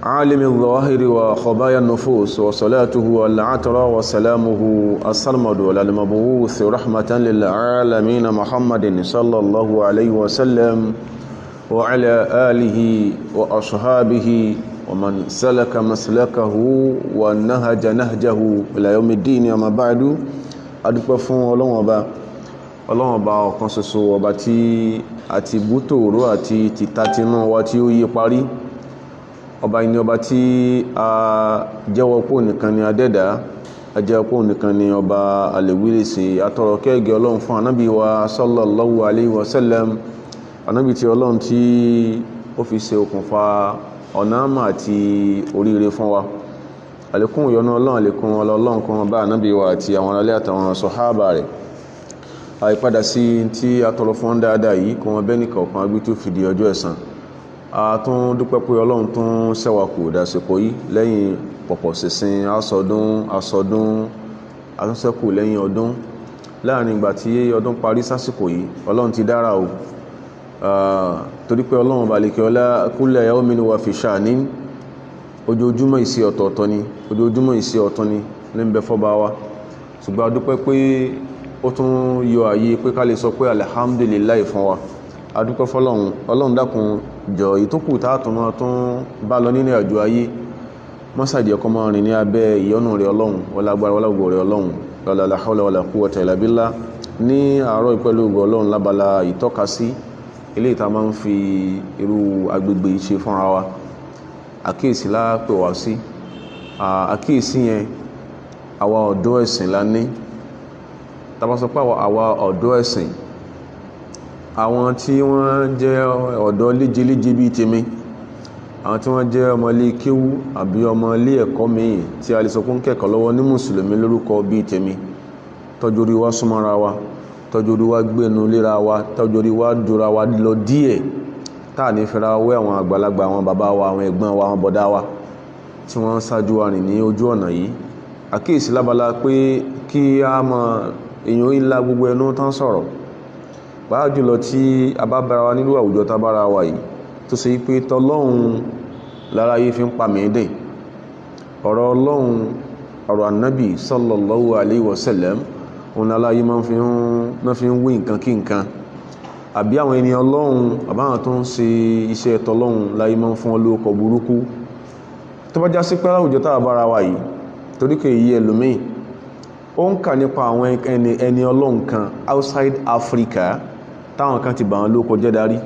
عالم الظاهر وخبايا النفوس وصلاته العطرة وسلامه الصمد على المبعوث رحمة للعالمين محمد صلى الله عليه وسلم وعلى آله وأصحابه ومن سلك مسلكه ونهج نهجه إلى يوم الدين. أما بعد adúpẹ́ fún Ọlọ́run Ọba ọ̀kan ṣoṣo, ọba tí àti bútòrò àti tìtatinú wa tí ó yí parí. Ọba ni ọba tí a jẹ́wọ́ pé nìkan ni adẹ́dà, a jẹ́wọ́ pé nìkan ni ọba alèwílèsè. Atọrọ kẹ́gẹ́ Ọlọ́run fún ànábì wa sallallahu alayhi wa sallam, ànábì tí Ọlọ́run tí ó fi ṣe okùnfà ọ̀nà àmà àti oríire fún wa. Àlékún ìyọ́nú Ọlọ́run, àlékún Ọlọ́run kan bá ànábì wa àti àwọn alẹ́ àtàwọn sàhábà rẹ̀. Àìpadà sí tí a tọrọ fún dáadáa yìí kò wọn bẹ́ẹ̀ nìkan agbé tó fìdí ọjọ́ ẹ̀san. A tún dúpẹ́ pé Ọlọ́run tún ṣẹ́wàkù dásìkò yìí lẹ́yìn pọ̀pọ̀ sísin asọdún àtúnṣẹ́kù lẹ́yìn ọdún. Láàrin ìgbà tí ọdún parí sásìkò yìí Ọlọ́run ti dára o, torí pé Ọlọ́run balikẹ́ ọlá kulla yawmin wa fi sha'nin, ojoojúmọ́ ìsí ọ̀tọ̀ọ̀tọ̀ ni, ojoojúmọ́ ìsí ọ̀tọ̀ ni ní bẹ fọ́bá wa. Ṣùgbọ́n a dúpẹ́ pé ó tún yọ àyè pé ká lè sọ pé alhamdulillahi fún wa. A dúpẹ́ fọ́lọ́run. Ọlọ́run dákun jọ ìtókù tààtùmọ́ tún bá lọ nínú àjò ayé, mọ́sàdì ọkọ̀ máa rìn ní abẹ́ ìyọ́nù rẹ̀ Ọlọ́run, wọlágbára wọlágbò rẹ̀ Ọlọ́run, la hawla wala quwwata illa billah. Ní àárọ̀ ìpẹ́lú ògo Ọlọ́run lábala ìtọ́kasí ilé ìta máa ń fi irú agbègbè ṣe fúnra wa. Àkíyèsí lápẹ̀ wá sí àkíyèsí yẹn àwa ọ̀dọ́ ẹ̀sìn la ní. Tàbá sọ pé àwa ọ̀dọ́ ẹ̀sìn, àwọn tí wọ́n jẹ́ ọ̀dọ́ léjeléje bíi tèmi, àwọn tí wọ́n jẹ́ ọmọ ilé kéwú àbí ọmọ ilé ẹ̀kọ́ míì tí a lè sọ pé ń kẹ́kọ̀ọ́ lọ́wọ́ ní mùsùlùmí lórúkọ bíi tèmi, tọ́jú orí wa súnmọ́ra wa, tọ́jú orí wa gbénu léra wa, tọ́jú orí wa dúra wa lọ díẹ̀, táà ní fẹ́ra wé àwọn àgbàlagbà, àwọn bàbá wa, àwọn ẹ̀gbọ́n wa, àwọn bọ̀dá wa tí wọ́n ṣáájú wa rìn ní ojú ọ̀nà yìí. Àkíyèsí lábala pé kí a mọ èèyàn ìlà gbogbo ẹnu tán sọ̀rọ̀, pàá jùlọ tí a bá bára wa nílùú àwùjọ tá bára wa yìí tó ṣe pé tọlọ́hun lára yìí fi ń pa mìídìn. ọ̀rọ̀ Ọlọ́run, ọ̀rọ̀ Ànábì sallallahu alayhi wa sallam, òun aláyé máa fi ń wé nǹkan kí nǹkan, àbí àwọn ènìyàn Ọlọ́run àbáwọn tó ń ṣe iṣẹ́ tọlọ́hun láyé máa ń fún olóòkọ burúkú. Tó bá já sí pé àwùjọ tá bára wa yìí, torí kò yí ẹlòmíì ó ń kà nípa àwọn ẹni Ọlọ́run kan outside Africa táwọn kan ti bà wọn lóko jẹ́ darí.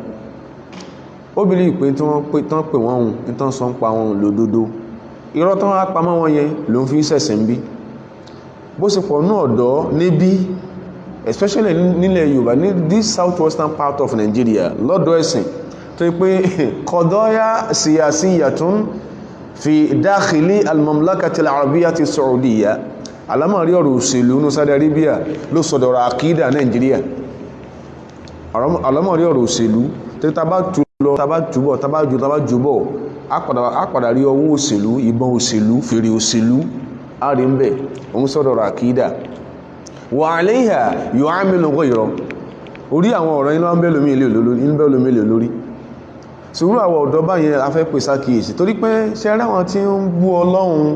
Ó bí lè pé tí wọ́n pè wọ́n hùn ní tán sọ ń pa wọn lódodo, irọ́ tán wá pamọ́ wọn yẹn ló ń fi sẹ̀sìn bí. Bó sì pọ̀ ní ọ̀dọ́ níbí, especially nílẹ̀ Yorùbá, ní this southwestern part of Nigeria, lọ́dọ̀ ẹ̀sìn tó yí pé qadaya siyasiyatun fi dakhili al-mamlakati al-arabiyyati as-saudiyya, alámọ̀rí ọ̀rọ̀ òṣèlú ní Saudi Arabia ló sọ̀dọ̀rọ̀ àkídà Nigeria. Alámọ̀rí ọ̀rọ̀ òṣèlú tí tàbá jùbọ̀ á padà rí ọwọ́ òṣèlú, ìbọn òṣèlú, fèrè òṣèlú á rí ń bẹ̀, òun sọ̀dọ̀rọ̀ àkídà. Wa alayha yu'amilu ghayra, orí àwọn ọ̀rọ̀ iná ń bẹ́lómi ilé lórí. Ṣùgbọ́n àwọn ọ̀dọ́ báyẹn a fẹ́ pè sákìyèsí, torí pé ṣẹ́rẹ́ àwọn tí ń bú Ọlọ́run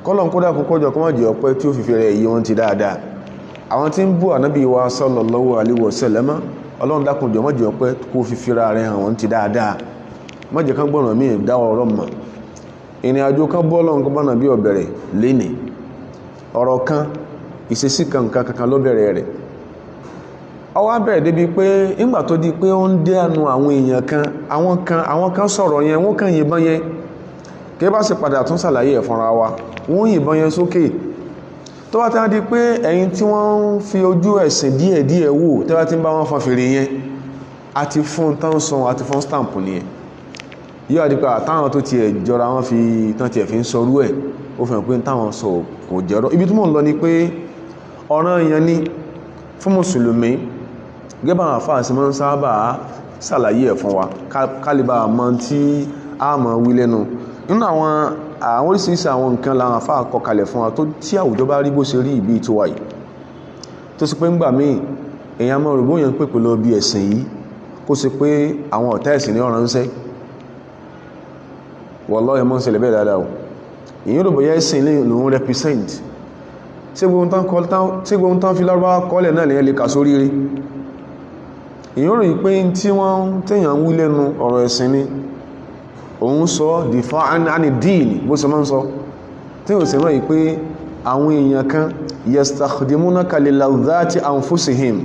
kọ́lọ̀n kódà kún kọjọ kọ́ má jẹ́ ọpẹ́ tí ó fi fẹ́rẹ̀ èyí wọn ti dáadáa. Àwọn tí ń bú Ànábì wa sallallahu alaihi wasallam, Ọlọ́run dákùnjọ má jẹ́ ọpẹ́ kó fi fẹ́ra rẹ̀ hàn wọ́n ti dáadáa. Má jẹ́ kán gbọ́nà míì dáwọ̀ ọ̀rọ̀ mọ̀. Ìrìn àjò kan bọ́ Ọlọ́run kan bọ́nà bí ọ̀bẹ̀rẹ̀ lénìí, ọ̀rọ̀ kan ìṣesí kankan ló bẹ̀rẹ̀ rẹ̀. Ó wá bẹ̀rẹ̀ débi pé ìgbà tó di pé ó ń dé àánú àwọn èèyàn kan, àwọn kan sọ̀rọ̀ yẹn, wọ́n kàn yìnbọn yẹn, kí bá sì padà tún ṣàlàyé ẹ̀ fúnra wa, wọ́n yìnbọn yẹn sókè. Tó wá tí wọ́n di pé ẹ̀yin tí wọ́n ń fi ojú ẹ̀sìn díẹ̀díẹ̀ wò tí wọ́n ti ń bá wọn fa fèrè yẹn, àti fún tán sọ àti fún stamp nìyẹn. Yóò àdípa àtàwọn tó tiẹ̀ jọra wọn fi tán tiẹ̀ fi ń sọrú ẹ̀, ó fi hàn pé táwọn sọ kò jẹ́rọ. Ibi tí mò ń lọ ni pé ọ̀ràn yẹn ni fún mùsùlùmí, gẹ́bà àwọn àfáà sí máa ń sábà ṣàlàyé ẹ̀ fún wa kálíbà mọ́ tí a mọ̀ wí lẹ́nu. Nínú àwọn oríṣiríṣi àwọn nǹkan làwọn àfáà kọ kalẹ̀ fún wa tó tí àwùjọ bá rí bó ṣe rí ìbí tó wà yìí, tó sì pé ń gbà míì èèyàn mọ́ rògbò yẹn pèpè lọ bí ẹ̀sìn yìí kó sì pé àwọn ọ̀tá ẹ̀sìn ní ọ̀ràn ń sẹ́. wallahi mọ́ ṣẹlẹ̀ bẹ́ẹ̀ dáadáa ìyẹn rò bóyá ẹ̀sìn ilé lòun represent tí gbogbo tán fi lárúbáwá kọ́lẹ̀ náà lèyàn lè kà sórí rí ìyẹn rò pé tí wọ́n tẹ̀yàn wí lẹ́nu ọ̀rọ̀ ẹ̀sìn ni òun sọ difa'an ani din bó ṣe máa ń sọ tí ó sì mọ́ yìí pé àwọn èèyàn kan yastakhdimunaka liladhati anfusihim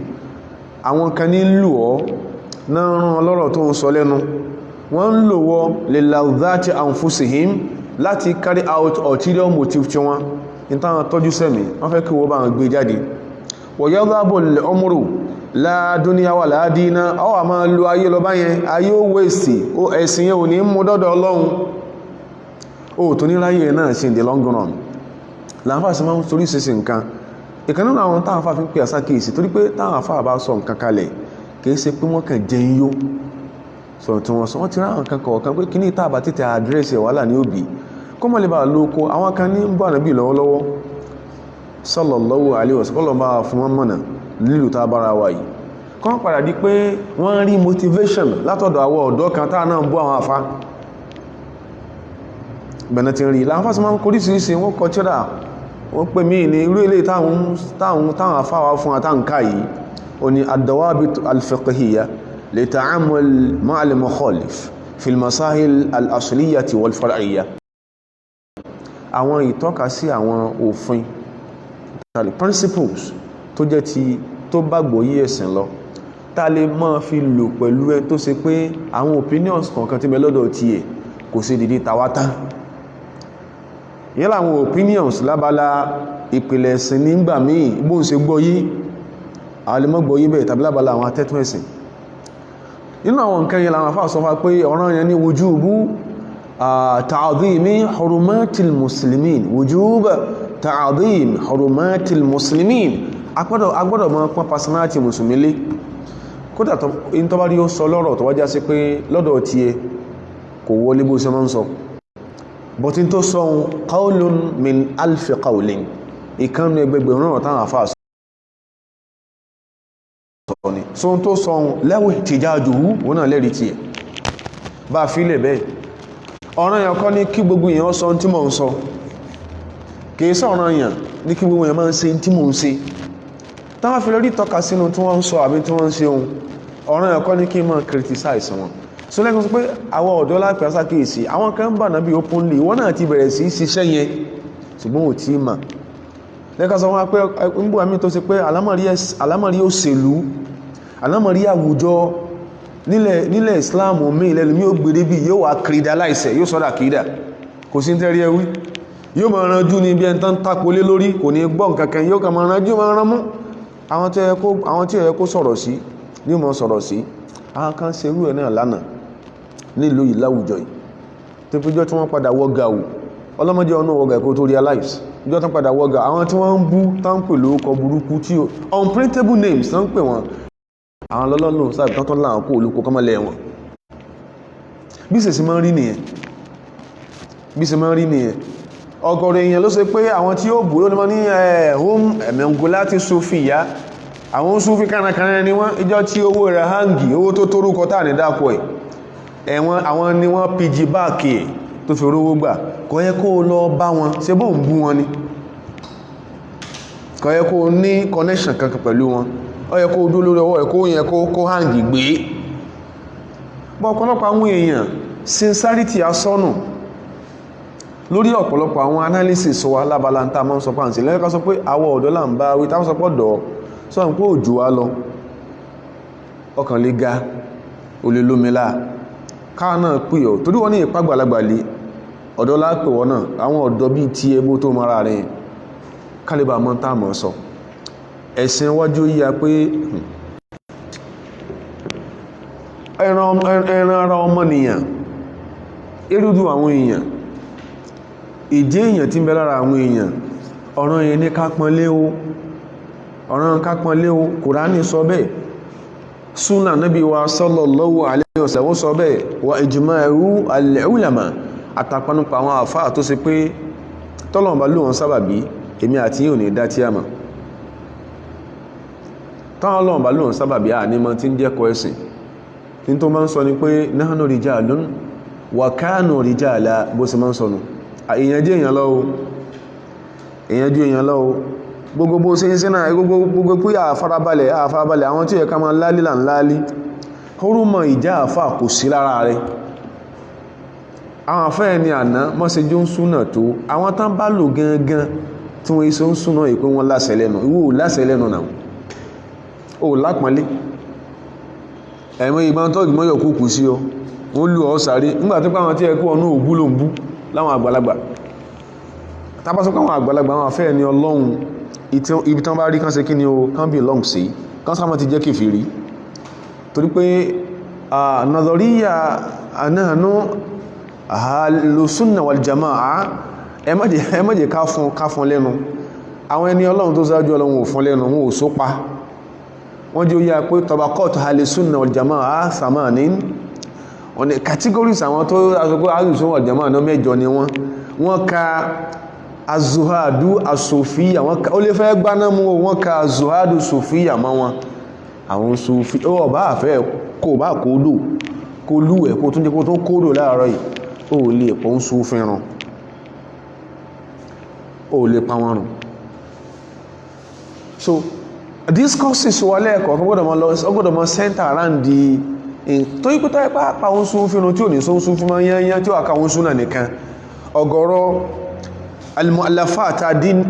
àwọn kan ní lò ọ́ náà rán ọlọ́rọ̀ tó ń sọ lẹ́nu wọ́n ń lò wọ́ liladhati anfusihim láti carry out ulterior motive tí wọ́n ní táwọn tọ́jú sẹ́mi wọ́n fẹ́ kí wọ́n bá wọn gbé jáde wa yadhabu al-umru la dunya wa la dina ọ wà máa lo ayé lọ báyẹn ayé ó wèsì ẹ̀sìn yẹn ò ní mú dọ́dọ̀ ọlọ́run ó tó ní ráyè náà sí in the long run láàfáà sí máa ń torí sísì nǹkan ìkan nínú àwọn táwọn afáà fi ń pè àsákèèsì torí pé táwọn afáà bá sọ nǹkan kalẹ̀ kìí ṣe pé wọ́n kàn jẹ yó sọ̀rọ̀ tí wọ́n sọ wọ́n ti ráhùn kan kọ̀ọ̀kan pé kí ní ìtàbà títẹ̀ àdírẹ́sì wàhálà ní òbí kó mọ̀ lè bá lóko àwọn kan ní ń bọ̀ ànábì lọ́wọ́lọ́wọ́ sallallahu alaihi wasallam bá fún wọn mọ̀nà lílù tá a bára wa yìí kọ́ padà di pé wọ́n rí motivation látọ̀dọ̀ àwọn ọ̀dọ́ kan táà náà ń bọ́ àwọn afá bẹ̀rẹ̀ ti rí láàfáà sí máa ń kóríṣìíṣìí wọ́n kọ tíra wọ́n pè mí ní irú ilé táwọn afá wa fún àtàǹkà yìí o ni ad-dawabit al-fiqhiyya li ta'amul ma'al mukhalif fil masahil al-asliyyati wal far'iyya àwọn ìtọ́ka sí àwọn òfin principles tó jẹ́ ti tó bá gbọ́yé ẹ̀sìn lọ tá lè máa fi lò pẹ̀lú ẹ tó ṣe pé àwọn opinions kọ̀ọ̀kan tí mẹ́lọ́dọ̀ ti ẹ̀ kò sí dìde tàwátá yẹ́lá àwọn opinions lábala ìpìlẹ̀ ẹ̀sìn nígbà míì bó ń ṣe gbọ́yé alẹ́mọ́ gbọ́yé bẹ́ẹ̀ tàbí lábala àwọn atẹ́tún ẹ̀sìn nínú àwọn nǹkan yẹn làwọn afáà sọ fún wa pé ọ̀ràn yẹn ní wujubu ta'dhimi hurumatil muslimin wujubu ta'dhimi hurumatil muslimin agbọ́dọ̀ mọ́ pọ́n personality mùsùlùmí lé kódà in tó bá rí ó sọ lọ́rọ̀ tó wájá sí pé lọ́dọ̀ tí ẹ kò wọlé bó ṣe máa ń sọ but in tó sọ qawlun min alfi qawlin ìkánu ẹgbẹgbẹ̀rún ọ̀rọ̀ táwọn àfáà sọ ni so tó sọ lẹ́wọ̀ ihtijajuhu wọn náà lẹ́rìí tí ẹ bá fílẹ̀ bẹ́ẹ̀ ọ̀ràn yẹn kọ́ ní kí gbogbo èèyàn sọ tí mò ń sọ kìí sọ ọ̀ràn yẹn ní kí gbogbo èèyàn máa ń ṣe tí mò ń ṣe táwọn fi lórí tọ́ka sínú tí wọ́n ń sọ àbí tí wọ́n ń ṣe ohun ọ̀ràn ẹ̀kọ́ ní kí n máa criticize wọn so lẹ́gbọ́n sọ pé àwọn ọ̀dọ́ lápẹ́ àsákèèsí àwọn kan ń bà náà bí openly wọ́n náà ti bẹ̀rẹ̀ sí ṣiṣẹ́ yẹn ṣùgbọ́n ò tí mà lẹ́ka sọ wọn pé ń bú àmì tó ṣe pé alámọ̀rí òṣèlú alámọ̀rí àwùjọ nílẹ̀ Islam mi ilẹ̀ mi ó gbèrè bí yóò wá kìrìdàláìsẹ̀ yóò sọ́dà kìrìdà kò sí tẹ́rí ẹwí yóò máa ranjú ní bí ẹn tán takolé lórí kò ní gbọ́ nǹkankan yóò kà máa ranjú máa rán mú àwọn tí ó yẹ kó sọ̀rọ̀ sí ní mọ́ sọ̀rọ̀ sí àwọn kan ṣe irú ẹ̀ náà lánàá nílùú yìí láwùjọ yìí tó fi jọ́ tí wọ́n padà wọ́gà wò ọlọ́mọdé ọ̀nà wọ́gà kó tó realize ìjọ́ tán padà wọ́gà àwọn tí wọ́n ń bú tán pè lórúkọ burúkú tí unprintable names tán pè wọ́n àwọn lọ́lọ́lọ́ sáàbì tán tán láwọn kó olùkó kọ́mọ́lẹ̀ wọn bí sì máa ń rí nìyẹn ọ̀gọ̀rọ̀ èèyàn ló ṣe pé àwọn tí ó bù ló ní mọ́ ní ẹ̀hún ẹ̀mẹ̀ǹgó láti Sufiya àwọn Sufi kánakánná ni wọ́n ìjọ tí owó rẹ̀ hangi owó tó tórúkọ táà ní dákọ̀ ẹ̀wọ̀n àwọn ni wọ́n pìjì báàkì ẹ̀ tó fi rówó gbà kò yẹ kó lọ bá wọn ṣe bó ń bú wọn ni kò yẹ kó ní connection kankan pẹ̀lú wọn ó yẹ kó dúró lórí ọwọ́ ẹ̀ kó yẹ kó hangi gbé bọ́ ọ̀pọ̀lọpọ̀ àwọn èèyàn sincerity asọ́nù lórí ọ̀pọ̀lọpọ̀ àwọn analysis wa lábala ń tàà mọ́ sọ pàǹsì lẹ́yìn sọ pé àwọ̀ ọ̀dọ́ là ń bá wí táwọn sọpọ̀ dọ̀ sọ ń pé òjò wá lọ ọkàn lè ga olè lómìlá káà náà pè ọ̀ torí wọ́n ní ìpàgbàlagbàlé ọ̀dọ́ lápè wọ́n náà àwọn ọ̀dọ́ bíi tí ẹbó tó mara rẹ̀ kálíbà mọ́ tàà mọ́ sọ ẹ̀sìn wájú yíya pé ẹran ara ọmọnìyàn erudu àwọn èèyàn ìdí èèyàn tí ń bẹ lára àwọn èèyàn ọ̀ràn yẹn ní kápọnlé o Kùránì sọ bẹ́ẹ̀ súnà nábì wa sallallahu alaihi wasallam sọ bẹ́ẹ̀ wa ijma'u al-ulama àtàpanupọ̀ àwọn àfáà tó ṣe pé tọ́lọ̀mbà ló wọn sábàbí èmi àti yíò ní dá tí a mọ̀ tọ́lọ̀mbà ló wọn sábàbí à ní mọ́ tí ń jẹ́kọ̀ ẹ̀sìn tí tó máa ń sọ ni pé nahnu rijalun wa kanu rijala bó ṣe máa ń sọnù èèyàn jẹ́ èèyàn lọ́wọ́ gbogbo bó ṣe ń ṣe náà gbogbo pé àfarabalẹ̀ àwọn tí ẹ̀ka máa lálí là ń lálí orúmọ̀ ìjà àfà kò sí lára rẹ̀ àwọn afẹ́ ẹni àná mọ́sẹ̀ jó ń súnà tó àwọn tán bá lò gangan tí wọ́n iṣẹ́ ń súnà ìpé wọn láṣẹ lẹ́nu ìwò láṣẹ lẹ́nu náà ó lápọ̀nlé ẹ̀mọ́ ìgbọ́n tó ìgbọ́n yọ̀ kúkú sí ọ wọ́n lù ọ́ sáré nígbà tó pàwọn tí ẹkú ọ̀nà òbú ló ń bú láwọn àgbàlagbà tábásọ́kọ́ àwọn àgbàlagbà àwọn afẹ́ ẹni ọlọ́run ibi tán bá rí kán ṣe kí ni o kán belong sí kán sáwọn ti jẹ́ kèfèrí torí pé nàdọ̀ríyà anáhànú àhàlùsúnnà wàljama'a ẹ má jẹ́ ká fún lẹ́nu àwọn ẹni ọlọ́run tó sáájú ọlọ́run ò fún lẹ́nu wọn ò só pa wọ́n jẹ́ ó yá pé tabaqat àhàlùsúnnà wàljama'a samanin wọ́n ni categories àwọn tó aṣọ́gbọ́ àhàlùsúnnà wàljama'a náà mẹ́jọ ni wọ́n ka azuhadu asòfíyà ó lè fẹ́ gbaná mú wọ́n ka azuhadu sòfíyà mọ́ wọn àwọn sòfí ó bá àfẹ́ kò bá kódò kó lúwẹ̀ kó tún jẹ́ kó tó kódò láàárọ̀ yìí ó lè pọ̀ ń sún fẹ́ràn ó lè pa wọn rùn so discourses wà lẹ́ẹ̀kọ́ ọgbọ́dọ̀ mọ́ center around the tó yí pẹ́tọ́ ẹpá pa ń sún fẹ́ràn tí ò ní sún fẹ́ràn yányán tí ó àkà ń sún náà nìkan ọ̀gọ̀rọ̀ al-mu'allafat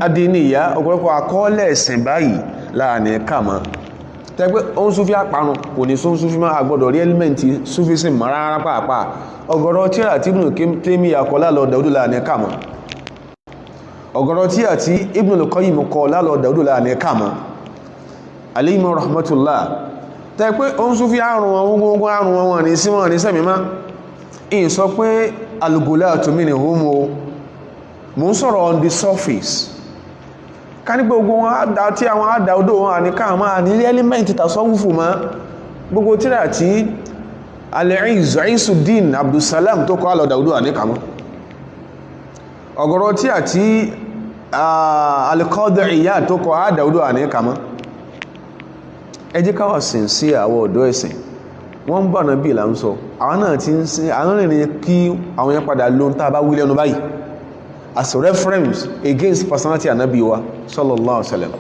adiniya ọ̀pọ̀lọpọ̀ àkọọ́lẹ̀ ẹ̀sìn báyìí láàrin kàmọ́ tẹ́gbẹ́ ó ń súnfí àparun kò ní súnfí máa àgbọ̀dọ̀ rí ẹlẹ́mẹ̀ntì súnfísìm rárá pàápàá ọ̀gọ̀rọ̀ tí àti Ibn Taymi àkọ́ lálọ́ Dáúdù láàrin kàmọ́ ọ̀gọ̀rọ̀ tí àti Ibn al-Qayyim kọ́ lálọ́ Dáúdù láàrin kàmọ́ alayhi rahmatullah tẹ́gbẹ́ ó ń súnfí àrùn wọn ní sí wọn ní sẹ́mìmá ìyìn sọ pé al-ghulatu minhum mo ń sọ̀rọ̀ on the surface ká ní gbogbo wọn tí àwọn àdáodó wọn àníká máa ní ẹ́límẹ́ntì tasawufu ma gbogbo tíra tí Izzuddin Abdussalam tó kọ́ àlọ́ Dáúdù àníká mọ́ ọ̀gọ̀rọ̀ tí àti al-Qadi Iyad tó kọ́ àdáodó àníká mọ́ ẹ jẹ́ ká wà sìn sí àwọ̀ ọ̀dọ́ ẹ̀sìn wọ́n ń bọ̀nà bí ìlà ń sọ àwọn náà ti ń sin àwọn ìrìn kí àwọn yẹn padà lóhun tá a bá wí lẹ́nu báyìí as a reference against personality Ànábì wa sallallahu alaihi wasallam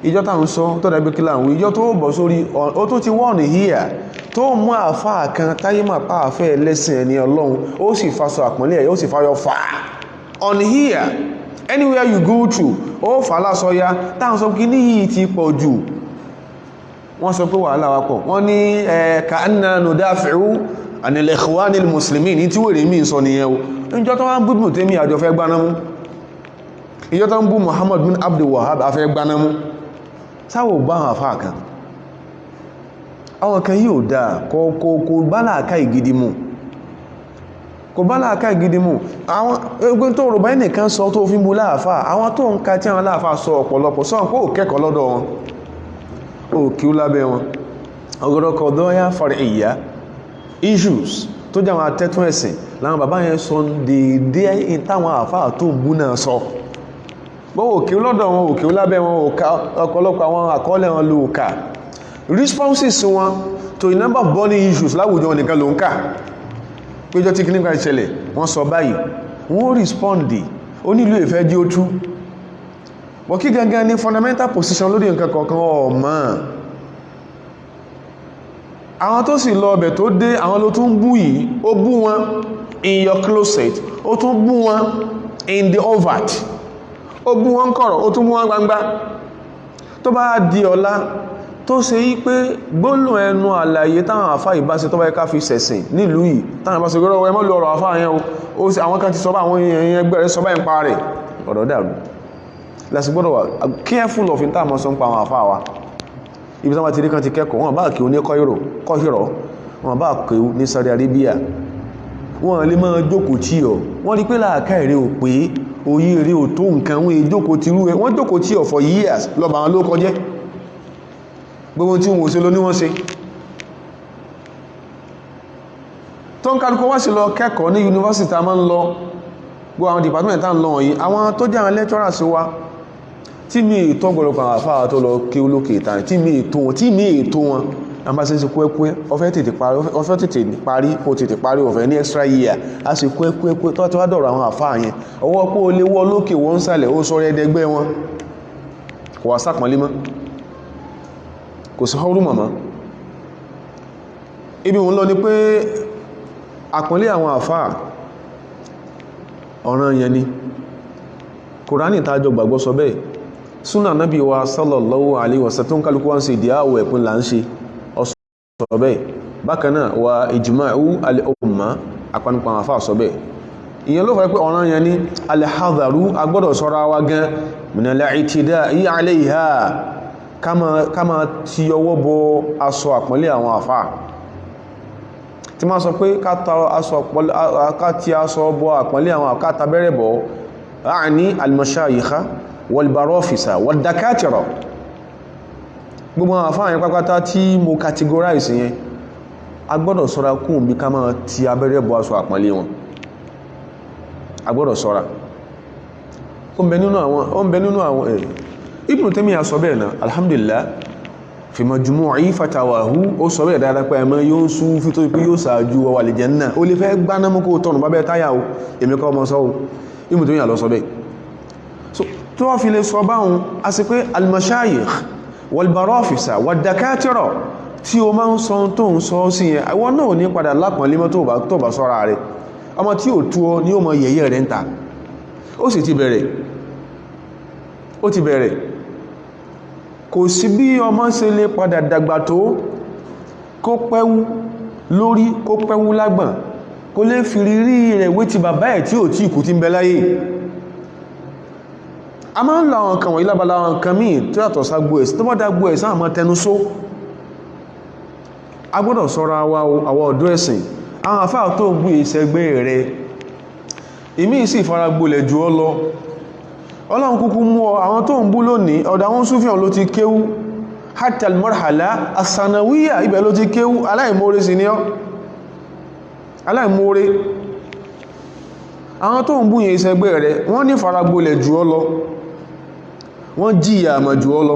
ìjọ tá ń sọ tó dàbí kí láwọn ìjọ tó bọ̀ sórí ó tó ti wọ́n híyà tó mú àfáà kan táyé máa pa àfẹ́ lẹ́sìn ẹni Ọlọ́run ó sì fasọ àpọ́nlé ẹ̀ ó sì fayọ fà on here anywhere you go to ó fà lásọ ya táwọn sọ kí ní yìí ti pọ̀ jù wọ́n sọ pé wàhálà wa pọ̀ wọ́n ní ka'anna nudafi'u anil ikhwanil muslimin ní tí wèrè mí sọ nìyẹn o ìjọ tó wọ́n búbù tèmi àjọ fẹ́ gbanámú ìjọ tó ń bú Muhammad bin Abdul Wahhab afẹ́ gbanámú sáwọ̀ bá àwọn àfáà kan àwọn kan yóò dáa kò bá láàká ìgidi mú àwọn ẹgbẹ́ tó rò bá ẹnìkan sọ tó fi ń bú láàfáà àwọn tó ń ka tí àwọn láàfáà sọ ọ̀pọ̀lọpọ̀ sọ pé ò kẹ́kọ̀ọ́ lọ́dọ̀ wọn ó kí ó lábẹ́ wọn ọgọ́dọ̀kọ̀ dọ́yá far'iyya issues tó jẹ́ àwọn atẹ́tún ẹ̀sìn láwọn bàbá yẹn sọ dédé ìtàwọn àfáà tó ń bú náà sọ gbọ́wọ́ òkè lọ́dọ̀ wọn òkè lábẹ́ wọn ọ̀pọ̀lọpọ̀ àwọn àkọọ́lẹ̀ wọn ló kà responses wọn to a number of burning issues láwùjọ nìkan ló ń kà péjọ tí kìnnìkan ìṣẹ̀lẹ̀ wọ́n sọ báyìí wọ́n respond ó nílò ìfẹ́ jí ó tú wọ́n kí gangan ní fundamental position lórí nǹkan kọ̀ọ̀kan ọmọ àwọn tó sì lọ ọbẹ̀ tó dé àwọn ló tún bú yìí ó bú wọn in your closet ó tún bú wọn in the overt ó bú wọn kọ̀rọ̀ ó tún bú wọn gbangba tó bá di ọ̀la tó ṣe yí pé gbólò ẹnu àlàyé táwọn àfá ìbáṣe tó bá ká fi ṣẹ̀sìn nílùú yìí táwọn ìbáṣe gbọ́rọ̀ ẹmọ́ lù ọ̀rọ̀ àfá yẹn o àwọn kan ti sọ bá àwọn èèyàn ẹgbẹ́ rẹ̀ sọ bá ń pa rẹ̀ ọ̀rọ̀ dàrú lẹ́sìn gbọ́dọ̀ wà careful of ìta àmọ́ sọ ń pa àwọn àfá wa ibi tí wọ́n ti rí kan ti kẹ́kọ̀ọ́ wọn bá kí o ní kọ́hìrọ̀ wọn bá kí o ní Saudi Arabia wọn lè máa jókòó tí ọ wọ́n rí pé láàká èrè ò pé oyé èrè ò tó nǹkan wọn èjókòó ti rú ẹ wọ́n jókòó tí ọ for years lọ́ba àwọn ló kọjẹ́ gbogbo tí wọ́n ṣe ló ní wọ́n ṣe tó ń kálukọ́ wá sí lọ kẹ́kọ̀ọ́ ní yunifásitì a máa ń lọ gbogbo àwọn department tá ń lọ wọ̀nyí àwọn tó jẹ́ àwọn lecturers wa tí mi ètò ọgbọ̀lọpọ̀ àwọn àfáà tó lọ kí olókè ìtàrí tí mi ètò wọn a máa ṣe kúẹ́kúẹ́ ọfẹ́ tètè parí kó tètè parí ọ̀fẹ́ ní extra year a sì kúẹ́kúẹ́ tó wá dọ̀rọ̀ àwọn àfáà yẹn ọwọ́ pé o lè wọ́ lókè wọ́n sàlẹ̀ ó sọ́rọ̀ ẹ̀dẹ́gbẹ́ wọn kò wá sápọ̀lé mọ́ kò sí ọrú mọ̀mọ́ ibi wọn lọ ni pé àpọ́nlé àwọn àfáà ọ̀ràn yẹn ni Kùránì tàjọ gbàgbọ́ sọ bẹ́ẹ̀ súnà nábì wa sallallahu alaihi wasallam tó ń kálukú wọ́n ṣe ìdíyàwó ẹ̀pin là ń ṣe ọ̀sọ̀ bẹ́ẹ̀ bákanáà wa ijma'u al-umma àpanupọ̀ àwọn àfáà sọ bẹ́ẹ̀ ìyẹn ló fẹ́ pé ọ̀ràn yẹn ni al-hadharu agbọ́dọ̀ sọ́ra wa gan min al-i'tida'i 'alayha kama ti ọwọ́ bọ aṣọ àpọ́nlé àwọn àfáà tí máa sọ pé ká ti aṣọ bọ àpọ́nlé àwọn àfáà tabẹ́rẹ̀ bọ̀ a'ni al-mashayikha wal-barofisa wal-dakatira gbogbo àwọn àfáà yẹn pápátá tí mo categorize yẹn a gbọ́dọ̀ ṣọ́ra kún bí ká máa ti abẹ́rẹ́ bọ aṣọ àpọ́nlé wọn a gbọ́dọ̀ ṣọ́ra ó ń bẹ nínú àwọn Ibn Taymiyyah sọ bẹ́ẹ̀ náà alhamdulillah fi majmu'i fatawahu ó sọ bẹ́ẹ̀ dáadáa pé ẹmọ yóò sún fi tó pé yóò sàájú wa wal janna ó lè fẹ́ gbaná mú kó tọ́nù bá bẹ́ẹ̀ táyà o èmi kọ́ ọmọ sọ́wọ́ Ibn Taymiyyah lọ sọ bẹ́ẹ̀ so tó wá fi lè sọ báhùn a sì pé al-mashayikh wal-barofisa wad-dakatira tí o máa ń sọ tó ń sọ sí yẹn àwọn náà ní padà lápọ̀n límọ́ tó bá sọ́ra rẹ̀ ọmọ tí ò tú ọ ní ó mọ yẹ̀yẹ́ rẹ̀ ń ta ó sì ti bẹ̀rẹ̀ kò sí bí ọmọ ṣe lè padà dàgbà tó kó pẹ́wú lórí kó pẹ́wú lágbọ̀n kó lè fi rírí rẹ̀ wé ti bàbá ẹ̀ tí ò tí ìkú ti ń bẹ láyé a máa ń la àwọn kan wọ̀nyí lábala àwọn kan míì tó yàtọ̀ ságbó ẹ̀sì tó bá dágbó ẹ̀sì àwọn ọmọ tẹnu só a gbọ́dọ̀ sọ́ra àwọ̀ ọ̀dọ́ ẹ̀sìn àwọn àfáà tó ń bú ìṣẹ́gbẹ́ rẹ̀ ìmí sì faragbolẹ̀ jù ọ lọ Ọlọ́run kúkú mú ọ àwọn tó ń bú lónìí ọ̀dọ̀ àwọn súfíàn ló ti kéwú hatta al-marhala as-sanawiyya ibẹ̀ ló ti kéwú aláìmoore sí ní ọ́ aláìmoore àwọn tó ń bú yẹn ìṣẹ́gbẹ́ rẹ̀ wọ́n ní faragbolẹ̀ jù ọ lọ wọ́n jí ìyà àmà jù ọ lọ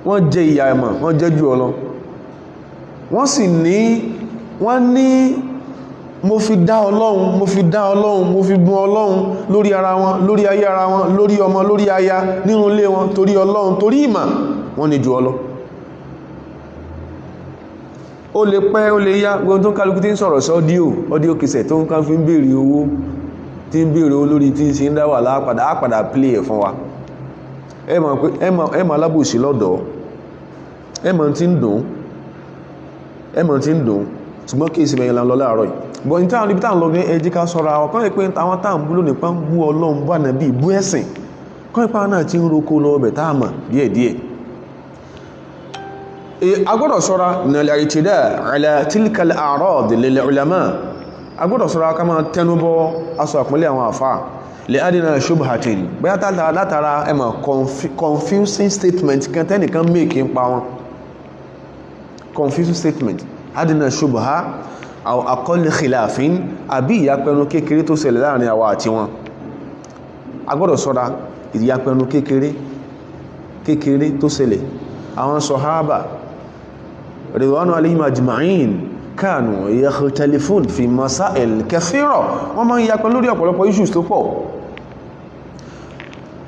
wọ́n jẹ ìyà àmà wọ́n jẹ jù ọ lọ wọ́n sì ní mo fi dá Ọlọ́run mo fi bùn Ọlọ́run lórí ara wọn lórí ayé ara wọn lórí ọmọ lórí aya nínú ilé wọn torí Ọlọ́run torí ìmà wọ́n ní jù ọ lọ ó lè pẹ́ ó lè yá gbogbo tó ń kálukú tí ń sọ̀rọ̀ sí ọdíò kìsẹ̀ tó ń ká fi ń bèèrè owó tí ń bèèrè owó lórí tí ń ṣe ń dáwà lápadà play ẹ̀ fún wa ẹmọ alábòsí lọ́dọ̀ ẹmọ tí ń dùn ṣùgbọ́n kí ìsinmi ẹ̀yìn lọ láàárọ̀ bọ̀ ní táwọn níbi lọ ní ẹjí ká sọ́ra àwọn kan pé àwọn táwọn bú lónìí pán bú Ọlọ́run bú ànábì bú ẹ̀sìn kan ipá náà ti ń roko lọ ọbẹ̀ táàmà díẹ̀díẹ̀ agbọ́dọ̀ sọ́ra nílẹ̀ ìtìdá ala tilka al-a'rad lil ulama agbọ́dọ̀ sọ́ra ká máa tẹnubọ́ aṣọ àpọ́nlé àwọn àfáà lè adìnà shubhatin bóyá látara ẹmọ̀ confusing statement kan tẹ́nìkan make ń pa wọn confusing statement adìnà shubha aw aqall khilafin àbí ìyapẹnu kékeré tó ṣẹlẹ̀ láàrin àwa àti wọn agbọ́dọ̀ sọ́ra ìyapẹnu kékeré tó ṣẹlẹ̀ àwọn sọ̀hábà ridwanu alayhim ajma'in kanu yakhtalifun fi masail kathira wọ́n máa ń yapa lórí ọ̀pọ̀lọpọ̀ issues tó pọ̀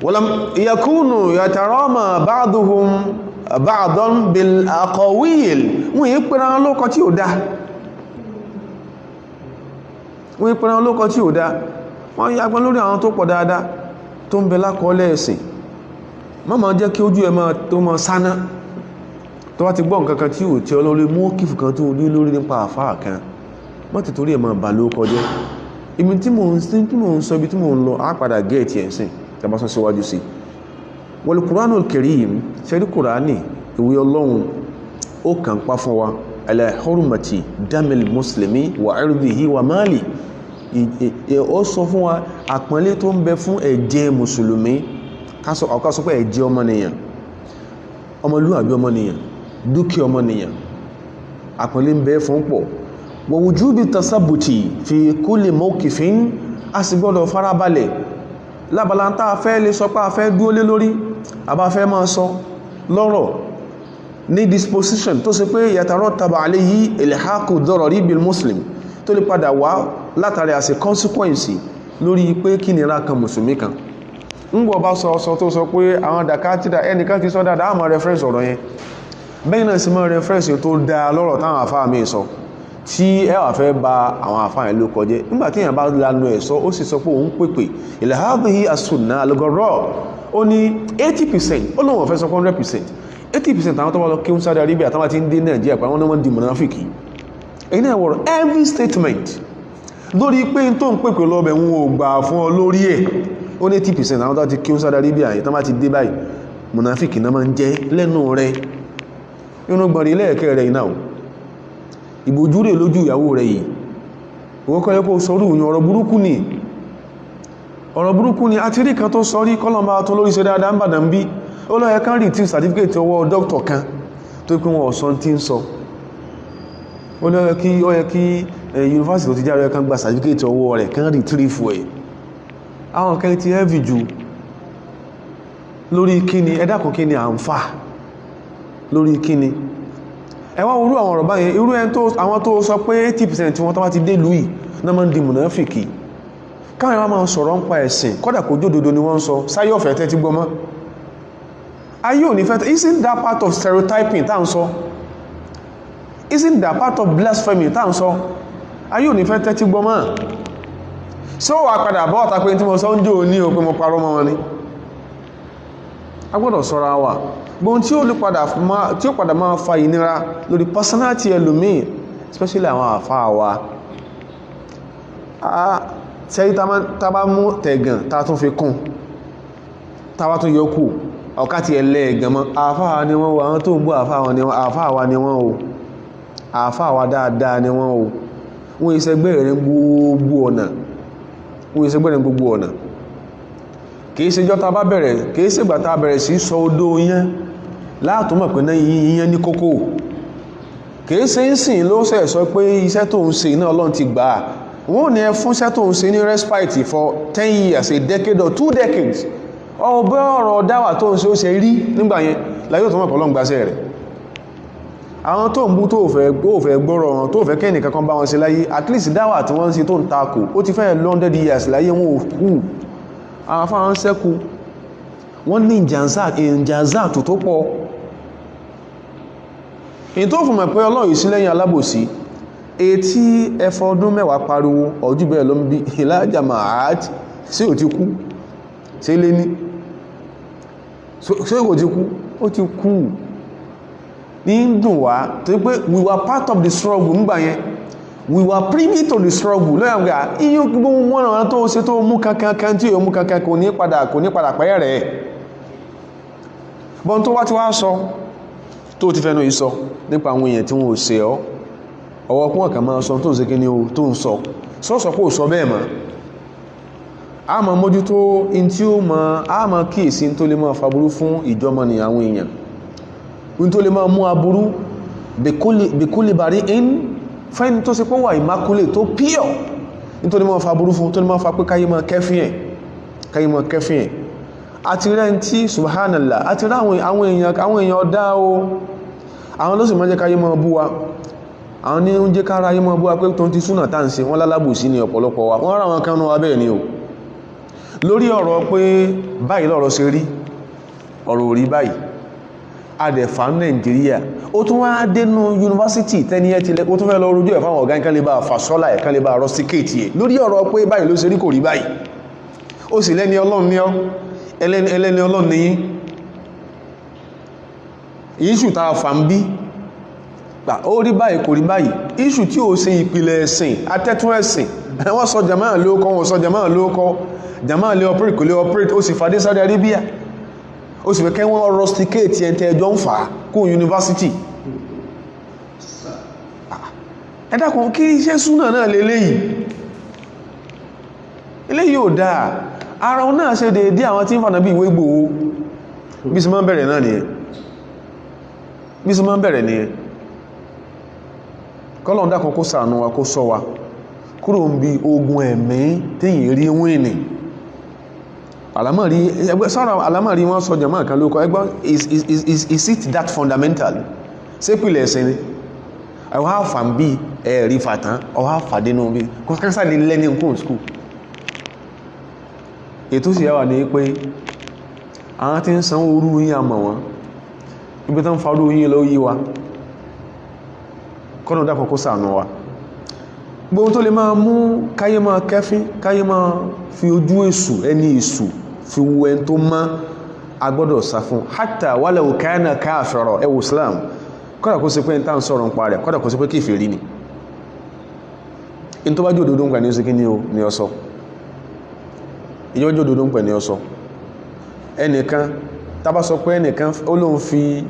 walam yakunu yatarama ba'duhum ba'dan bil aqawil wọ́n yí pẹ̀rẹ̀ lókọ tí ó dá wọ́n yapa lórí àwọn tó pọ̀ dáadáa tó ń bẹ lákọọ́lẹ̀ ẹ̀sìn má jẹ́ kí ojú ẹ máa tó máa sáná tó wá ti gbọ́ nǹkankan tí ò tí ọlọ́lé mú kífù kan tó ní lórí nípa àfáà kan mọ́ ti torí ẹ̀mọ̀ bà ló kọjẹ́ ibi tí mò ń sọ ibi tí mò ń lọ á padà gẹ́ẹ̀tì ẹ̀sìn tàbá sọ síwájú sí wal Qur'anul Karim ṣẹ́rí Kùránì ìwé Ọlọ́run ó kàn pa fún wa ala hurmati damil muslimi wa irdihi wa mali ó sọ fún wa àpọ́nlé tó ń bẹ fún ẹ̀jẹ̀ mùsùlùmí ká sọ pé ẹ̀jẹ̀ ọmọnìyàn ọmọlúwàbí ọmọnìyàn dúkìá ọmọnìyàn àpọ́nlé ń bẹ fún pọ̀ wa wujubi tasabbuti fi kulli mawqifin a sì gbọ́dọ̀ farabalẹ̀ lábalanta fẹ́ lè sọ pé a fẹ́ dúó lé lórí àbá fẹ́ máa sọ lọ́rọ̀ ní disposition tó ṣe pé yatarattaba alayhi ilhaqu darari bil muslim tó lè padà wá látàrí as a consequence lórí pé kí nira kan mùsùlùmí kan ń gbọ́ bá sọ tó sọ pé àwọn dàkátìdà ẹnìkan ti sọ dáadáa àmọ́ reference ọ̀rọ̀ yẹn bẹ́ẹ̀ náà sì mọ́ reference tó dáa lọ́rọ̀ táwọn àfáà mi sọ tí ẹ wà fẹ́ ba àwọn àfáà yẹn ló kọjẹ́ nígbà tí èèyàn bá lanu ẹ̀ sọ ó sì sọ pé òun pèpè ila hadhihi as-sunnah al-gharra ó ní 80% ó lóun ọ̀fẹ́ sọ 100% 80% àwọn tó bá lọ kí ń Saudi Arabia tó bá ti ń dé Nàìjíríà pé àwọn náà wọ́n di mùnáfíkì èyí náà wọ̀rọ̀ every statement lórí pé tó ń pèpè lọ́bẹ̀ wọn ò gbà fún ọ lórí ẹ̀ ó ní 80% àwọn tó ti kí ń Saudi Arabia yìí tó bá ti dé báyìí mùnáfíkì náà máa ń jẹ́ lẹ́nu rẹ̀ inú gbọ̀nrí lẹ́ẹ̀kẹ́ rẹ̀ iná ìbòjú rẹ̀ lójú ìyàwó rẹ̀ yìí wọ́n kọ́ ẹkọ́ sọ́rọ̀ òyìn ọ̀rọ̀ burúkú ni a ti rí kan tó sọ́rí kọ́lọ̀mbà tó lórí ṣe dáadáa ń bàdàn bí ó lọ́yẹ kan rí tí certificate ọwọ́ dókítà kan tó pín wọn ọ̀sán tí ń sọ ó yẹ kí yunifásitì tó ti járe kan gba certificate ọwọ́ rẹ̀ kan rí tírífù ẹ̀ àwọn kan ti heavy jù lórí kíni ẹ̀dàkùn kíni à ń fà lórí kíni ẹwà orú àwọn ọ̀rọ̀ báyẹn irú ẹni tó àwọn tó sọ pé 80% tí wọ́n tó bá ti dé lùí náà máa ń di mùnáfìkì káwọn ẹwà máa ń sọ̀rọ̀ ń pa ẹ̀sìn kọ́dà kò jódodo ni wọ́n ń sọ sáyé ọ̀fẹ́ tẹ́ ti gbọmọ́ ayé ò ní fẹ́ isn't that part of stereotyping tá ń sọ isn't that part of blasphemy tá ń sọ ayé ò ní fẹ́ tẹ́ ti gbọmọ́ ṣé ó wà padà bọ́ ọ̀tà pé tí mo sọ ń jò ní o pé mo parọ́ mọ́ wọn ni a gbọ́dọ̀ sọ́ra wà gbọ́n tí ó padà máa fa ìnira lórí personality ẹlòmíì especially àwọn àfáà wa tẹ́yí tàbá mú tẹ̀gàn tàà tún fi kún tàbá tún yọkù ọ̀ká ti ẹlẹ́ ẹ̀gàn mọ́ àfáà ni wọ́n o àwọn tó ń bú àfáà wa ni wọ́n o àfáà wa dáadáa ni wọ́n o wọ́n ìṣẹ́gbẹ́ rẹ̀ gbogbo ọ̀nà kìí ṣe jọta bá bẹ̀rẹ̀ kìí ṣe gbàtà bẹ̀rẹ̀ sí sọ odó yẹn látùmọ̀ pé náà yíyẹn ní kókó kìí ṣe ń sìn ló sẹ̀ sọ pé iṣẹ́ tó ń ṣe iná Ọlọ́run ti gbà wọ́n ní ẹ fún iṣẹ́ tó ń ṣe ní respite for 10 years a decade or 2 decades ọ̀bẹ́ ọ̀rọ̀ dáwà tó ń ṣe ó ṣe rí nígbà yẹn láyé tó mọ̀ pọ̀lọ́ ń gbáṣẹ́ rẹ̀ àwọn tó ń bú tó fẹ́ gbọ́rọ̀ wọn tó fẹ́ kẹ́ni kankan bá wọn ṣe láyé at least dáwà tí wọ́n ń ṣe tó ń takò ó ti fẹ́ 100 years láyé wọn ò kú àwọn afáwọn sẹ́kù wọ́n ní ìjànzá tó pọ̀ in tó fún mọ̀ pé Ọlọ́run sí lẹ́yìn alábòsí etí ẹfọ ọdún mẹ́wàá pariwo ọjú bẹ́ẹ̀ ló ń bí ìlàjà mahad sí ò ti kú sí lé ní sí ò ti kú ó ti kú ní dùn wá tó pé we were part of the struggle nígbà yẹn we were privy to the struggle lọ́yà gbà iye gbogbo wọn àwọn tó ṣe tó mú kankan tí yóò mú kankan kò ní padà pẹ́ rẹ̀ bọ́n tó wá ti wá sọ tó ti fẹ́nu ìsọ nípa àwọn èèyàn tí wọ́n ò ṣe ọ́ ọwọ́ kún ọ̀kà máa sọ tó ń ṣe kí ni o tó ń sọ sọ́sọ̀ kó sọ bẹ́ẹ̀ mọ́ a máa mójútó in tí ó máa a máa kíyèsí tó lè máa faburú fún ìjọmọ ní àwọn èèyàn in tó lè máa mú aburú bèkúlè bàrí in fẹ́ni tó ṣe pọ́ wà immaculate tó pure nítorí máa fa burú fún tó ní máa fa pé káyé máa kẹfìn ẹ̀ àti rẹ̀ tí subhanallah àti rẹ̀ àwọn èèyàn ọ̀dá o àwọn ló sì máa jẹ́ káyé máa bú wa àwọn ní oúnjẹ kára ayé máa bú wa pé tó ti súnà tá ń ṣe wọ́n lálábùsí ní ọ̀pọ̀lọpọ̀ wa wọ́n rà wọn kánú wa bẹ́ẹ̀ ni o lórí ọ̀rọ̀ pé báyìí lọ́rọ̀ ṣe rí ọ̀rọ̀ orí báyìí adẹ̀fà Nàìjíríà ó tún wá dénú yunifásitì tẹ́ni ẹ́ tilẹ̀ ó tún fẹ́ lọ rújú ẹ̀ fáwọn ọ̀gá nǹkan lè bá fàṣọ́lá ẹ̀kan lè bá rọ́stíkéètì ẹ̀ lórí ọ̀rọ̀ pé báyìí ló ṣe rí kò rí báyìí ó sì lẹ́ni Ọlọ́run ní ọ́ ẹlẹ́ni Ọlọ́run ní ìṣù tá a fà ń bí ó rí báyìí kò rí báyìí ìṣù tí ó ṣe ìpìlẹ̀ ẹ̀sìn atẹ́tún ẹ̀sìn wọ́n sọ jamaa lóókọ́ wọ́n sọ jamaa lóókọ́ jamaa lè operate kò lè operate ó sì fàdé Saudi Arabia ó sì fẹ́ kẹ́ wọ́n rusticate ẹ̀ntẹ́ ẹjọ́ ń fà kó yunifásitì ẹ̀dàkùn kí iṣẹ́ súnà náà lè léyìí ò dáa ara wọn náà ṣe dédé àwọn tí ń fànà bí ìwé Ìgbòho bí sí máa ń bẹ̀rẹ̀ nìyẹn kọ́lọ̀n dákan kó ṣàánú wa kó ṣọ́ wa kúrò ń bí ogun ẹ̀mí tíyìn rí wíìnì alamari wọ́n sọ jàmáà kan lókọ ẹgbọ́n is it that fundamental sépìlẹ̀ ẹ̀sìn ni ẹwà àfà ń bí ẹ̀rí fàtán ọwà àfàdínú bí kọ́kásá lè lẹ́ni nǹkan skúl ètò sì yáwà ní pé àwọn tí ń san orú yí àmà wọn ibi tán farú yí lọ yí wa kọ́nà dákọ̀ kó ṣàánú wa gbogbo tó lè máa mú káyé máa kẹfín káyé máa fi ojú èṣù ẹni èṣù fi wo ẹni tó má agbọ́dọ̀ sá fún hatta walau kana kafira ẹwù Islam kọ́dà kó sí pé ìta ń sọ̀rọ̀ ń pa rẹ̀ kọ́dà kó sí pé kèfèrí ni in tó bá jẹ́ òdodo ń pẹ̀ ní oṣù kí ní ọsọ ìjọ́ jẹ́ òdodo ń pẹ̀ ní ọsọ ẹnìkan tàbá sọ pé ẹnìkan ó lóun fi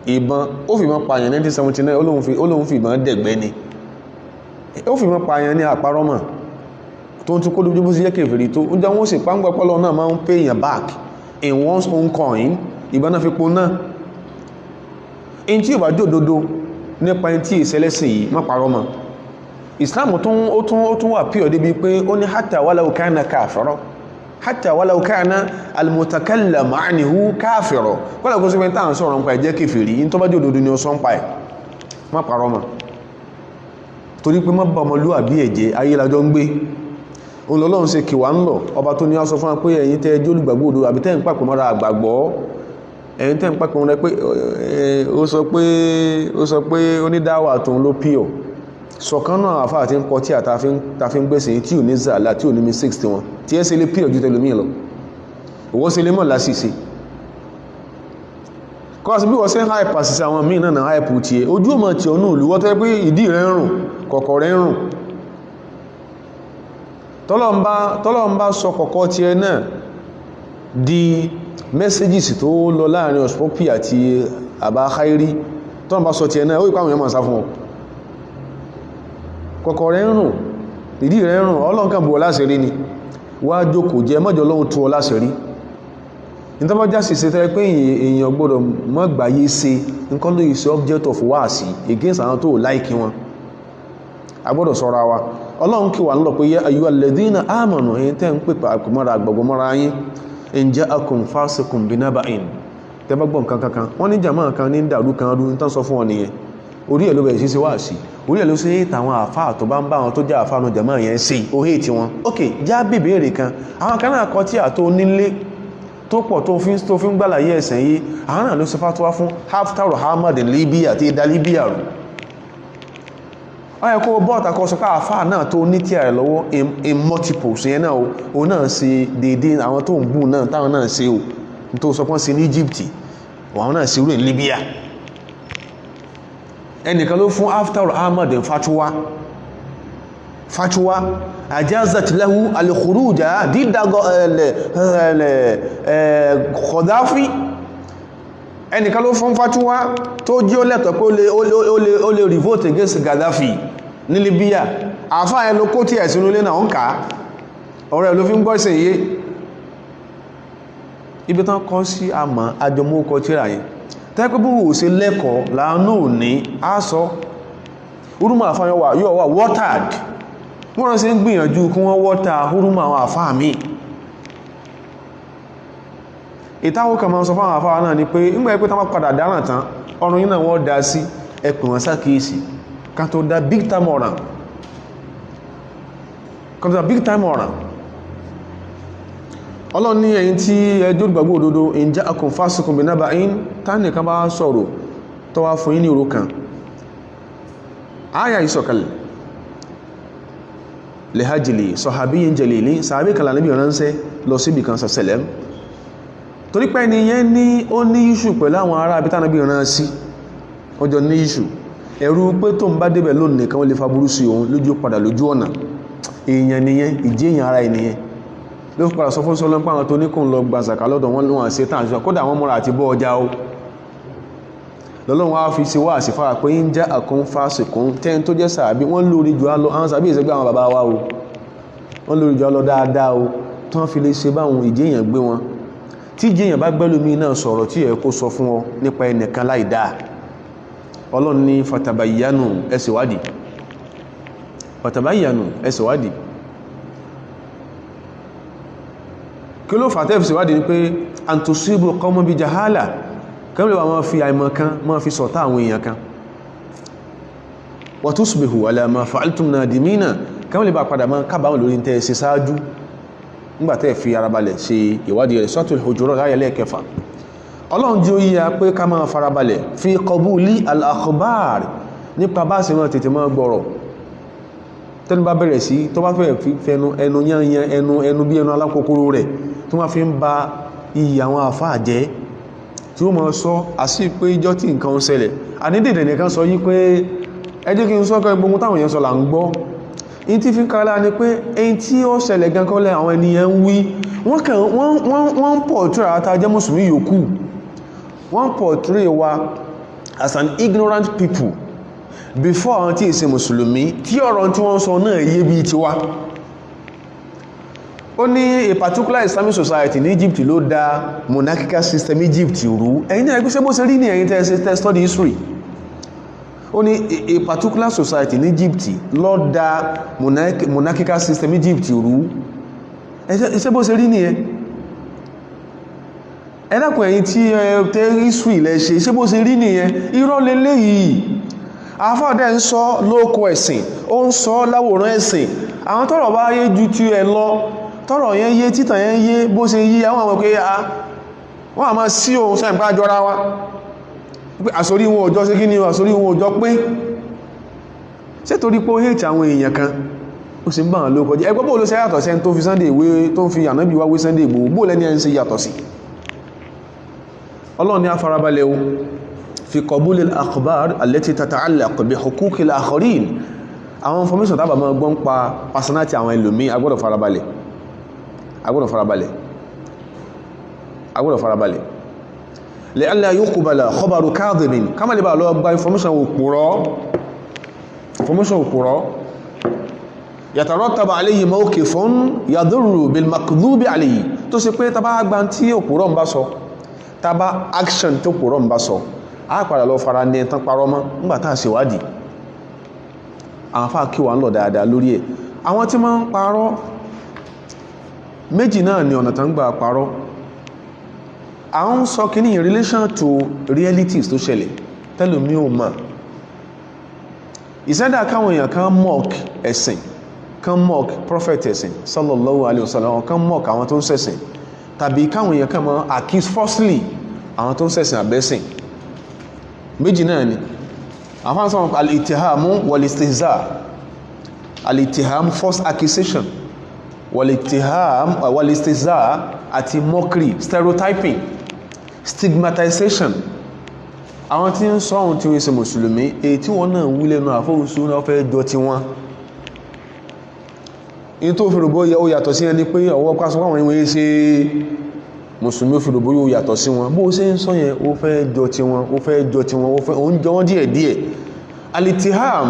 ìbọn ó fi ìbọn pààyàn 1979 ó lóun fi ìbọn dẹ̀gbẹ́ ni ó fi ìbọn pààyàn ní àparọ́mọ̀ tó ń tún kó lójú bó sí jẹ́ kèfèrí tó ń jẹ́ wọ́n sì pàǹgbà pọ́lọ náà máa ń pay èèyàn back in one's own coin ìbọn náà fi po náà in tí ò bá jòdodo nípa in tí ìṣẹ́lẹ́sìn yìí má parọ́ mọ́ Islam ó tún wà pí ọ̀dẹ́ bí pé ó ní hatta walau kana kafira hatta walau kana al-mutakallam anhu kafira kọ́lá kó sí pé táà ń sọ̀rọ̀ nípa ẹ̀jẹ́ kèfèrí in tó bá jòdodo ni ó sọ ń pa ẹ̀ má parọ́ mọ́ torí pé má bá ọmọlúwàbí ẹ̀jẹ́ ayé lájọ́ ń gbé Ọlọ́run ṣe kìwà ń lọ ọba tó ní á sọ fún wa pé ẹ̀yin tẹ́ jẹ́ olùgbàgbọ́ òdodo àbí tẹ́ ń pàpọ̀ mọ́ra àgbàgbọ́ ẹ̀yin tẹ́ ń pàpọ̀ mọ́ra pé ó sọ pé onídáwà tó ń ló píọ̀ sọ̀kan náà àfáà tí ń kọ tí àtàfí ń gbèsè tí ò ní zàlá tí ò ní mi 60 wọn tí ẹ́ sí lé píọ̀ ju tẹlòmí lọ ìwọ́n sí lé mọ̀ lásìsì kọ́sí bí wọ́n sí hype àṣìṣẹ́ àwọn míì náà hype tí ẹ ojú ọmọ tí ọ̀nà olùwọ́ tẹ́ pé ìdí rẹ̀ ń rùn kọ̀kọ̀ rẹ̀ ń rùn tọ́lọ́mbá sọ kọ̀kọ́ tí ẹ náà di messages tó lọ láàrin ọ̀sọ̀pọ̀pì àti àbá khairi tọ́lọ́mbá sọ tí ẹ náà ó ìpáwọn èèyàn máa sá fún ọ kọ̀kọ̀ rẹ̀ ń rùn ìdí rẹ̀ ń rùn ọlọ́nkàn bù ọ láṣẹ̀rí ni wá jókòó jẹ mọ́jọ lóhun tó ọ láṣẹ̀rí ìtọ́bọ́já sì ṣe tẹ́ pé èèyàn gbọ́dọ̀ mọ́ gbáyé ṣe nǹkan ló ìṣẹ́ object of wáàsí against àwọn tó láìkí wọn a gbọ́dọ̀ sọ́ra wa ọlọ́run kí wà ń lọ pé yá ayyuhal ladhina amanu èyí tẹ́ ń pèpà àkùmọ́ra àgbàgbọ́mọ́ra yín in ja'akum fasiqun binaba'in tẹ́bọ́gbọ̀n kankan wọ́n ní jàmá kan ní dàrú kan rú tán sọ fún ọ nìyẹn orí ẹ̀ ló bẹ̀rẹ̀ sí sí wáàsí orí ẹ̀ ló sí tàwọn àfáà tó bá ń bá wọn tó jẹ́ àfáà náà jàmá yẹn sí ohé tí wọn ok já bèbèrè kan àwọn kan náà kọ tí à tó nílé tó pọ̀ tó fi ń gbàlàyé ẹ̀sẹ̀ yìí àwọn náà ló sọ fàtúwá fún Haftar Ahmad Libya àti ìdá Libya rù ọ̀yẹ́ kó bọ́ọ̀ta kọ́ sọ pé àfáà náà tó ní tí ààrẹ lọ́wọ́ in multiples yẹn náà o náà ṣe dédé àwọn tó ń bú náà táwọn náà ṣe o tó sọ pọ́n sí ní Egypt àwọn náà ṣe rú in Libya ẹnìkan ló fún Haftar Ahmad fatuwa ajazat lahu al-khuruja dida Gaddafi ẹnìkan ló fún fatuwa tó jí ó lẹ́tọ̀ pé ó lè revolt against Gaddafi ní Libya àfáà ẹ ló kó tí ẹ̀sìn olé náà ń ká ọ̀rẹ́ ló fi ń gbọ́sẹ̀ yé ibi tán kọ́ sí àmà àjọmókọ tíra yẹn tẹ́kọ́ bí wò sí lẹ́kọ̀ọ́ láàánú ní àásọ orúmọ̀ àfáà yóò wà watered wọ́n sí ń gbìyànjú kí wọ́n wọ́ta orúmọ̀ àwọn àfáà mi ìtawó kan máa sọ fún àwọn àfáà náà ni pé nígbà pé tán padà dáràn tán ọrùn yìí náà wọ́n dá sí ẹ̀pẹ̀ wọn sákìísì ká tó dá big time ọ̀ràn ọlọ́run ní ẹ̀yin tí ẹjọ́ gbàgbọ́ òdodo in ja'akum fasiqun binaba'in tánìkan bá sọ̀rọ̀ tó wá fún yín ní òru kan áyà ìsọ̀kalẹ̀ lehajili sahabiyyin jalili sàábé kan lànàbí ránṣẹ́ lọ síbì kan sàṣẹlẹ̀m torí pé ní yẹn ní ó ní ìṣù pẹ̀lú àwọn ará abítánàbí ránṣí ọjọ́ ní ìṣù ẹ̀rù pé tó ń bá débẹ̀ lónìí kan lè faburú sí òun lójú padà lójú ọ̀nà èèyàn nìyẹn ìjẹ́ èèyàn ara ènìyàn ló fi padà sọ fún sọ́lọ́ pàwọn tó ní kò ń lọ gba zàkà lọ́dọ̀ wọn lọ́wọ́n àṣẹ tàn àṣọ kódà wọn mọ́ra àti bọ́ ọjà ó lọ́lọ́run wá fi ṣe wá àṣìfára pé ń já àkún fásikún tẹ́yìn tó jẹ́ sàábí wọ́n lórí jù á lọ àwọn sàábí ìṣẹ́gbẹ́ àwọn bàbá wa o wọ́n lórí jù á lọ dáadáa o tí wọ́n fi lè ṣe báwọn ìjéèyàn gbé wọn tí ìjéèyàn bá gbẹ́lómi náà sọ̀rọ̀ tí ẹ̀ kó sọ fún ọ nípa ẹnìkan láì dáa ọlọ́run ní fatabayyanu ẹ ṣèwádìí kí ló fà tẹ́fì síwádìí ní pé antusibu qawman bi jahala kẹ́mìlẹ̀ wà máa fi àìmọ̀ kan máa fi sọ̀tá àwọn èèyàn kan wa tusbihu ala ma fa'altum nadimina káwọn lè bá padà máa kábàámọ̀ lórí tẹ́ ṣe ṣáájú nígbàtẹ́ fi arabalẹ̀ ṣe ìwádìí rẹ̀ Suratul Hujurat láyé lẹ́ẹ̀kẹfà. Ọlọ́run jẹ́ ó yíya pé ká máa farabalẹ̀ fi qabuli al-akhbar nípa bá ṣe máa tètè máa gbọ́rọ̀ tẹ́nu bá bẹ̀rẹ̀ sí tó bá fẹ́ fi fẹnu ẹnu yányán ẹnu bí ẹnu alákòókòrò rẹ̀ tó máa fi ń ba iyì àwọn àfáà jẹ́ tí ó máa sọ àsí pé ìjọ tí nǹkan ń ṣẹlẹ̀ ànídèdè nìkan sọ yí pé ẹ jẹ́ kí n sọ́kọ́ gbogbo táwọn èèyàn sọ là ń gbọ́ in tí fi kára ni pé èyí tí ó ṣẹlẹ̀ gan kọ́lẹ̀ àwọn ènìyàn ń wí wọ́n ń portray àtà jẹ́ mùsùlùmí yòókù wọ́n ń portray wa as an ignorant people before àwọn tí ìṣe mùsùlùmí tí ọ̀rọ̀ tí wọ́n sọ náà yé bí tiwa. Ó ní a particular Islamic society ní Egypt ló dá monarchical system Egypt rú. Ẹ̀yin náà ẹgbẹ́ bó ṣe rí ní ẹ̀yin tẹ́ study history. Ó ní a particular society ní Egypt ló dá monarchical system Egypt rú. Ṣé bó ṣe rí ní ẹ? Ẹ dákun ẹ̀yin tí tẹ́ history lẹ ṣe bó ṣe rí ní ẹ? Irọ́ leléyìí. Àfáàdẹ́ ń sọ lóko ẹ̀sìn, ó ń sọ láwòrán ẹ̀sìn. Àwọn tọ́rọ̀ bá yé ju ti ẹ lọ, tọ́rọ̀ yẹn yé, títàn yẹn yé, bó ṣe yí àwọn àwọn pé wọ́n a máa sí ohun sẹ́yìn pàá jọra wá. Àsorí wọn òjọ́ sí kí ni àsorí wọn òjọ́ pé ṣé torí pé ó hate àwọn èèyàn kan, ó sì ń bá wọn lóko jẹ́. Ẹgbẹ́ bó ló ṣe yàtọ̀ sẹ́ni tó fi Sunday ìwé tó ń fi Ànábì wá wé Sunday Igboho, bó lẹ́ni ẹ̀ ń ṣe yàtọ̀ sí. Ọlọ́run ni a farabalẹ̀ o fi qabul al-akhbar allati tata'allaq bi huquq al-akharin. Àwọn information tàbà máa gbọ́n pa personality àwọn ẹlòmí agbọ́dọ̀ farabalẹ̀ li'alla yuqbala khabaru kadhibin kama lè bá lọ gba information òpùrọ́ yatarattabu alayhi mawqifun yadurru bil makdhubi alayhi tó sì pé tàbá gbá tí òpùrọ́ ń bá sọ tàbá action tó òpùrọ́ ń bá sọ a padà lọ fara ní ẹ̀tàn parọ́ mọ́ nígbàtà ṣèwádìí. Àwọn fà kí wà ń lọ dáadáa lórí ẹ̀. Àwọn tí máa ń parọ́ méjì náà ni ọ̀nà tán gbà parọ́. Àwọn sọ kíní in relation to realities tó ṣẹlẹ̀ tẹ́lòmí ò mọ̀. Ìṣẹ́dá káwọn èèyàn kan mock ẹ̀sìn, kan mock prophet ẹ̀sìn sallallahu alaihi wasallam, kan mock àwọn tó ń ṣẹ̀sìn, tàbí káwọn èèyàn kan máa accuse falsely àwọn tó ń ṣẹ̀sìn àbẹ́sìn. Méjì náà ni àwọn sọ al-ittihamu wal-istihza. Al-ittiham false accusation, wal-istihza àti mockery, stereotyping, stigmatization. Àwọn tí ń sọ ohun tí wọ́n ṣe mùsùlùmí èyí tí wọ́n náà wí lẹ́nu àfọ́wùsù náà fẹ́ jọ ti wọ́n. In tó fi rògbò ó yàtọ̀ sí ẹni pé ọwọ́ pásọ àwọn ìwọ̀n ṣe mùsùlùmí ó fi rògbò yóò yàtọ̀ sí wọn. Bó ṣe ń sọ yẹn ó fẹ́ jọ ti wọn, ó ń jọ wọ́n díẹ̀díẹ̀. Al-ittiham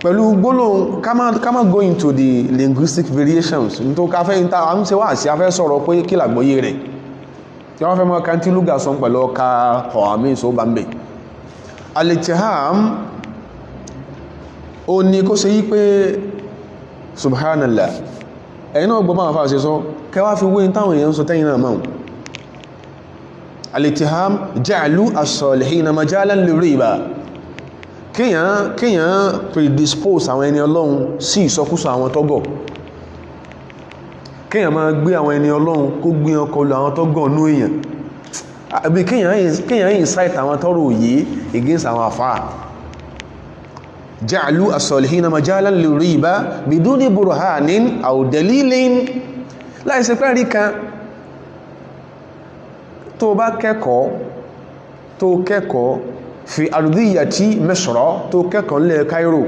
pẹ̀lú gbólóhùn ká má go into the linguistic variations ní tó ká fẹ́ ìta à ń ṣe wá sí afẹ́ sọ̀rọ̀ pé kí làgbọ́yé rẹ̀ tí wọ́n fẹ́ mọ́ ká tí lúgà sọ pẹ̀lú ọka ọ̀hámí ìṣó bá ń bẹ̀. Al-ittiham ó ní kó ṣe yí pé subhanallah ẹ̀yin náà gbọ́mọ̀ àfáà ṣe sọ kẹwàá fi wé táwọn èèyàn sọ tẹ́yìn náà máa. Al-ittiham ja'lu as-salihina majalan liriba. Kíyàn predispose àwọn ẹni Ọlọ́run sí ìsọkúsọ àwọn tọ́gọ̀. Kíyàn máa gbé àwọn ẹni Ọlọ́run kó gbé ọkọlù àwọn tọ́gọ̀ ní èèyàn. Àbí kíyàn incite àwọn tọ́rọ òye against àwọn àfáà. Ja'lu as-salihina majalan liriba biduni burhanin aw dalilin. Láìsí pẹ́ rí kan tó bá kẹ́kọ̀ọ́ fi ardiyati Misra tó kẹ́kọ̀ọ́ lẹ́ Cairo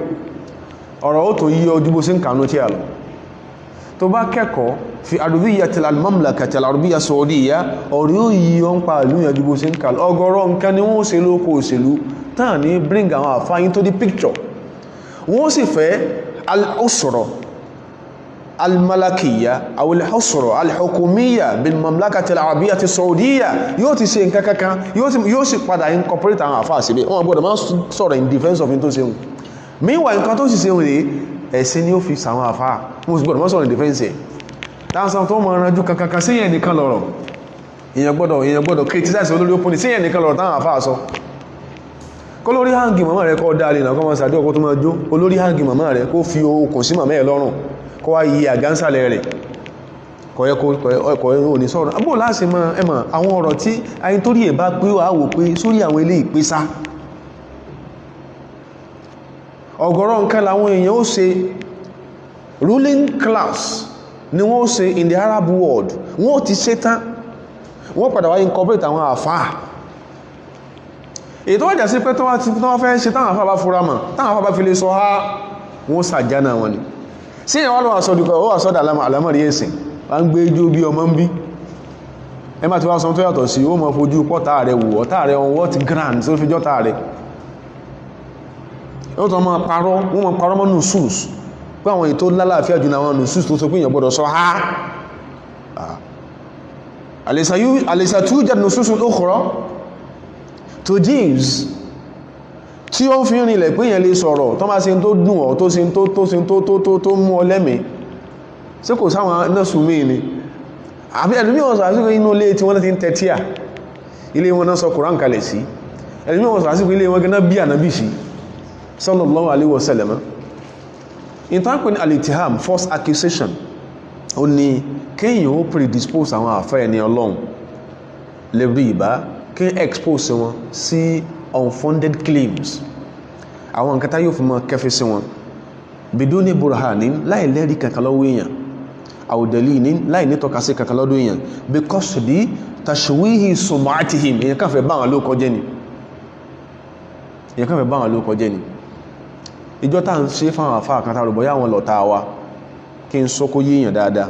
ọ̀rọ̀ ó tó yí ojú bó sí ń kànú tí a lọ. Tó bá kẹ́kọ̀ọ́ fi ardiyati al-mamlakati al-arabiyya Saudiya ọ̀rọ̀ ó yí ọ ń pa ìlú yẹn ojú bó sí ń kànú. Ọ̀gọ̀rọ̀ nǹkan ni wọ́n ṣe lóko òṣèlú tán ní bring àwọn àfáyín to the picture. Wọ́n sì fẹ́ al-usra al-malakiyya aw al-usra al-hukumiyya bil mamlakati al-arabiyyati Saudiya yóò ti ṣe nǹkan kankan yóò sì padà incorporate àwọn àfáà síbẹ̀. Wọ́n gbọ́dọ̀ máa sọ̀rọ̀ in defense of in tó ṣeun. Meanwhile nǹkan tó sì ṣeun rèé ẹ̀sìn ni ó fi sàwọn àfáà. Wọ́n sì gbọ́dọ̀ máa sọ̀rọ̀ in defense ẹ̀. Táwọn tó mọ̀ ọ̀rànjú kankan sí yẹn nìkan lọ̀rọ̀. Èèyàn gbọ́dọ̀ criticize olórí opponent sí yẹn nìkan lọ̀rọ̀ táwọn àfáà sọ. kó lórí hangi màmá rẹ̀ kọ́ dáa lè nà kọ́ mọ́ sàdé ọkọ̀ tó máa jó olórí hangi màmá rẹ̀ kó fi okùn sí màmá ẹ̀ lọ́rùn kó wá yí àgánsàlẹ̀ rẹ̀ kọ̀ẹ́ òní sọ̀rọ̀ abúrò láti mọ́ ẹmọ̀ àwọn ọ̀rọ̀ tí ayin torí ẹ̀ bá pé wà wò pé sórí àwọn ilé ìpésá ọ̀gọ̀rọ̀ nǹkan làwọn èèyàn ó ṣe ruling class ni wọ́n ó ṣe in the Arab world wọ́n ó ti ṣe tán wọ́n padà wá incorporate àwọn àfáà èyí tó wájà sí pé tó wá fẹ́ ṣe táwọn àfáà bá fura mọ̀ táwọn àfáà bá fi lè sọ ha wọ́n sàjánà wọn ni sí ìyàn wá lọ́wọ́ àsọdùkọ̀ ó wà sọ́dà àlámọ̀rí ẹ̀sìn wọ́n gbé ijó bí ọmọ ń bí ẹ má ti wá sọ tó yàtọ̀ sí ó mọ̀ fojú pọ́ta rẹ̀ wù ọ̀tá rẹ̀ on what grand tó fi jọ́ta rẹ̀ ó tọ́ mọ́ parọ́ wọ́n mọ́ parọ́ mọ́ nusus pé àwọn ètò lálàáfíà jù náà nusus tó sọ pé èèyàn gbọ́dọ̀ sọ ha alaysa tujad nususun ukhra to Jews tí ó fi rìnlẹ̀ pé èèyàn lè sọ̀rọ̀ tó máa ṣe tó dùn ọ́ tó mú ọ lẹ́mìí sí kò sáwọn náà súnmí ni àbí ẹ̀lùmí wọn sàásìkò inú ilé tí wọ́n ti ń tẹ́tíà ilé wọn náà sọ Kùrán kalẹ̀ sí ẹ̀lùmí wọn sàásìkò ilé wọn gẹ́nà bí ànábì sí sallallahu alaihi wasallam ìtànkù ní al-ittiham false accusation ó ní kéèyàn ó predispose àwọn àfẹ́ ẹni Ọlọ́run lè rí ìbá kí expose wọn sí unfounded claims àwọn nǹkan tá yóò fi mọ́ kẹfẹ́ sí wọn biduni burhanin láì lẹ́rí kankan lọ́wọ́ èèyàn àwòdẹ̀lì ní láì nítọ́ka sí kankan lọ́dún èèyàn because di tashwihi sum'atihim èèyàn kàn fẹ́ bá wọn ló kọjẹ́ ni ìjọ tá ń ṣe fáwọn àfáà kan tàbí bọ́yá wọn lọ̀tá wa kí n sọ kó yíyàn dáadáa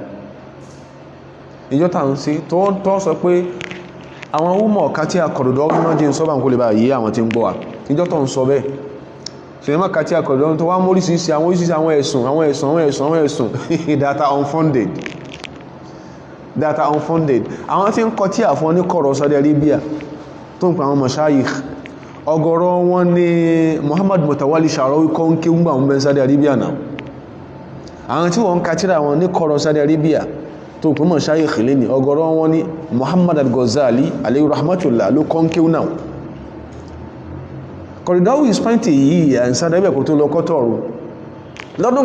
ìjọ tá ń ṣe tó sọ pé àwọn ọmọ ọ̀ká tí a kọ̀dọ̀dọ̀ ọdún náà jẹ́ ń sọ́bà ń kó lè bá yí àwọn tí ń gbọ́ wa ìjọ tó ń sọ bẹ́ẹ̀ ṣèlémà kàtí àkọ̀dọ̀ tó wá mórísìíṣẹ́ àwọn ẹ̀sùn data unfounded àwọn tí ń kọ tí àfọn ní kọ̀rọ̀ Saudi Arabia tó ń pa àwọn mashayikh ọ̀gọ̀rọ̀ wọn ni Muhammad Mutawalli Sha'rawi kọ́ ń ké ń gbà ń bẹ Saudi Arabia náà àwọn tí wọ́n ń kàtíra wọn ní kọ̀rọ̀ Saudi Arabia tó pín mashayikh lé ní ọ̀gọ̀rọ̀ wọn ni Muhammad al-Ghazali alayhi rahmatullah ló kọ́ ń ké náà Qaradawi spẹ́ntì yìí àìsàdẹ́bẹ̀ kò tó lọ kọ́tọ̀rù lọ́dún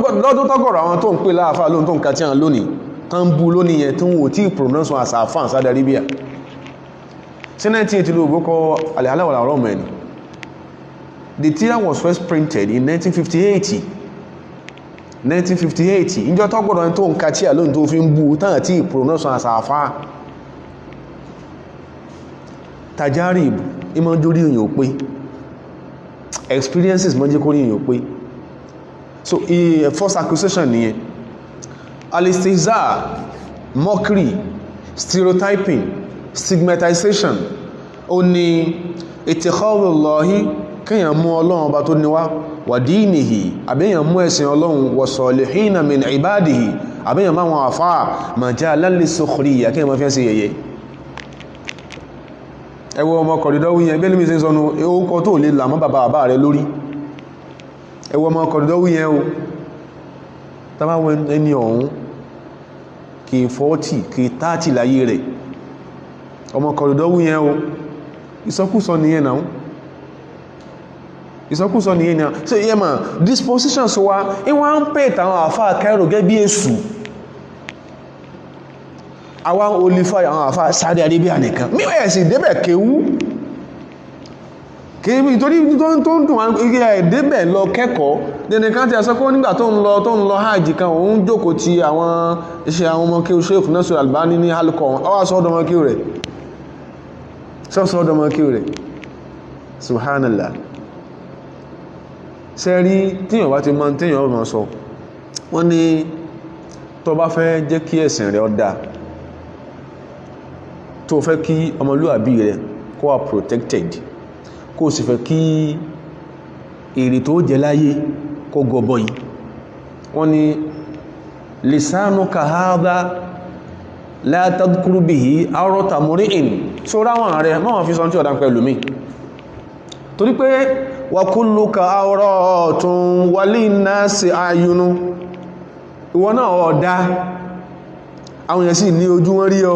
tọ́gọ̀rọ̀ àwọn tó ń pè láàfáà lóhun tó ń kàtí àwọn lónìí tán bú lónìí yẹn tó ń wò tí pronounce wọn as àfáà Saudi Arabia sí 1980 ló gbókọ́ alẹ́hàlẹ́wàlá ọ̀rọ̀ mẹ́ni the theatre was first printed in 1958 ìjọ tọ́gọ̀rọ̀ tó ń kàtí àwọn lóhun tó fi ń bú tán àti pronounce wọn as àfáà tajarib ìmọ̀ jórí èèyàn pé experiences mọ́ jẹ́ kó rí èyàn pé so false accusation nìyẹn al-istihza mockery stereotyping stigmatization ó ní ittikhadhullahi kíyàn mú Ọlọ́run ọba tó níwá wa dinihi àbíyàn mú ẹ̀sìn Ọlọ́run wa salihina min ibadihi àbíyàn máa wọn àfáà majalan lis-sukhriya kíyàn mọ́ fi ẹ́ sí yẹ̀yẹ́ ẹwọ ọmọ kọ̀dìdọ́wú yẹn bẹ́ẹ̀ lómi sí sọ́nù ẹwọ́ tó lè làmọ́ bàbá rẹ̀ lórí ẹwọ ọmọ kọ̀dìdọ́wú yẹn o tàbáwọ ẹni ọ̀hún kì í 40 kì í 30 láyé rẹ̀ ọmọ kọ̀dìdọ́wú yẹn o ìsọkúsọ nìyẹn náà so yẹ́ ma dispositions wa ìwọ́n ń pè tàwọn àfáà Cairo gẹ́ bí èsù àwọn olífà àwọn àfáà Saudi Arabia nìkan mímọ̀ ẹ̀sì débẹ̀ kéwú torí tó ń dùn ẹ̀dẹ́bẹ̀ lọ kẹ́kọ̀ọ́ dẹnìkan tí a sọ kó nígbà tó ń lọ hajj kan òun jókòó ti àwọn iṣẹ́ àwọn ọmọ kéwú Sheikh Nasir Albani ní halkọ̀ ọwá sọ́dọ̀mọ́ kéwú rẹ̀ subhanallah sẹ́rí tíyàn bá ti mọ́ tíyàn bá sọ wọ́n ní tó bá fẹ́ jẹ́ kí ẹ̀sìn rẹ̀ ó dáa tó fẹ́ kí ọmọlúwàbí rẹ̀ kó wà protected kó sì fẹ́ kí èrè tó jẹ láyé kó gọbọ yìí wọ́n ní lisanuka hadha la tadhkur bihi awrata muri'in so ráwọn rẹ̀ máa fi sọ tí ọ̀dá pẹ̀lú mi torí pé wa kulluka awratun walinnasi ayunu ìwọ náà ọ̀dá àwọn èèyàn sì ní ojú wọn rí ọ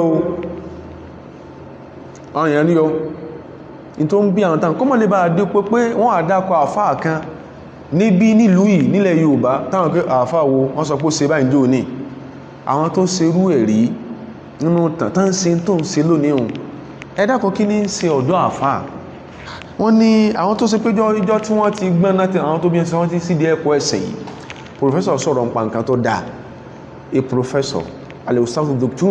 àwọn èèyàn rí ọ in tó ń bí àwọn tán kó mọ̀ lè bá dé pé wọ́n àdákọ̀ àfáà kan níbí nílùú yìí nílẹ̀ Yorùbá táwọn pé àfáà wo wọ́n sọ pé ó ṣe báyìí jò ní àwọn tó ṣerú ẹ̀rí nínú tàn ṣe tó ń ṣe lónìí ohun ẹ dákun kí ní ṣe ọ̀dọ́ àfáà wọ́n ní àwọn tó ṣe péjọ ìjọ tí wọ́n ti gbọ́n náà tí àwọn tó bí wọ́n ti sídi ẹ̀kọ́ ẹ̀sìn yìí professor sọ̀rọ̀ nípa nǹkan tó dáa a professor alẹ́wòsáfù dókítà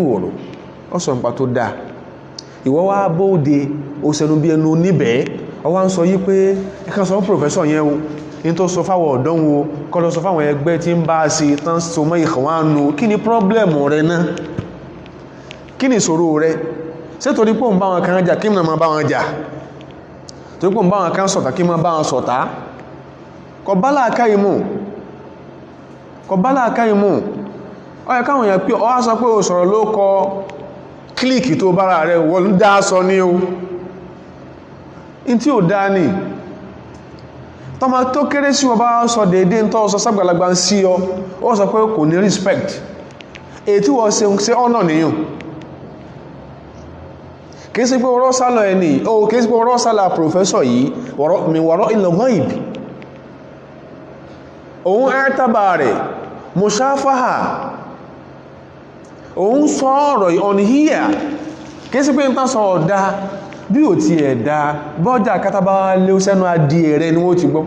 ó sọ̀rọ̀ nípa tó dáa ìwọ wá bóde ó sẹnu bí ẹnu níbẹ̀ ọ wá ń sọ yí pé ẹ̀kan sọ professor yẹn o ní tó sọ fáwọn ọ̀dọ́ wo kọ́ lọ sọ fáwọn ẹgbẹ́ tí ń bá sí tán so mọ́ ìkàwánu kí ni problem rẹ náà kí ni ìṣòro rẹ ṣé torí pé òun bá wọn kan jà kí mọ̀ máa bá wọn jà torí pé òun bá wọn kan ṣọ̀tá kí mọ̀ bá wọn ṣọ̀tá kọ bá láàká ìmú ó yẹ káwọn èèyàn pé ọ wá sọ pé ó sọ̀rọ̀ ló kọ kílìkì tó bára rẹ̀ wọ́n ń dá sọ ní o in tí ò dá ní tọ́mà tó kéré sí wọ́n bá sọ dédé ń tọ́ sọ sàgbàlagbà ń sí ọ ó sọ pé kò ní respect èyí tí wọ́n ṣe ọ̀nà nìyàn kìí sí pé wọ́n sálọ ẹni o kìí sí pé wọ́n sálọ professor yìí mi wọ́rọ̀ ìlọ̀gán ìbí òun ẹ́tàbà rẹ̀ mushafaha òun sọ ọ̀rọ̀ on here kìí sí pé ń tán sọ ọ̀dá bí ò ti ẹ̀dá bọ́jà kátàbá lé sẹ́nu adìẹ rẹ̀ ni wọ́n ti gbọ́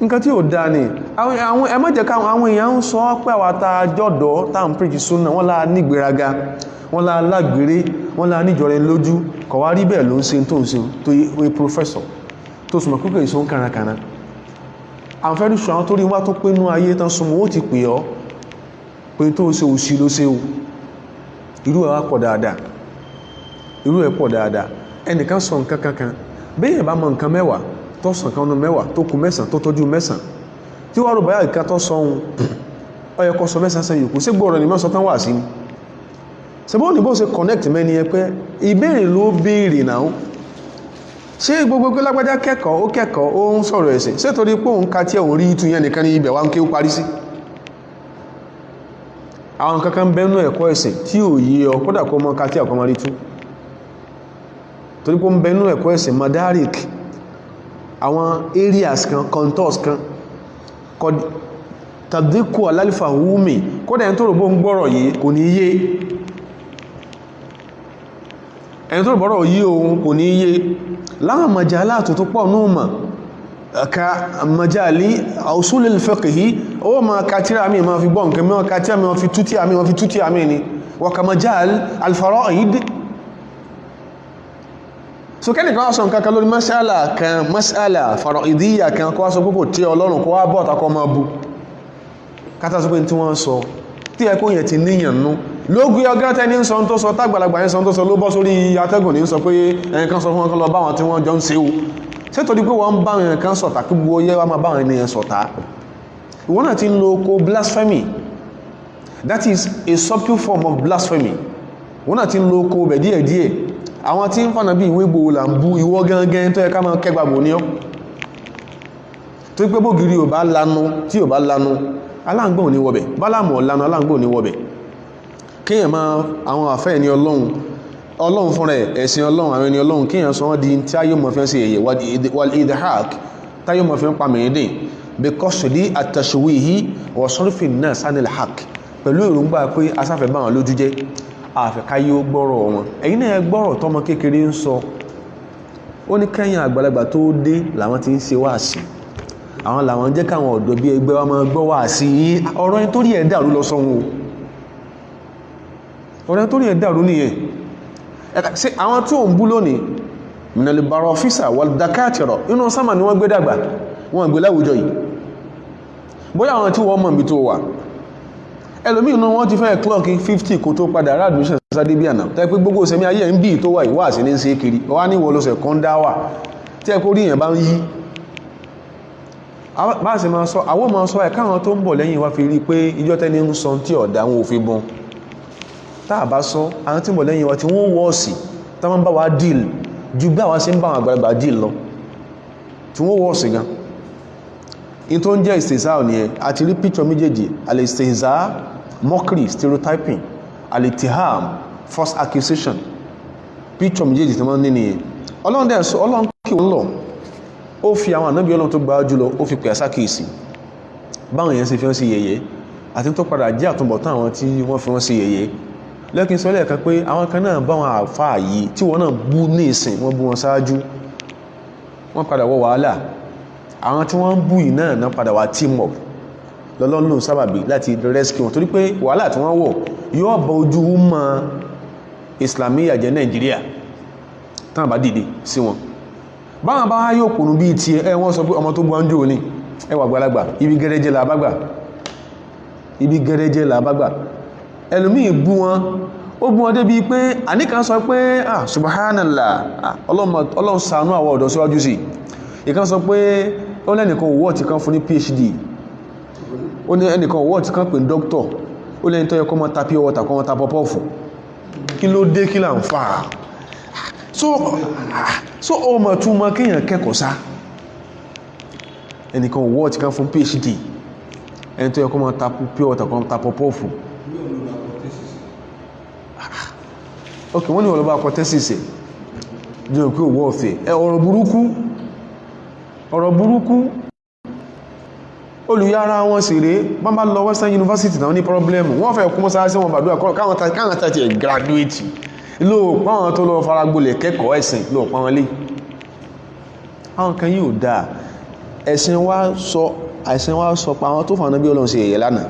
nǹkan tí ò dá ní àwọn ẹmọ́jẹ̀ káwọn àwọn èèyàn ń sọ pé àwàta jọ́dọ̀ táwọn píríkì súnà wọ́n lá nígbéraga wọ́n lá lágbèrè wọ́n lá níjọrẹ lójú kọ̀wá rí bẹ́ẹ̀ ló ń ṣe tó ń ṣe tó yí professor tó súnmọ̀ kúkẹ̀ ìṣó ń kàràkàrà àwọn fẹ́rí ṣọ àwọn tó rí wá tó pé nú ayé tán súnmọ̀ ó ti pè ọ́ pé tó ṣe òṣì ló ṣe o irú ẹ̀ wá pọ̀ dáadáa irú ẹ̀ pọ̀ dáadáa ẹnìkan sọ nǹkan kankan bẹ́yẹ̀ bá mọ nǹkan mẹ́wàá tó sọ nǹkan ọdún mẹ́wàá tó kù mẹ́sàn tó tọ́jú mẹ́sàn tí wọ́n rò báyà ìka tó sọ ohun ọyẹ kọ́ sọ mẹ́sàn sẹ́yìn kù sí gbọ́ọ̀rọ̀ ni mẹ́sàn tán wà sí ni ṣebọ́ ní bó ṣe connect mẹ́ni ẹ pé ìbéèrè ló béèrè náà ṣé gbogbo pé lágbájá kẹ́kọ̀ọ́ ó kẹ́kọ̀ọ́ ó ń sọ̀rọ̀ ẹ̀sìn ṣé torí pé òun ka tí òun rí ìtú yẹn nìkan ní ibẹ̀ wá ń ké ó parí sí àwọn kankan bẹ́nu ẹ̀kọ́ ẹ̀sìn tí ò yí ọ kódà kó mọ́ ká tí àkọ́mọ́ rí tú torí pé ń bẹ́nu ẹ̀kọ́ ẹ̀sìn madarik àwọn areas kan contours kan tàbíkù alálìfà wúmi kódà ẹni tó rò bó ń gbọ́rọ̀ yìí kò ní yé ẹni tó rò bọ́rọ̀ yìí ohun kò ní yé láwọn majala tó pọ̀ núùmà ka majali usulil fiqhi ó ma katira mi ma fi gbọ́ nǹkan mi katira mi ma fi tútí àmì ma fi tútí àmì ni wa ka majal al-fara'id so kẹ́ni kan sọ nǹkan kan lórí mas'ala fara'idiyya kan kó wá sọ púpọ̀ tí ọlọ́run kó wá bọ́ takọ ma bú kátà sọ pé tí wọ́n sọ tí ẹkùn yẹn ti níyàn nú lógún ọgọ́tẹ́ ní sọ tó sọ tágbàlagbà yẹn sọ tó sọ ló bọ́ sórí atẹ́gùn ní sọ pé ẹnìkan sọ fún wọn kan lọ báwọn tí wọ́n jọ ń ṣe o ṣé torí pé wọ́n ń bá wọn kan sọ̀tà kí gbogbo yẹ́ wá máa bá wọn ènìyàn sọ̀tà ìwọ́n náà ti ń lo oko blasphemy that is a subtle form of blasphemy wọ́n náà ti ń lo oko bẹ̀ díẹ̀díẹ̀ àwọn tí ń fànà bí ìwé gbòó là ń bú ìwọ gangan tó yẹ ká máa kẹgbàgbò ní ọ́ tó pé bógiri ò bá lanu tí ò bá lanu aláǹgbọ̀n ní wọ́bẹ̀ bálàmù ọ̀lanu aláǹgbọ̀n ní wọ́bẹ̀ kíyàn máa àwọn àfẹ́ ẹni ọlọ́run fúnra ẹ̀sìn ọlọ́run àwọn ẹni ọlọ́run kíyàn sọ wọ́n di tí ayé mọ̀ fi ń ṣe èyẹ wal idhak táyé mọ̀ fi ń pa mẹ́ẹ̀dẹ̀ biqasdi at-tashwihi wa sarfi an-nas anil haqq pẹ̀lú èròǹgbà pé asáfẹ́ bá wọn lójú jẹ́ àfẹ́káyé ó gbọ́rọ̀ wọn ẹ̀yin náà gbọ́rọ̀ tọmọ kékeré ń sọ ó ní kẹ́yìn àgbàlagbà tó dé làwọn ti ń ṣe wáàsí àwọn làwọn jẹ́ káwọn ọ̀dọ́ bí ẹgbẹ́ wa máa gbọ́ wáàsí ọ̀rọ̀ yẹn torí ẹ̀ dàrú lọ sọ́hun ọ̀rọ̀ yẹn torí ẹ̀ dàrú nìyẹn ṣe àwọn tí ó ń bú lónìí minal barofisa wal dakatira inú sámà ni wọ́n gbé dàgbà wọ́n gbé láwùjọ yìí bóyá àwọn tí wọ́n mọ̀ bí tó wà ẹlòmí inú wọ́n ti fẹ́ clock 50 kò tó padà admission sáde bí àná tẹ́ pé gbogbo ìsẹ̀mí ayé ń bí tó wà ìwà sí ní ṣe kiri ọwá ní wọ́n lọ́sẹ̀ kan dáwà tí ẹ kó rí èèyàn bá ń yí bá sì máa sọ àwọn máa sọ ẹ̀ká àwọn tó ń bọ̀ lẹ́yìn wá fi rí pé ìjọ tẹ́ni ń sọ tí ọ̀dá wọn ò fi bọ́n táà bá sọ àwọn tí ń bọ̀ lẹ́yìn wá tí wọ́n wọ́ sí tá wọ́n bá wá deal ju bí àwọn sí ń bá àwọn àgbàlagbà deal lọ tí wọ́n wọ́ sí gan in tó ń jẹ́ istihza ní ẹ àti rí picture méjèèjì al-istihza mockery stereotyping al-ittiham false accusation picture méjèèjì tí wọ́n ní nìyẹn. Ọlọ́run dẹ̀ sọ Ọlọ́run kí wọ́n lọ ó fi àwọn ànábì Ọlọ́run tó gbájú lọ ó fi pè àsákìsì báwọn èèyàn ṣe fi wọ́n sí yẹ̀yẹ́ àti tó padà jẹ́ àtúbọ̀tán àwọn tí wọ́n fi wọ́n sí yẹ̀yẹ́. Lẹ́kìn sọ lẹ́ẹ̀kan pé àwọn kan náà bá wọn àfáà yìí tí wọ́n náà bú ní ìsìn wọ́n bú wọn ṣáájú wọ́n padà wọ wàhálà. Àwọn tí wọ́n ń bú yìí náà padà wá team up lọ́lọ́run sábàbí láti rescue wọn torí pé wàhálà tí wọ́n wọ̀ yóò bọ ojú mọ́ Islamiyya jẹ́ Nàìjíríà tán bá dìde sí wọn. Báwọn bá yóò kùnú bí ti wọ́n sọ pé ọmọ tó gbọ́n jò ní ẹwà gbalagbà ibi gẹ́rẹ́jẹ́ làbágbà ibi gẹ́rẹ́jẹ́ làbágbà. Ẹlòmíì bú wọn ó bú wọn débi pé àníkan sọ pé subhanallah Ọlọ́run ṣàánú àwọn ọ̀dọ́ síwájú sí. Ìkan sọ pé ó lẹ́nìkan òwò tí kan fún ní PhD ó ní ẹnìkan òwò tí kan pè ní doctor ó lẹ́ni tó yẹ kọ́ mọ́ ta pure water kọ́ mọ́ ta pọ́pọ́fù kí ló dé kí là ń fà á. So ọmọ tún mọ́ kíyàn kẹ́kọ̀ọ́ sá ẹnìkan òwò tí kan fún PhD ẹni tó yẹ kọ́ mọ́ ta pure water kọ́ mọ́ ta pọ́pọ́fù. Ok, wọ́n ní wọ́n lọ bá kọ tẹ́sìsì jẹ́ òkú òwò ọ̀fẹ́ ọ̀rọ̀ burúkú olùyára wọn sì rẹ̀ bá bá lọ Western University náà ní problem wọ́n fẹ́ kú mọ́sára sí wọn bàdúrà káwọn tàbí ẹ̀ graduate lóòpá wọn tó lọ faragbolẹ̀ kẹ́kọ̀ọ́ ẹ̀sìn lóòpá wọn lé. Àwọn kan yíò dáa ẹ̀sìn wá sọ pa àwọn tó fà náà bí Ọlọ́run ṣe yẹ̀yẹ̀ lánàá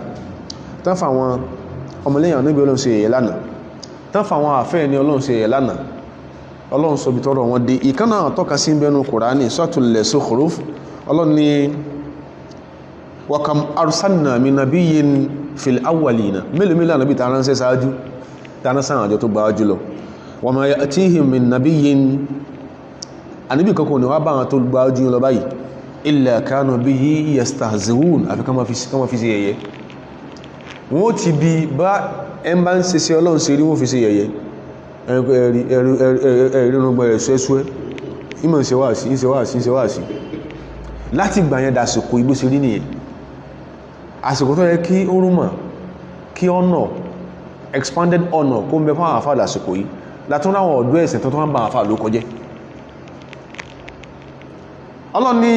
tán fà wọn ọmọlẹ́yìn náà bí Ọlọ́run ṣe yẹ̀yẹ̀ lánàá tán fà wọn àfẹ́ ní Ọlọ́run ṣe yẹ̀yẹ̀ lánàá. Ọlọ́run sọ bí tọ́rọ wọn dé ìkan náà tọ́ka sí bẹnu Kùránì Suratul Zukhruf. Ọlọ́run ní wa kam arsalna min nabiyyin fil awwalina mélòó ànábì ta ránṣẹ́ sáájú tánà sáwọn àjọ tó gbáwájú jùlọ wa ma ya'tihim min nabiyyin ànábì kankan ni wá bá wọn tó gbáwájú lọ báyìí illa kanu bihi yastahzi'un àfi kama fi sí yẹ̀yẹ́. Wọ́n ti bí bá ẹmbá ń ṣe sí Ọlọ́run sí rí wọ́n fi sí yẹ̀yẹ́ ẹ̀rìnrùngbọ̀n ẹ̀ṣẹ́ṣẹ́ ìmọ̀ ìṣẹ́wàásí láti gbà yẹn dàsìkò igbó sí rí nìyẹn. Àsìkò tó yẹ kí ó rúmọ̀ kí honor expanded honor kó ń bẹ fún àwọn àfáà dàsìkò yìí látún láwọn ọ̀dọ́ ẹ̀sìn tó wọ́n bá àfáà ló kọjẹ́. Ọlọ́run ní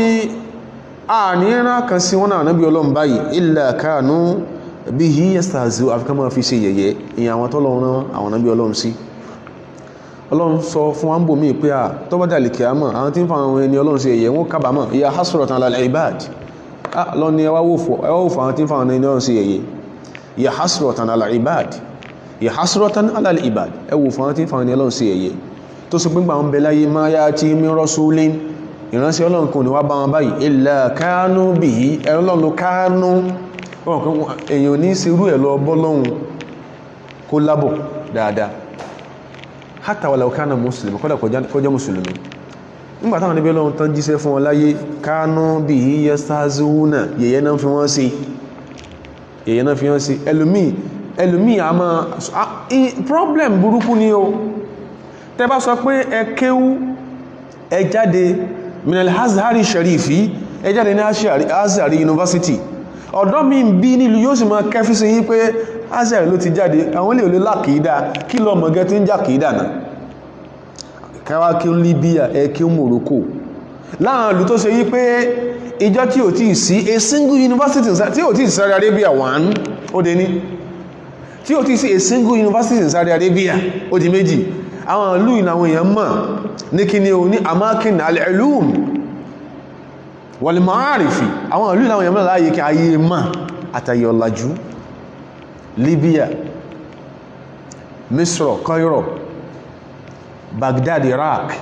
àníyàn kan sí wọn náà nábí Ọlọ́run báyìí illa kanu bihi yastahzi'un àfikà máa fi ṣe yẹ̀yẹ́ ìyẹn àwọn tọ́lọ́run àwọn nábí Ọlọ́run sí. Ọlọ́run sọ fún wọn bò mí pé tó bá dàlì kìámọ̀ àwọn tí ń fa àwọn ẹni Ọlọ́run sí ẹ̀yẹ wọn kábàámọ̀ ya hasratan ala al-ibad. Ọlọ́run ni ẹwà wò fún àwọn tí ń fa àwọn ẹni Ọlọ́run sí ẹ̀yẹ ya hasratan ala al-ibad ya hasratan ala al-ibad ẹwò fún àwọn tí ń fa àwọn ẹni Ọlọ́run sí ẹ̀yẹ tó sì pín gbàwọn bẹ láyé ma ya'ti min rasulin ìránṣẹ́ Ọlọ́run kò ní wá bá wọn báyìí illa kanu bihi Ọlọ́run ló kánú èèyàn ní sírú ẹ̀ lọ bọ́lọ́hun kó lábọ̀ dáadáa hatta walau kana muslim kọ́dà kọjá musulmi nígbàtà wọn níbi Ọlọ́run tán jíṣẹ́ fún wọn láyé kanu bihi yastahzi'una yẹ̀yẹ́ náà fi wọ́n sí ẹlòmí a máa problem burúkú ni o tẹ́ bá sọ pé ẹ kéwú ẹ jáde minal Azhari Sharifi ẹ jáde ní Azhari University ọ̀dọ́ mi ń bí nílùú yóò sì máa kẹfí sí yí pé Azhari ló ti jáde àwọn ilé olè lákìídá kí lọ mọ̀gẹ́ tí ń já kìídà náà káwá kí ó Libya ẹ kí ó Morocco láàrín ìlú tó ṣe yí pé ìjọ tí ò tí sí a single university tí ò tí sí Saudi Arabia one ó dé ní tí ò tí sí a single university in Saudi Arabia ó di méjì àwọn ìlú ìnáwó èèyàn mọ̀ ní kí ni o ní amakin al-ulum wal ma'arifi àwọn ìlú ìnáwó èèyàn mọ̀ láàyè kí ayé mọ̀ àtàyè ọ̀làjú Libya Misro Cairo Baghdad Iraq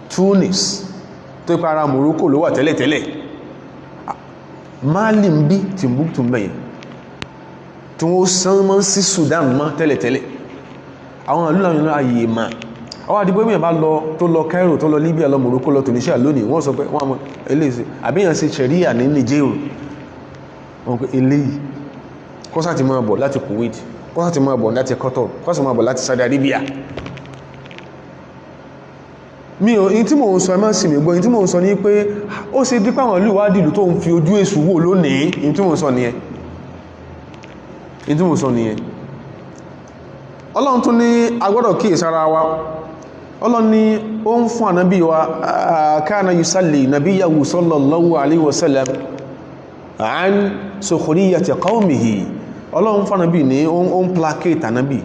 Tunis tó ipa ara Morocco ló wà tẹ́lẹ̀tẹ́lẹ̀ Mali ń bí Timbuktu mẹ́yìn tí wọ́n sán mọ́ sí Sudan mọ́ tẹ́lẹ̀tẹ́lẹ̀ àwọn ìlú àwọn ayé ma ọwọ́ àdìgbò mìíràn bá lọ tó lọ Cairo tó lọ Libya lọ Morocco lọ Tunisia lónìí wọ́n sọ pé wọ́n mọ́ eléyìí àbíyàn sí Sharia ní Niger wọ́n pé eléyìí kọ́sá ti máa bọ̀ láti Kuwait kọ́sá ti máa bọ̀ láti Qatar kọ́sá máa bọ̀ láti Saudi Arabia mi ò in tí mò ń sọ ẹmọ́ sí mi gbọ́ in tí mò ń sọ ní pé ó ṣe dípà àwọn ìlú ìwádìí tó ń fi ojú èṣù wò lónìí in tí mò ń sọ nìyẹn Ọlọ́run tún ní agbọ́dọ̀ kíyèsára wa Ọlọ́run ni ó ń fún ànábì wa kana yusalli nabiyyahu sallallahu alaihi wasallam an sukhriyati qawmihi. Ọlọ́run fún ànábì ní ó ń placate ànábì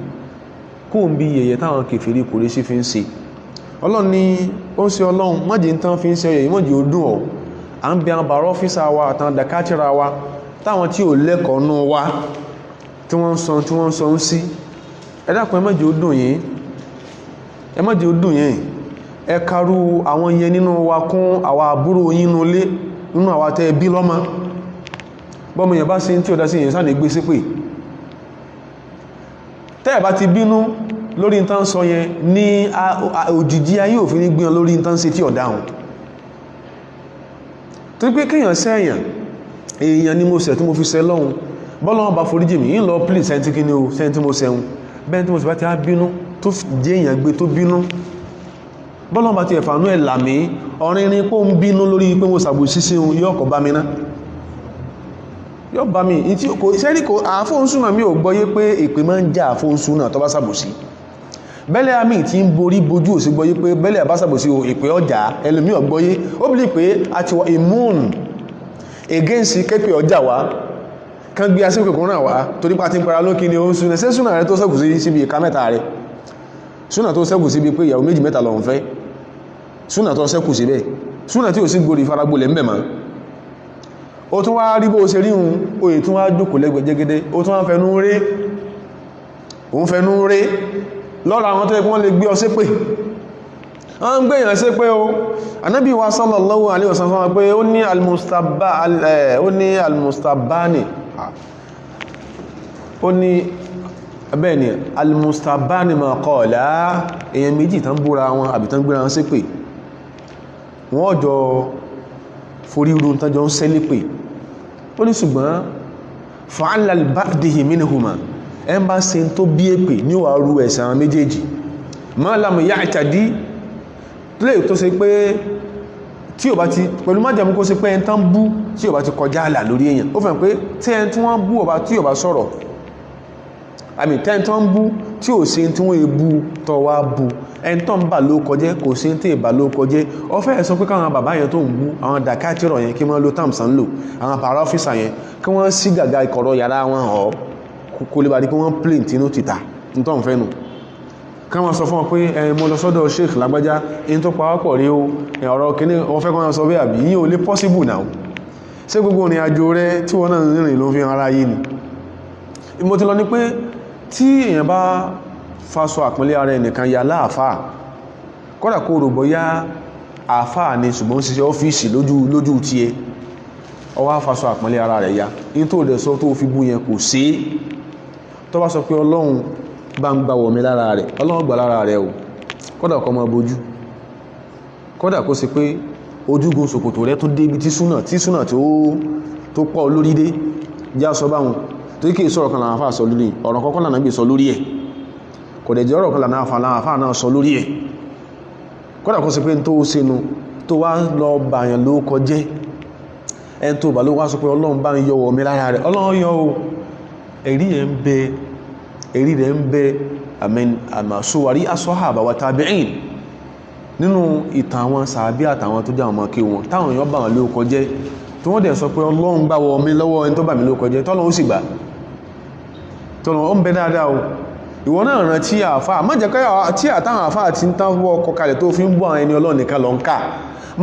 kó ń bí yẹ̀yẹ̀ táwọn kèfèrí Kùrẹ́ṣì fi ń ṣe. Ọlọ́run ni ó ń ṣe Ọlọ́run mọ́jì ń tán fi ń ṣe yẹ̀yẹ̀ mọ́jì ó dùn ọ́. À ń bẹ àwọn bàrọ́ ọ́fíìsà wa àtàwọn dàkátìrà wa táwọn tí ò lẹ́kọ̀ọ́ nú wa tí wọ́n ń sọ ń sí. Ẹ dákun ẹ mọ́jì ó dùn yín, ẹ mọ́jì ó dùn yín, ẹ karú àwọn yẹn nínú wa kún àwa àbúrò yín nínú ilé nínú àwa tẹ́ bí lọ́mọ. Bọ́mọ yẹn bá sí tí ó dá sí yẹn sáà lè gbé sípè. Tẹ́ ẹ̀ bá ti bínú lórí ń tán sọ yẹn ní òjìjí ayé òfin ní gbìyàn lórí ń tán ṣe tí ọ̀dáhùn. Tó pé kíyàn sẹ́yàn èèyàn ni mo ṣẹ̀ tí mo fi ṣẹ̀ lọ́hun bọ́lọ́wọ́n bá foríjì mi yín lọ please sẹ́ntí kí ni o sẹ́ntí mo ṣẹun bẹ́ẹ̀ tí mo sì bá ti á bínú tó jẹ́ èèyàn gbé tó bínú bọ́lọ́wọ́n bá ti ẹ̀fàánú ẹ̀ làmí ọ̀rìnrin pó ń bínú lórí pé mo sàbò sísí yóò kọ̀ bá mi ná yóò bá mi ìtí kò sẹ́rí kò àfóhùnsúnà mi ò gbọ́yé pé èpè máa ń já àfóhùnsúnà tó bá sàbò sí bẹ́lẹ̀ àmì tí ń borí bojú òsì gbọ́yé pé bẹ́lẹ̀ àbá sàbò sí èpè ọjà ẹlòmí ọgbọ́yé ó bí pé a ti wọ immune against képe ọjà wá kan gbé asíkò kan náà wá torí pàtí ń para lókí ni ó ń súnà sí súnà rẹ tó sẹ́kù sí síbi ìka mẹ́ta rẹ súnà tó sẹ́kù síbi pé ìyàwó méjì mẹ́ta lọ ń fẹ́ súnà tó sẹ́kù síbẹ̀ súnà tí ò sí gbórí faragbolẹ̀ ń bẹ̀ mọ́ ó tún wá rí bó ṣe rí un oyè tún wá jókòó lẹ́gbẹ̀ẹ́ jẹ́gẹ́dẹ́ ó tún wá fẹnu ré lọ́ra àwọn tó yẹ kí wọ́n lè gbé ọ ṣépè wọ́n ń gbé èèyàn ṣépè o Ànábì wa sallallahu alaihi wasallam pé ó ní almustabani ó ní bẹ́ẹ̀ ni almustabani ma qala èèyàn méjì tán búra wọn àbí tán gbéra wọn ṣépè wọ́n jọ forí rú tán jọ ń sẹ́lépè ó ní ṣùgbọ́n fa'ala al-ba'dihi minhuma ẹ bá ṣe tó bí èpè ní wà rú ẹ̀san àwọn méjèèjì ma lam ya'tadi lè tó ṣe pé tí ò bá ti pẹ̀lú májàmú kó ṣe pé ẹn tán bú tí ò bá ti kọjá àlà lórí èèyàn ó fẹ́ pé tí ẹn tí wọ́n bú ọba tí ò bá sọ̀rọ̀ àmì tẹ́n tán bú tí ò ṣe tí wọ́n ebú tọ́ wá bú ẹn tán bà ló kọjẹ́ kò ṣe tí ìbà ló kọjẹ́ ó fẹ́ sọ pé káwọn bàbá yẹn tó ń bú àwọn dàkátìrọ̀ yẹn kí wọ́n lo tàmsán lò àwọn para ọ́fíìsà yẹn kí wọ́n sí gàgà ìkọ̀rọ̀ yàrá wọn hàn kó lè bá di kí wọ́n plane tinú títà nítọ́ ń fẹ́ nù káwọn sọ fún ọ pé mo lọ sọ́dọ̀ sheikh lágbájá in tó pàwọ́pọ̀ rí ọ̀rọ̀ kìíní wọ́n fẹ́ kọ́nà sọ bí àbí yí ò lè possible now ṣé gbogbo ìrìn àjò rẹ tí wọ́n náà rìn ló fi ara yìí ni mo ti lọ ní pé tí èèyàn bá faṣọ àpínlẹ̀ ara ẹnìkan ya láàfáà kódà kó rò bóyá àfáà ni ṣùgbọ́n ṣiṣẹ́ ọ́fíìsì lójú tí ẹ ọwá faṣọ àpínlẹ̀ ara rẹ̀ ya in tó dẹ̀ sọ tó fi bú yẹn kò sí tó bá sọ pé ọlọ́run bá ń gbà wọ̀mí lára rẹ̀ ọlọ́run gbà lára rẹ̀ o kódà kó máa bojú kódà kó sì pé ojúgun ṣòkòtò rẹ̀ tó débi tí súnà tó pọ̀ lórí dé já sọ báwọn tó kí ìṣọ́rọ̀ kan láàfáà sọ lórí ọ̀rọ̀ kọ́kọ́ lànà bí sọ lórí ẹ̀ kò dẹ̀ jẹ́ ọ̀rọ̀ kan láàfáà náà sọ lórí ẹ̀ kódà kó sì pé tó sínú tó wá lọ bàyàn ló kọjẹ́ ẹn tó bà ló wá sọ pé ọlọ́run bá ń yọ wọ̀mí lára rẹ̀ ọlọ́run yọ o ẹ̀rí rẹ̀ ń bẹ àmàṣówàrí asọ́hàbà wa tabi'in nínú ìtàn àwọn sàábí àtàwọn tó jẹ́ àwọn ọmọké wọn táwọn èèyàn bá wọn ló kọjẹ́ tí wọ́n dẹ̀ sọ pé ọlọ́run gbà wọ mi lọ́wọ́ ẹni tó bà mí ló kọjẹ́ tọ́lọ́run ó sì gbà tọ́lọ́run ó ń bẹ dáadáa o ìwọ náà rán tí àfáà má jẹ́ tí àtàwọn àfáà ti ń tán wọ́ ọkọ̀ kalẹ̀ tó fi ń bọ́ àwọn ẹni ọlọ́run nìkan lọ ń kà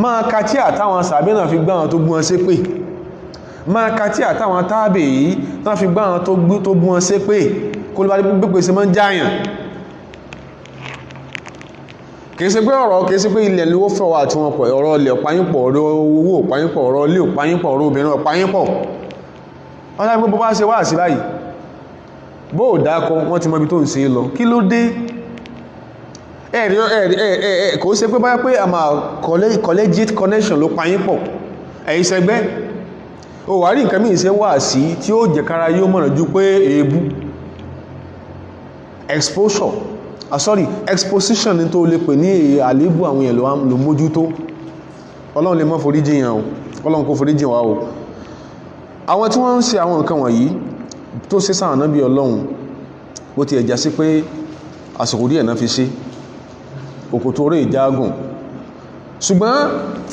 máa ka tí àtàwọn sàábí náà fi gbá àwọn tó bú wọn ṣépè máa ka tí àtàwọn tábì yìí tán fi gbá àwọn tó bú wọn ṣépè kó ló bá gbépè sí mọ́ ń jáyàn kìí ṣe pé ọ̀rọ̀ kìí ṣe pé ilẹ̀ lówó fẹ́wà àti wọn pọ̀ ọ̀rọ̀ ilẹ̀ ọ̀páyípọ̀ ọ̀rọ̀ owó ọ̀páyípọ̀ ọ̀rọ̀ ilé ọ̀páyípọ̀ ọ̀rọ̀ obìnrin ọ̀páyípọ̀ wọ́n láti gbogbo bá ṣe wá sí báyìí bó ò dákọ wọ́n ti mọ́ ibi tó ń ṣe lọ kí ló dé kò ṣe pé báyá pé àmà collegiate connection ló páyípọ̀ ẹ̀yìn sẹgbẹ́ ó wà rí nǹkan mìí ṣe wà sí tí ó jẹ́ kára yóò mọ̀nà ju pé èébú exposition ní tó lè pè ní àlébù àwọn èèyàn ló mójútó ọlọ́run lè mọ́ foríjìyàn o ọlọ́run kó foríjìyàn wá o àwọn tí wọ́n ń ṣe àwọn nǹkan wọ̀nyí tó ṣe sáà náà bí ọlọ́run bó ti ẹ̀já sí pé àsìkò díẹ̀ náà fi ṣe òkòtò orí ìjágùn ṣùgbọ́n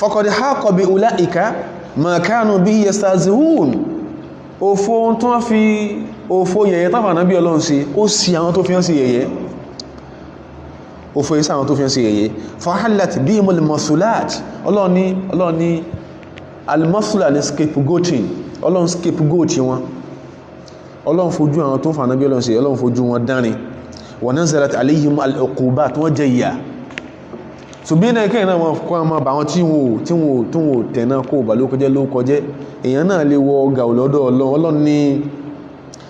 faqad haqa bi ulaika ma kanu bihi yastahzi'un òfò tó wọ́n fi òfò yẹ̀yẹ́ tàbí ànábí ọlọ́run sí ó sì àwọn tó fi hàn sí yẹ̀yẹ́ òfò yẹ́ sí àwọn tó fi hàn sí yẹ̀yẹ́ fahallat bihimul masulat ọlọ́run ní al-masula ní scapegoating ọlọ́run scapegoat wọn ọlọ́run fojú àwọn tó fà ànábí ọlọ́run sí ọlọ́run fojú wọn dánrin wa nazalat alayhim al-uqubat wọ́n jẹ ìyà ṣùgbọ́n náà kẹ́yìn náà wọ́n kọ́ ọmọ bà wọn tí wọ́n tẹ̀nà kó bà ló kọjẹ́ ló kọjẹ́ èèyàn náà lè wọ ọgà olọ́dọ̀ ọlọ́run ní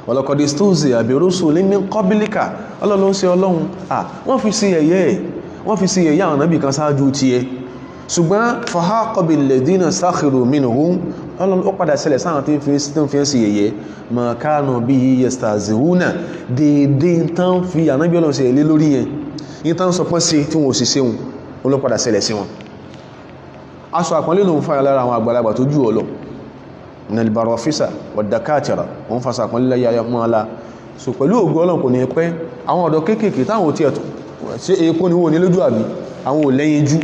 walaqad istahzi'a bi rusulin min qablika ọlọ́run ṣe ọlọ́run wọ́n fi sí ẹ̀yẹ́ àwọn nábì kan sáájú ti ẹ ṣùgbọ́n fahaqa billadhina sakhiru minhum ọlọ́run ó padà ṣẹlẹ̀ sáwọn tí ń fi sí ẹ̀yẹ́ ma kanu bihi yastahzi'una déédéé tán fi ànábì ọlọ́run ṣe ẹ̀lé lórí yẹn yí tán sọ pọ́n sí tí wọ́n sì ṣe wọn olópadà ṣẹlẹ̀ sí wọn aṣọ àpọ́nlé ló ń fàyà lára àwọn àgbàlagbà tó jù ọlọ nalbarofisa wàdàkátìrà wọ́n fàṣà àpọ́nlé láyé mọ́ alá so pẹ̀lú ògbó ọlọ́n kò ní pẹ́ àwọn ọ̀dọ́ kéèkèé táwọn tí ẹ̀tọ́ ṣe èkó ni wọ́n ní lójú àbí àwọn ò lẹ́yìn jú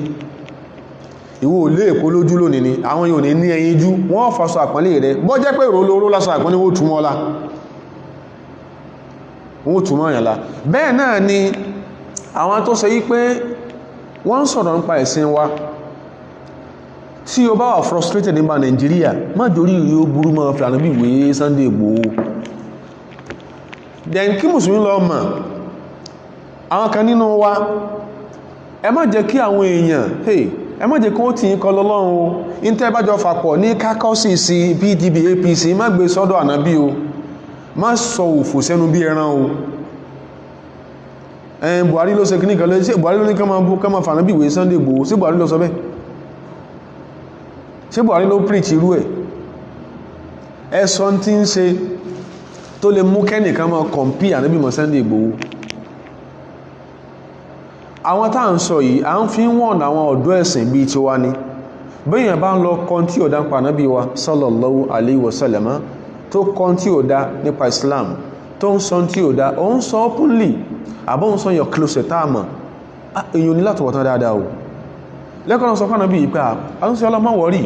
ìwọ ò lé èkó lójú lónìí ni àwọn yóò ní ẹyin jú wọ́n fàṣọ àpọ́nlé rẹ̀ bọ́ jẹ́ pé ìrólóró lásọ àpọ́nlé wọ́n túmọ̀ yànlá bẹ́ẹ̀ náà ni àwọn tó sọ yí pé wọ́n sọ̀rọ̀ nípa ẹ̀sìn wa tí o bá wà frustrated nípa Nàìjíríà má jórí ìrí ó burú mọ́ fìlànà bí ìwé Sunday Igboho then kí mùsùlùmí lọ mọ̀ àwọn kan nínú wa ẹ má jẹ́ kí àwọn èèyàn ẹ má jẹ́ kí ó tì í kọ lọ́lọ́run ìntẹ́ bá jọ fàpọ̀ ní kákọ́sì sí PDP APC má gbé sọ́dọ̀ ànábì o má sọ òfò sẹ́nu bí ẹran o Buhari ló ṣe kí ní kan lé sí Buhari ló ní kán máa fàánà bí ìwé Sunday Igboho sí Buhari ló sọ bẹ́ẹ̀ sí Buhari ló preach irú ẹ̀ ẹ̀sọ́ tí ń ṣe tó lè mú kẹ́nìkan máa kọ̀mpí ànábì mọ́ Sunday Igboho àwọn tá à ń sọ yìí à ń fi wọ́n àwọn ọ̀dọ́ ẹ̀sìn bíi tiwa ni bẹ́yàn bá ń lọ kan tí ò dá nípa ànábì wa sallallahu alayhi wa sallam tó kan tí ò dá nípa Islam tó ń sọ tí ò dá ó ń sọ openly àbọ́n sọ yọ closet táàmà èyàn ní láti wọ̀tán dáadáa o lẹ́kọ̀ọ́nà sọ fánà bí i pé àwọn sí ọlọ́mọ wọ́rí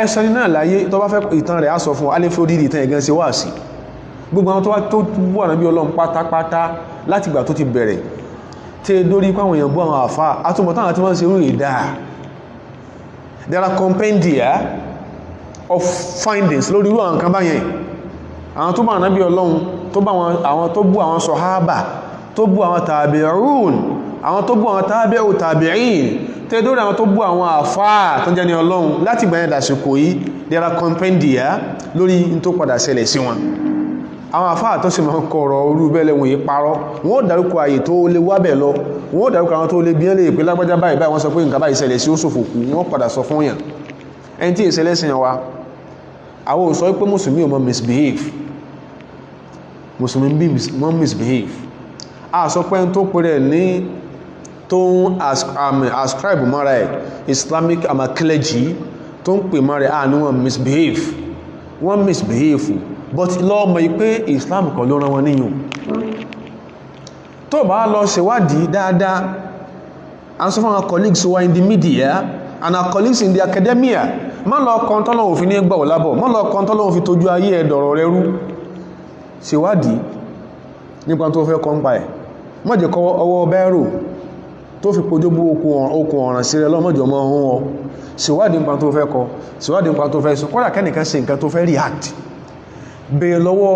ẹsẹ̀ ní náà láyé tó bá fẹ́ ìtàn rẹ̀ á sọ fún alẹ́fẹ́ orí ìtàn ẹ̀gán sí wá sí gbogbo àwọn tó wà náà bí Ọlọ́run pátápátá láti ìgbà tó ti bẹ̀rẹ̀ tí dórí pàwọn èèyàn bú àwọn àfá àtúmọ̀tán àti wọ́n ṣe rú ìdá there are compendia of findings lórí irú àwọn kan báyẹn àwọn tó bá náà bí Ọlọ́run àwọn tó bú àwọn sọ̀hábà tó bú àwọn tàbí'ùn àwọn tó bú àwọn tàbí'ù tàbí'ìn tẹ́ dórí àwọn tó bú àwọn àfáà tó jẹ́ ní Ọlọ́run láti gbẹ̀yẹn dàsìkò yìí there are compendia lórí tó padà ṣẹlẹ̀ sí wọn àwọn àfáà tó sì máa ń kọ̀rọ̀ orú bẹ́ẹ̀lẹ̀ wọ́n yìí parọ́ wọ́n ó dárúkọ àyè tó lè wábẹ̀ lọ wọ́n ó dárúkọ àwọn tó lè bíẹ́ lè pé lágbájá báyìí báyìí wọ́n sọ pé nǹkan báyìí ṣẹlẹ̀ sí ó ṣòfòkú wọ́n padà sọ fún yàn ẹni tí ìṣẹ̀lẹ̀ sìn wa àwọn ò sọ pé mùsùlùmí ò mọ misbehave mùsùlùmí bí wọ́n misbehave a sọ pé tó pẹ̀rẹ̀ ní tó ń ascribe mọ́ra ẹ̀ Islamic clergy tó ń pè mọ́ra ẹ̀ ní wọ́n misbehave but lọ́ọ̀mọ̀ pé Islam kan ló rán wọn níyàn tó bá lọ ṣèwádìí dáadáa and some of our colleagues who are in the media and our colleagues in the academia má lọ kan tọ́lọ̀ òfin ní gbọ́ lábọ̀ má lọ kan tọ́lọ̀ òfin tójú ayé ẹ̀dọ̀rọ̀ rẹ rú ṣèwádìí nípa tó fẹ́ kọ́ ń pa ẹ̀ má jẹ́ kọ́ ọwọ́ bẹ́rù tó fi pojóbú okùn ọ̀ràn sí rẹ lọ́mọ́jọ́ mọ́ ohun ọ ṣèwádìí nípa tó fẹ́ kọ́ ṣèwádìí nípa tó fẹ́ sọ kọ́dà kẹ́nìkan ṣe nǹkan tó fẹ́ react bèèrè lọ́wọ́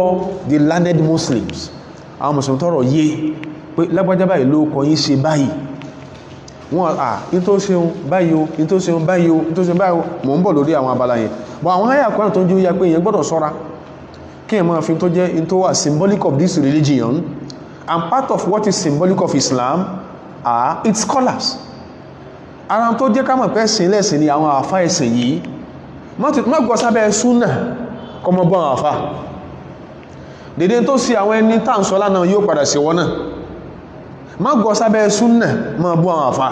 the learned Muslims àwọn Muslim tọ́rọ yé pé lágbàjá báyìí ló kọ yí ṣe báyìí wọ́n in tó ṣeun báyìí o in tó ṣeun báyìí o in tó ṣeun báyìí o mò ń bọ̀ lórí àwọn abala yẹn bọ̀ àwọn àyà kan tó ń jú ya pé èyàn gbọ́dọ̀ ṣọ́ra kí ẹ máa fi tó jẹ́ in tó wà symbolic of this religion and part of what is symbolic of Islam are its scholars ara tó jẹ́ ká mọ̀ pé ẹ̀sìn lẹ́sìn ni àwọn àfá ẹ̀sìn yìí má gbọ́ sábẹ́ súnà kọmọ bọ́ àwọn àfá dédé tó sí àwọn ẹni tá ń sọ lánàá yóò padà sí wọ́n náà má gbọ́ sábẹ́ súnà má bọ́ àwọn àfá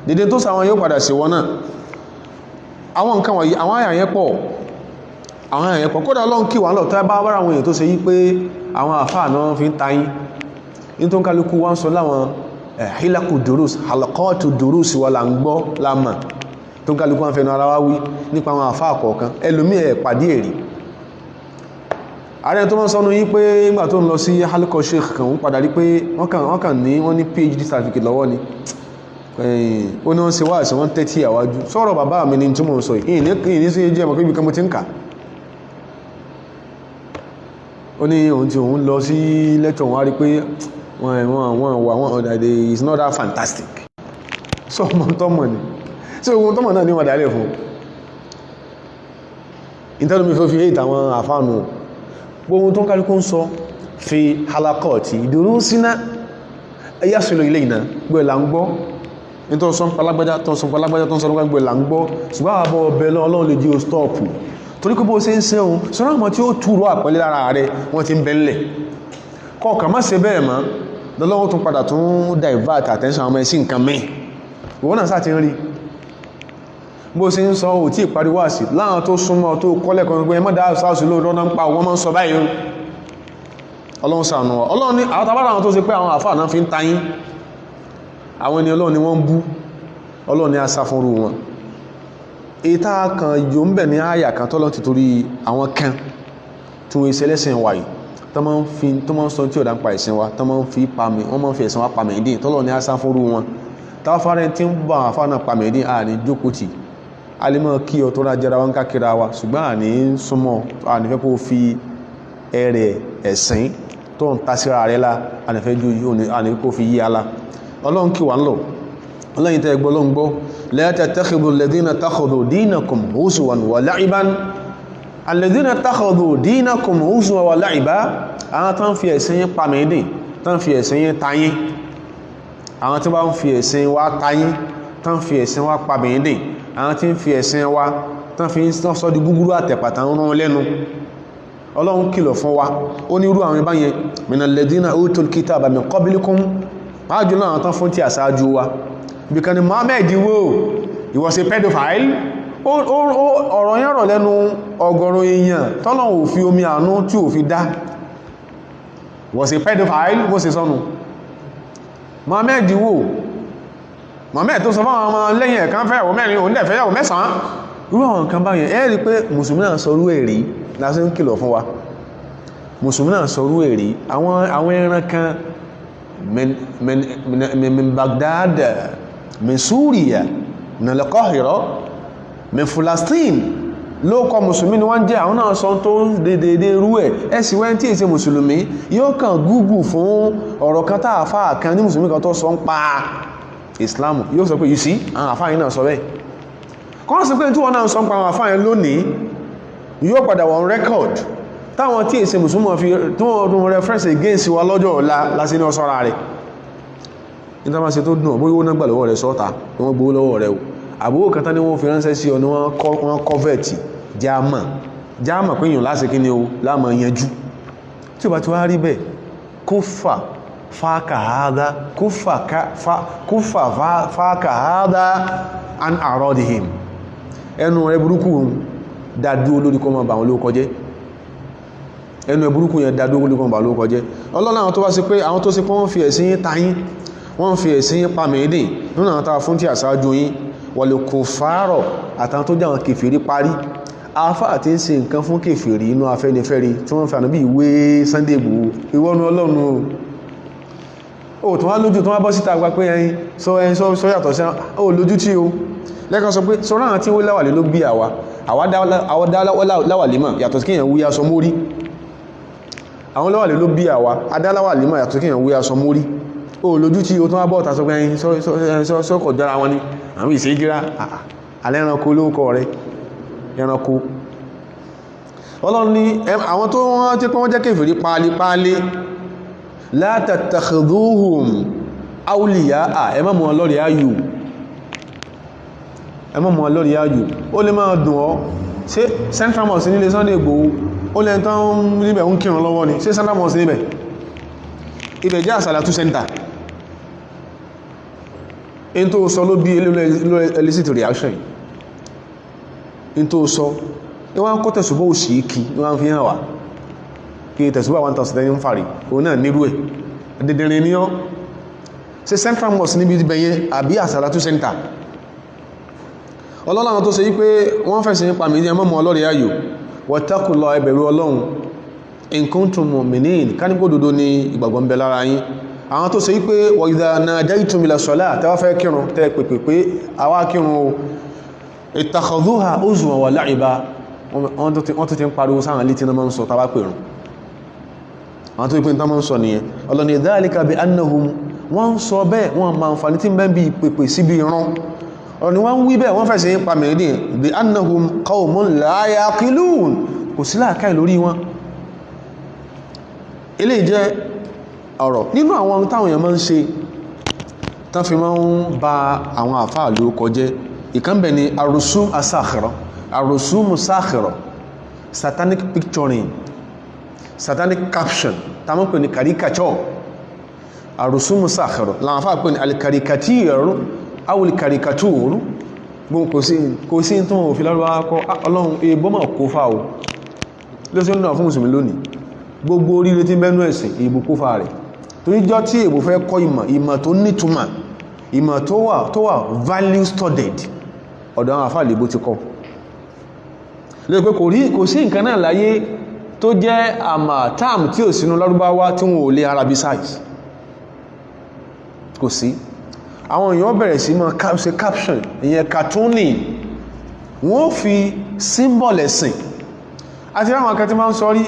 dédé tó sí àwọn yóò padà sí wọ́n náà àwọn nǹkan wọ̀nyí àwọn àyàyẹ́ pọ̀ kódà Ọlọ́run kí wà lọ tó bá wára àwọn èèyàn tó ṣe yí pé àwọn àfá náà fi ń tayín ní tó ń kálukú wá ń sọ láwọn hilaku durus halakọ́ọ̀tù durus wà là ń gbọ́ lámà tó ń kálukú wọn fẹnu ara wá wí nípa àwọn àfáà kọ̀ọ̀kan ẹlòmí ẹ̀ pàdé èrì ààrẹ tó mọ́ sọ́nù yí pé nígbà tó ń lọ sí halakọ́ sheikh kan ń padà rí pé wọ́n ní PhD certificate lọ́wọ́ ni ó ní wọ́n ṣe wá àṣẹ wọ́n tẹ́tí àwájú sọ̀rọ̀ bàbá mi ni tí mo ń sọ yìí ní sí jẹ́ mọ̀ pé ibi kan mo ti ń kà ó ní ohun tí òun lọ sí lecture wọn rí pé wọ́n is not that fantastic so ọmọ tọ́mọ̀ ni tí ogun tọ́mọ̀ náà ní wọ́n dálẹ̀ fún ìtẹ́lómi fẹ́ fi hate àwọn àfáànù gbogbo tó ń kálukú ń sọ fi halakọ́ọ̀tì ìdúró síná ẹyá sílò ilé ìná gbé là ń gbọ́ ní tó sọ palágbájá tó sọ palágbájá tó sọ gbé là ń gbọ́ ṣùgbọ́n àbọ̀ ọbẹ̀ náà ọlọ́run lè jí o stọ́ọ̀pù torí kó bó ṣe ń ṣe ohun sọ́nà àmọ́ tí ó túrò àpẹẹlẹ́ lára rẹ̀ wọ́n ti ń bẹ́ńlẹ̀ kọ́ọ̀kà má ṣe bẹ́ẹ̀ mọ́ lọ́lọ́wọ́ tún padà tún divert attention àwọn ẹ̀sìn nǹkan mẹ́ ìwọ́n náà sáà ti ń rí bó ṣe ń sọ ò tí ìpariwá sí láwọn tó súnmọ́ tó kọ́lẹ̀ kan pé mọ́dá sáàsù lóòrùn náà ń pa wọ́n máa ń sọ báyìí ọlọ́run ṣàánú wa ọlọ́run ní àwọn tàbára àwọn tó ṣe pé àwọn àfáà náà fi ń tayín àwọn ènìyàn ọlọ́run ni wọ́n ń bú ọlọ́run ní asá fúnrú wọn ìta kan yóò ń bẹ̀ ní àyà kan tọ́lọ́ ti torí àwọn kan tí wọ́n ṣe lẹ́sìn wáyìí tó máa ń sọ tí ò dá ń pa ìsìn wa tó máa ń fi pàmì wọ́n máa ń fi ẹ̀sìn wa pàmì ìdí tọ́lọ́ ní asá fúnrú wọn táwọn fárẹ́ tí ń bá àwọn àfáà náà pàmì ìdí àní jókòtì alimọ̀ kí ọ tó rá jẹ́ra wọn kákìra wa ṣùgbọ́n àní súnmọ́ ànífẹ́ kó fi ẹ̀rẹ̀ ẹ̀sìn tó ń tasíra rẹ̀ lá ànífẹ́ ju ànífẹ́ kó fi yí ala ọlọ́run kí wà ń lọ ọlọ́run tẹ́ gbọ́ lọ́n gbọ́ la tattakhidhu alladhina takhadhu dinakum huzwan wa la'iban alladhina takhadhu dinakum huzwan wa la'iban àwọn tán fi ẹ̀sìn yín pàmìdì tán fi ẹ̀sìn yín tayín àwọn tí wọ́n fi ẹ̀sìn wá tayín tán fi ẹ̀sìn wá pàmìdì àwọn tí ń fi ẹ̀sìn wa tán fi ń sọ́ di gúgúrú àtẹ̀pàtà ń rán lẹ́nu ọlọ́run kìlọ̀ fún wa ó ní irú àwọn ìbáyẹn minal ladina utul kitaba min qablikum ájú náà tán fún tí àṣáájú wa bí kan ni Mohammed wo ìwọ ṣe pedophile ọ̀rọ̀ yẹn rọ̀ lẹ́nu ọgọ́rùn èèyàn tọ́lọ̀ ò fi omi àánú tí ò fi dá ìwọ ṣe pedophile wó ṣe sọnù Mohammed wo Mohammed tó sọ fún àwọn ọmọ lẹ́yìn ẹ̀kan fẹ́yàwó mẹ́rin òun dẹ̀ fẹ́yàwó mẹ́sàn-án irú àwọn nǹkan báyẹn ẹ́ rí pé mùsùlùmí náà sọrú èrí lásì ń kìlọ̀ fún wa mùsùlùmí náà sọrú èrí àwọn ẹran kan min Baghdad min Súríà min al-Qahira min Falastin ló kọ mùsùlùmí ni wọ́n jẹ́ àwọn náà sọ tó dédé rú ẹ̀ ẹ̀sì wẹ́n tí èsì mùsùlùmí yóò kàn gúgù fún ọ̀rọ̀ kan táàfà kan ní mùsùlùmí kan tó sọ ń pa Islam yóò sọ pé you see àwọn àfáàyìn náà sọ bẹ́ẹ̀ kọ́ sí pé tí wọ́n náà sọ pa àwọn àfáàyìn lónìí yóò padà wọ́n record táwọn tí èsì mùsùlùmí fi tí wọ́n rún reference against wa lọ́jọ́ ọ̀la lásì ní ọ̀sọ́ra rẹ̀ níta máa ṣe tó dùn bóyá wọ́n gbà lọ́wọ́ rẹ̀ sọ́ta wọ́n gbówó lọ́wọ́ rẹ̀ àbúrò kan tán ní wọ́n fi ránṣẹ́ sí ọ ní wọ́n kọ́vẹ̀tì jáàmà pé èèyàn láti kí ni o láàmà yanjú tí ó bá ti wá rí bẹ́ẹ̀ kúfà fákàhádá kúfà fákàhádá an àrọ́dìhìm ẹnu rẹ̀ burúkú dádú olórí kọ́ máa bà wọn ló kọjẹ́ ẹnu rẹ̀ burúkú yẹn dádú olórí kọ́ máa bà wọn ló kọjẹ́ ọlọ́lá àwọn tó wá sí pé àwọn tó sí pé wọ́n fi ẹ̀sìn yín tayín wọ́n fi ẹ̀sìn yín pàmìdì nínú àwọn tàà fún tí àṣáájú yín wọlé kò fàárọ̀ àtàwọn tó jáwọn kèfèrí parí afá àti ń ṣe nǹkan fún kèfèrí inú Afẹ́nifẹ́re tí wọ́n fi ànábì ìwé Sunday Igboho ìwọ́nu Ọlọ́run o tó wá lójú tó wá bọ́ síta gba pé ẹyin sọ yàtọ̀ sí o lójú tí o lẹ́kan sọ pé sọ ráhàn tí ó láwàlé ló bí àwa dá láwàlé mọ̀ yàtọ̀ sí kíyàn wúyá sọ mórí àwọn láwàlé ló bí àwa adá láwàlé mọ̀ yàtọ̀ sí kíyàn wúyá sọ mórí o lójú tí o tó wá bọ́ọ̀ta sọ pé ẹyin sọ́kọ̀ jára wọn ni àwọn ìṣẹ́gíra alẹ́ranko lóòkọ rẹ̀ ẹranko Ọlọ́run ní àwọn tó wọ́n tí wọ́n jẹ́ kèfèrí pálípálí la tattakhiduhum awliya'a ẹ má mú wọn lọ́rẹ̀ ayò ó lè máa dùn ọ́ ṣe Central Mosque nílé Sunday Igboho ó lẹ́ tán níbẹ̀ ń kírun lọ́wọ́ ni ṣe Central Mosque níbẹ̀ ibẹ̀ jẹ́ Àsàlátù Center in tó sọ ló bí elicit reaction in tó sọ ní wọ́n kọ́ tẹ̀sùbọ́ òsì kí ní wọ́n fi hàn wá kí tẹ̀sùbọ́ 1000 ń fàrí òun náà nírú ẹ̀ dẹ̀dẹ̀rẹ̀ ní ọ́ ṣe central mosque níbi ibẹ̀yẹn àbí àsàlátù center ọlọ́run tó ṣe yí pé wọ́n fẹ̀sẹ̀ nípa mi ní ẹmọ́mọ́ ọlọ́rẹ̀ ayò wattaqullah ẹbẹ̀rù ọlọ́run in kuntum mu'minin káníkò dòdó ní ìgbàgbọ́ ń bẹ lára yín àwọn tó ṣe yí pé wa idha nadaytum ila salat tẹ́wọ́ fẹ́ kírun tẹ́ pèpè pé àwa kírun ittakhadhuha huzwan wa la'iba wọ́n tó ti ń pariwo sáwọn létí náà máa ń sọ tàbá pèrún àwọn tó ìpín tán máa ń sọ nìyẹn ọlọ́ni dhalika bi annahum wọ́n ń sọ bẹ́ẹ̀ wọ́n ma ń fa ní tí ń bẹ́ bí pèpè síbi ìran ọ̀rọ̀ ni wọ́n ń wí bẹ́ẹ̀ wọ́n fẹ̀sẹ̀ ń pa mẹ́rin bi annahum qawmun la yaqilun kò sí làákàyè lórí wọn ilé jẹ́ ọ̀rọ̀ nínú àwọn táwọn èèyàn máa ń ṣe tán fi máa ń ba àwọn àfáà ló kọjẹ́ ìkànbẹ̀ ni arusum asakhira arusum sakhira satanic picturing satanic caption táwọn pè ní caricature arusum sakhira láwọn àfáà pè ní alkarikatíyàrú awul karikatúrú kò sí tó wọ́n fi lárúbá kọ́ ọlọ́run èèbó máa kó fà ó lọ́sí lọ́nà fún mùsùlùmí lónìí gbogbo oríire tí bẹ́nu ẹ̀sìn èèbó kó fà rẹ̀ torí jọ tí èèbó fẹ́ kọ́ ìmọ̀ tó nítumọ̀ ìmọ̀ tó wà value studied ọ̀dọ̀ àwọn àfáà lèbó ti kọ́ lè pé kò sí nǹkan náà láyé tó jẹ́ àmà táàmù tí ò sínú lárúbáwá tí wọ́n ò lè arabicize kò sí àwọn èèyàn bẹ̀rẹ̀ sí máa ṣe caption ìyẹn cartooning wọ́n fi symbol ẹ̀sìn àti àwọn akẹ́ tí máa ń sọ rí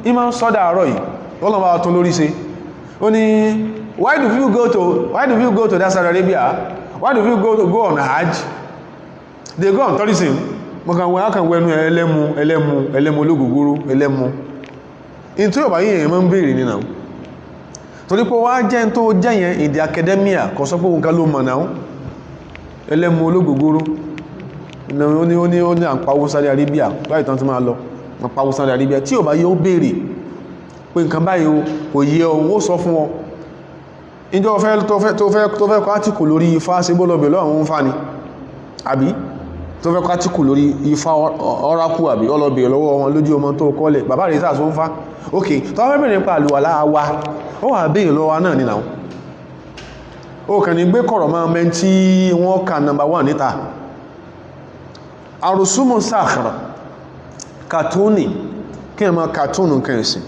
ní máa ń sọ́dá àárọ̀ yìí wọ́n lọ máa tún lórí ṣe ó ní why do you go to that Saudi Arabia why do you go on Hajj they go on tourism mọ̀kànwẹ́nu ẹlẹ́mu ológogoro ẹlẹ́mu in tí yóò bá yíyàn mọ́ ń bèèrè nínú torí pé wá jẹ́ tó jẹ́yẹn in the academia kò sọ pé òun ká ló mọ̀ náà ẹlẹ́mu ológogoro ó ní àpáwó Saudi Arabia báyìí tán ti máa lọ àpáwó Saudi Arabia tí yóò bá yóò bèèrè pé nǹkan báyìí kò yẹ owó sọ fún ọ ìjọ tó fẹ́ kọ́ átíkù lórí ifá sí bọ́lọ̀bẹ̀ lọ́wọ́n ń fa ni àbí tó fẹ́ kọ́ átíkù lórí ifá ọ́rákù àbí ọlọ́bẹ̀ lọ́wọ́ wọn lójú ọmọ tó kọ́lẹ̀ bàbá rẹ̀ sáà tó ń fa ok tó wọ́n bẹ̀rẹ̀ nípa àlùwàlá wa ó wà bèèrè lọ́wọ́ náà nínú ó kàn ní gbé kọ̀rọ̀ máa mẹ́ tí wọ́n kà number 1 níta àrùsúmù sáàkàrà kàtúnì kí ẹ máa kàtúnù kẹrìsì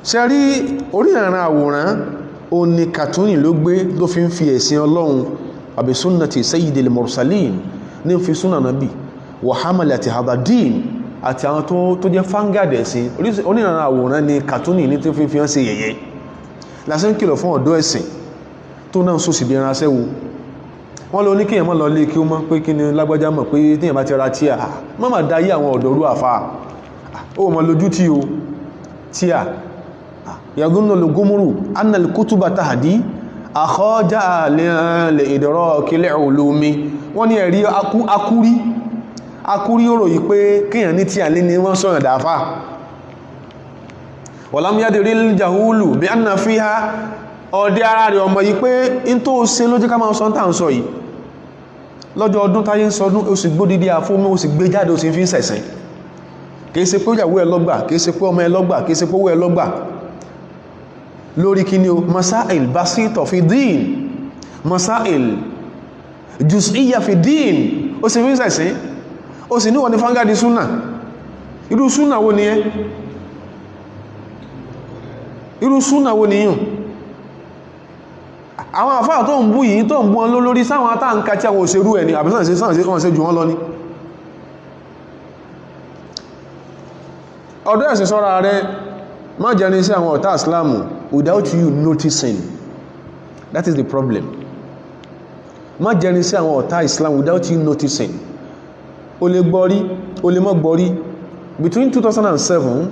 ṣe rí orí ìrìn àwòrán ó ní kàtúnì ló gbé ló fi ń fi ẹ̀sìn ọlọ́run àbí sunnati sayyidil mursalin ní fi súnà nàbì wa hamalati hadha din àti àwọn tó jẹ́ fangad ẹ̀sìn orí ìrìn àwòrán ní kàtúnì ní tó fi hàn sí yẹ̀yẹ́ lásán kìlọ̀ fún ọ̀dọ́ ẹ̀sìn tó náà sósì bí ẹran aṣẹ́wó wọ́n lọ ní kíyàn mọ́ lọ lé kí ó mọ́ pé kí ni lágbájá mọ̀ pé tíyàn bá ti ra tíà mọ́ mà dáyé àwọn ọ̀dọ́ rú àfá ó mọ́ lójú tí ó tíà yàgúnnà lè gómúrù annal kútùbà tàhàdí àkọjá lè ìdọ̀rọ̀ kílẹ̀ olómi wọ́n ní ẹ̀rí akúrí ó ròyìn pé kíyàn ní tíà lé ní wọ́n sọ̀rọ̀ dáfà wọ̀lám yádìrí jahulu bí anna fi ha ọdí ara rẹ̀ ọmọ yìí pé in tó ṣe ló jẹ́ ká máa sọ tàà ń sọ yìí lọ́jọ́ ọdún táyé ń sọdún ó sì gbódìdí àfómi ó sì gbé jáde ó sì fi ń sẹ̀sẹ̀ kìí ṣe pé ìyàwó ẹ lọ́gbà kìí ṣe pé ọmọ ẹ lọ́gbà kìí ṣe pé owó ẹ lọ́gbà lórí kí ni o masail basito fi dín masail juz'iyya fi dín ó sì fi ń sẹ̀sẹ̀ ó sì níwọ̀n ní fangadi súnà irú súnà wo ni ẹ irú súnà wo ni yùn àwọn àfáà tó ń bú yìí tó ń bú wọn lórí sáwọn atáǹkà tí àwọn òṣèrú ẹni àbísàn sí sáwọn sí kan sí jù wọ́n lọ ní ọ̀dọ́ ẹ̀sìn sọ́ra rẹ̀ má jẹni sí àwọn ọ̀tá islamu without you noticing that is the problem má jẹni sí àwọn ọ̀tá islam without you noticing o lè gbọ́rí o lè mọ́ gbọ́rí between 2007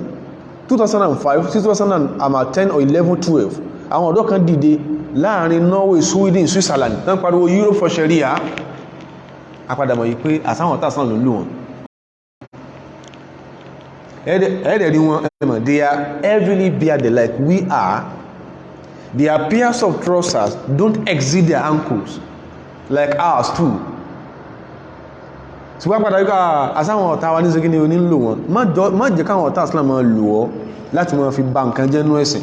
2005 2010 or 11 12 àwọn ọ̀dọ́ kan dìde láàrin Norway, Sweden, Switzerland tán pariwo Europe for Sharia apadàmọ̀ yìí pé àsáwọn ọ̀tá sáwọn ló wọn ẹ̀ẹ́dẹ̀rí wọn ẹ̀mọ̀ they are heavily bearded like we are. Their pairs of trousers don't exceed their ankles like ours too. Ṣùgbọ́n padà wípé àsáwọn ọ̀tá wa ní ṣe kí ni onílò wọn má jẹ́ káwọn ọ̀tá Islam máa lò ọ́ láti máa fi ba nǹkan jẹ́ nú ẹ̀sìn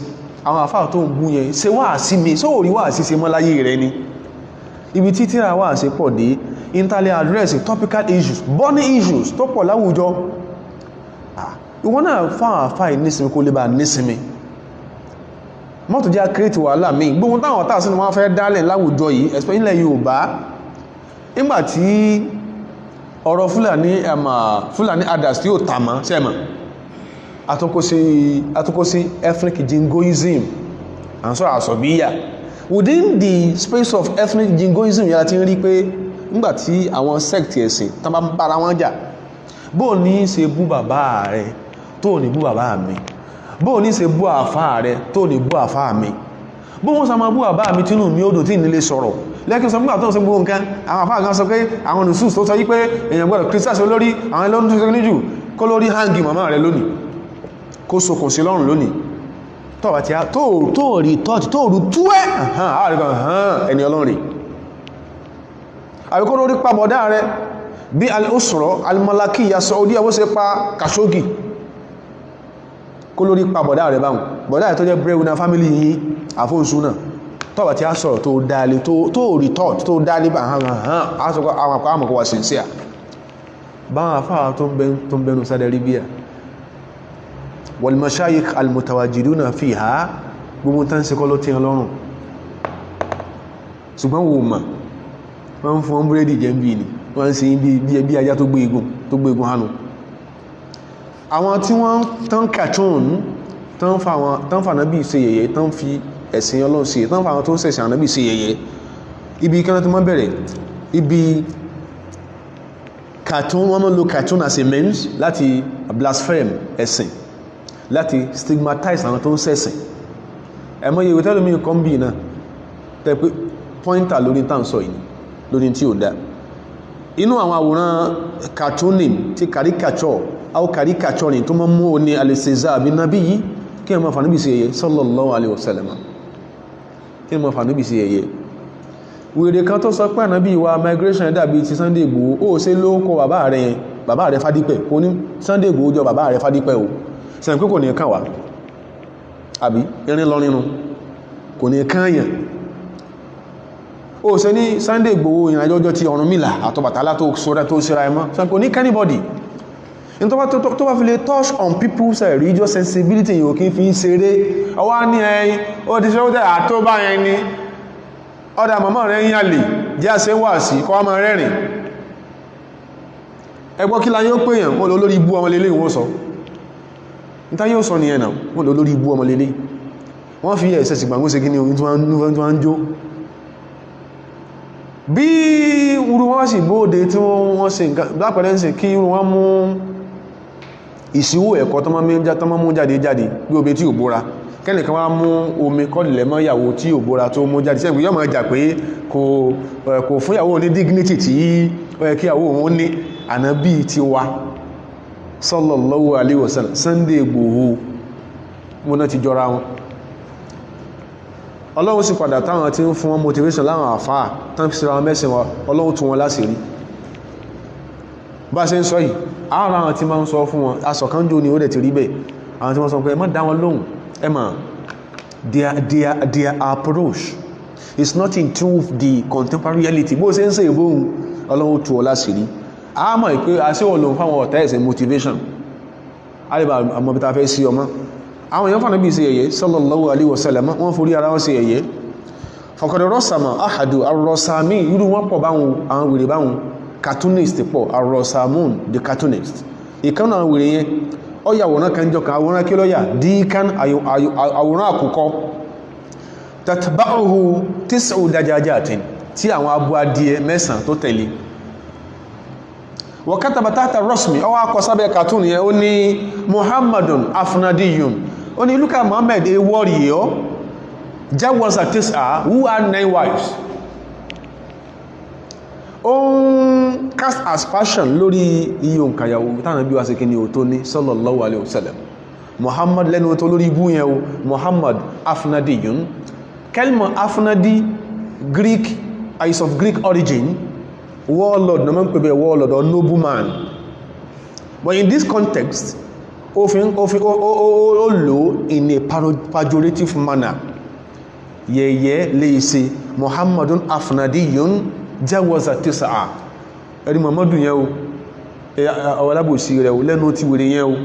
àwọn àfáà tó ń bú yẹn ṣe wá sí mi só rí wá sí ṣe mọ́ láyé rẹ ni ibi tí tíra wà sí pọ̀ dé internally address topical issues burning issues tó pọ̀ láwùjọ ìwọ́n náà fáwọn àfáà nísinmi kó lè bá nísinmi mọ́tò jẹ́ create wàhálà míì gbogbo táwọn ọ̀tá sínú wọ́n fẹ́ dálẹ̀ láwùjọ yìí especially ilẹ̀ Yorùbá nígbàtí ọ̀rọ̀ Fúlàní adàs tí ó tàmá sẹ́mà àtúnkó sí ethnic jingoism and so àsọ̀bíyà within the space of ethnic jingoism yára ti ń rí pé nígbàtí àwọn sect ẹ̀sìn tán bá ń bára wọn jà bóò ní ṣe bú bàbá rẹ̀ tó ní bú bàbá mi bóò ní ṣe bú àfá rẹ̀ tó ní bú àfá mi bó wọ́n sọ ma bú àbá mi tínú mi ó dùn tí nílé sọ̀rọ̀ lẹ́kìn sọ nígbà tó ń ṣe gbogbo nǹkan àwọn àfá kan sọ pé àwọn nùsùs tó sọ yí pé èèyàn gbọ́dọ̀ kírísítàsì olórí àwọn ẹlọ́run tó ṣe ní jù kó lórí hangi màmá rẹ̀ lónìí kó sokùn sí lọ́rùn lónìí tọ́wà tí a tó rí tọ́tí tó rú túwẹ́ ẹni ọlọ́rin àríkó lórí pa bọ̀dá rẹ̀ bí al-usra al-malakiyya Saudi àwọ́ ṣe pa Khashoggi kó lórí pa bọ̀dá rẹ̀ báhùn bọ̀dá rẹ̀ tó jẹ́ breadwinner family yìí àfóǹsú náà tọ́wà tí a sọ̀rọ̀ tó dálé tó rí tọ́tí tó dálé bá àwọn àmọ̀kọ́ wà sincere báwọn afáà tó ń bẹnu Saudi Arabia wal mashayikh al mutawajjiduna fiha gbogbo tán ṣe kọ́ ló tí ọlọ́run ṣùgbọ́n wo ma wọ́n fún wọn búrẹ́dì jẹ́ bí ní wọ́n ṣe bí ajá tó gbé egun hánu àwọn tí wọ́n tán cartoon tán fà nábì ṣe yẹ̀yẹ́ tán fi ẹ̀sìn ọlọ́run ṣe tán fà àwọn tó ń ṣẹ̀sìn ànábì ṣe yẹ̀yẹ́ ibi kẹ́nà tó mọ́ bẹ̀rẹ̀ ibi cartoon wọ́n mọ́ lo cartoon as a means láti blaspheme ẹ̀sìn láti stigmatize àwọn tó ń ṣẹ̀sìn ẹmọ́ yíò tẹ́lómí kan bí náà tẹ́ pé pointer lórí tàn sọ yìí lórí tí ó dá inú àwọn àwòrán cartooning tí caricature àwọn caricaturing tó mọ́ mú o ní alẹ́sẹ̀zá àbí nábí yìí kí ẹ mọ́ fà níbi sí ẹyẹ sallallahu alaihi wasallam kí ẹ mọ́ fà níbi sí ẹyẹ wèrè kan tó sọ pé ànábì wa migration dàbí ti Sunday Igboho ó ṣe ló kọ bàbá rẹ̀ Fádípẹ̀ kò ní Sunday Igboho jọ bàbá rẹ̀ Fádípẹ̀ o sẹ́yìn pé kò ní kàn wá àbí irin lọ nínú kò ní kàn yàn ó ṣe ní Sunday Igboho ìrìnàjò ti Ọ̀rúnmìlà àtọbàtálá tó sọ́rẹ́ tó ṣíra ẹmọ́ sẹ́yìn kò ní anybody tó bá fi lè touch on people's religious sensibility yóò kí fi ń ṣeré ọwá ní ẹyin ó ti ṣe ó tẹ́ àtóbá yẹn ni ọ̀dà màmá rẹ̀ ń yàlè jẹ́ àṣẹ wà sí kọ́ ọmọ rẹ̀rìn ẹgbọ́ kí la yóò pèèyàn wọ́n lórí ibú ọmọ lélé ìwọ́n sọ níta yóò sọ ní ẹ̀nà wọ́n lórí ibú ọmọ lélé wọ́n fi ẹ̀ṣẹ̀ sì gbàgbó sí kí ní orin tó wá ń jó bí irú wọ́n sì bóòdé tí wọ́n ṣe nǹkan lápẹ̀lẹ́ sí kí irú wọ́n mú ìṣíwò ẹ̀kọ́ tó máa mú jáde bí obe tí ò bóra kẹ́nìkan wá mú omi kọ́lẹ̀ mọ́ ìyàwó tí ò bóra tó mú jáde sẹ́gbẹ̀ yọ́ mọ̀ jà pé kò fún ìyàwó ní dignity tí ó yẹ kí ìyàwó òun ní ànábì ti wá sallallahu alaihi wasallam Sunday Igboho múná ti jọra wọn ọlọ́run sì padà táwọn tí ń fún wọn motivation láwọn àfáà tán fi síra wọn mẹ́sìn wọn ọlọ́run tún wọn láṣìírí bá ṣe ń sọ yìí ara àwọn tí máa ń sọ fún wọn asọ̀kánjò ni ó dẹ̀ ti rí bẹ́ẹ̀ àwọn tí wọ́n sọ pé ẹ má dá wọn lóhùn ẹ má their approach is not in tune with the contemporary reality bó ṣe ń ṣe ìbóhùn ọlọ́run tún wọn láṣìírí a mọ̀ pé aṣíwọ̀ lòun fáwọn ọ̀tá ẹ̀sẹ̀ motivation alìbà àmọ́bítà fẹ́ sí ọmọ àwọn èèyàn fànàbí sí ẹ̀yẹ sallallahu alaihi wasallam wọ́n forí ara wọn sí ẹ̀yẹ faqad rasama ahadu arrosami irú wọn pọ̀ báwọn àwọn wèrè báwọn cartoonist pọ̀ arrosamun the cartoonist ìkànnà àwọn wèrè yẹn ó yà àwòrán kan jọ kan àwòrán kí lọ́yà díkan àwòrán àkùkọ tatba'uhu tis'u dajajatin tí àwọn abo adìẹ 9 tó tẹ̀lé wọ̀kátàbà tààtà rọ́sùmí ọwọ́ akọ sábẹ́ cartoon yẹn ó ní Muhammadun afnadiyun ó ní Luka Muhammad a warrior jawaza tis'a who had 9 wives ó ń cast aspersion lórí iye òǹkàyàwó tánà bí wá sí kí ni ò tó ní sallallahu alaihi wasallam Muhammad lẹ́nu tó lórí ibú yẹn o Muhammad afnadiyun kelma afnadi Greek is of Greek origin warlord no man pebe warlord or nobleman but in this context ó lò in a pejorative manner. Yẹ̀yẹ́ lè ṣe Muhammadun afnadiyun jawaza tis'a. Ẹ̀rí Muhammadu yẹn o, àwọn alábòsí rẹ̀ o, lẹ́nu ti wèrè yẹn o,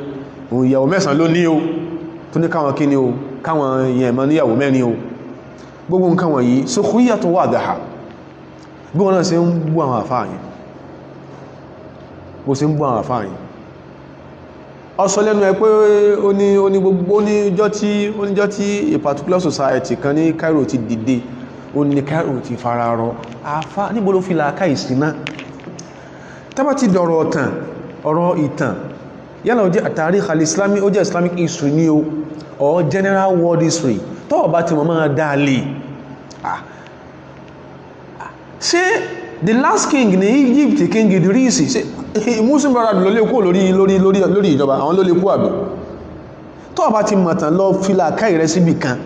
òun ìyàwó 9 ló ní o, tó ní káwọn kí ni o, káwọn yẹn mọ́ níyàwó 4 o. Gbogbo nǹkan wọ̀nyí sukhuyyatun wadiha. Bí wọ́n náà ṣe ń bú àwọn àfáà yẹn, bó ṣe ń bú àwọn àfáà yẹn. Ọsọ lẹ́nu ẹ pé oníjọ́ tí a particular society kan ní Cairo ti dìde, ó ní Cairo ti fara rọ. Àfá níbo ló fi làákà ìsìná? Tàbá ti dọ̀rọ̀ ọ̀tàn, ọ̀rọ̀ ìtàn, yálà ó jẹ́ tarikh al-islami, ó jẹ́ Islamic history ní o, or general world history, tó bá ti mọ̀ máa dáalé. Ṣé the last king ní Egypt, King Idrisi, ṣe Muslim brother ló lè kú lórí ìjọba, àwọn ló lè kú àbí? Tó bá ti mọ̀tàn lọ fílà káì rẹ̀ síbì kan,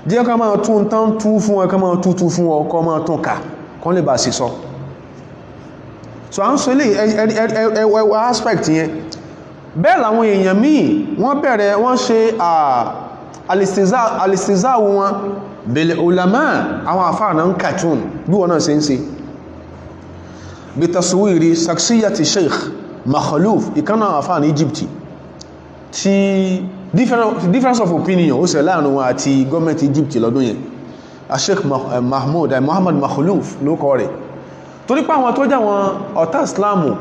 jẹ́ ká máa tún tán tú fún ẹ, ká máa tútù fún ọkọ̀ máa tún ká kan lè bá sì sọ. So à ń sọ ilé ẹwà aspect yẹn. Bẹ́ẹ̀ làwọn èèyàn míì wọ́n bẹ̀rẹ̀ wọ́n ṣe alistizáwò wọn bil ulama, àwọn àfáà náà ń cartoon bí wọ́n náà ṣe ń ṣe. Bí taswiri shakhsiyati Sheikh Makhluf, ìkánná àfáà ní Egypt, tí difference of opinion ó ṣe láàrin wọn àti gọ́ọ̀mẹ̀ntì Egypt lọ́dún yẹn. Sheikh Muhammad Makhluf ló kọ rẹ̀. Torí pé àwọn tó jẹ́ wọn ọ̀tá Islamu,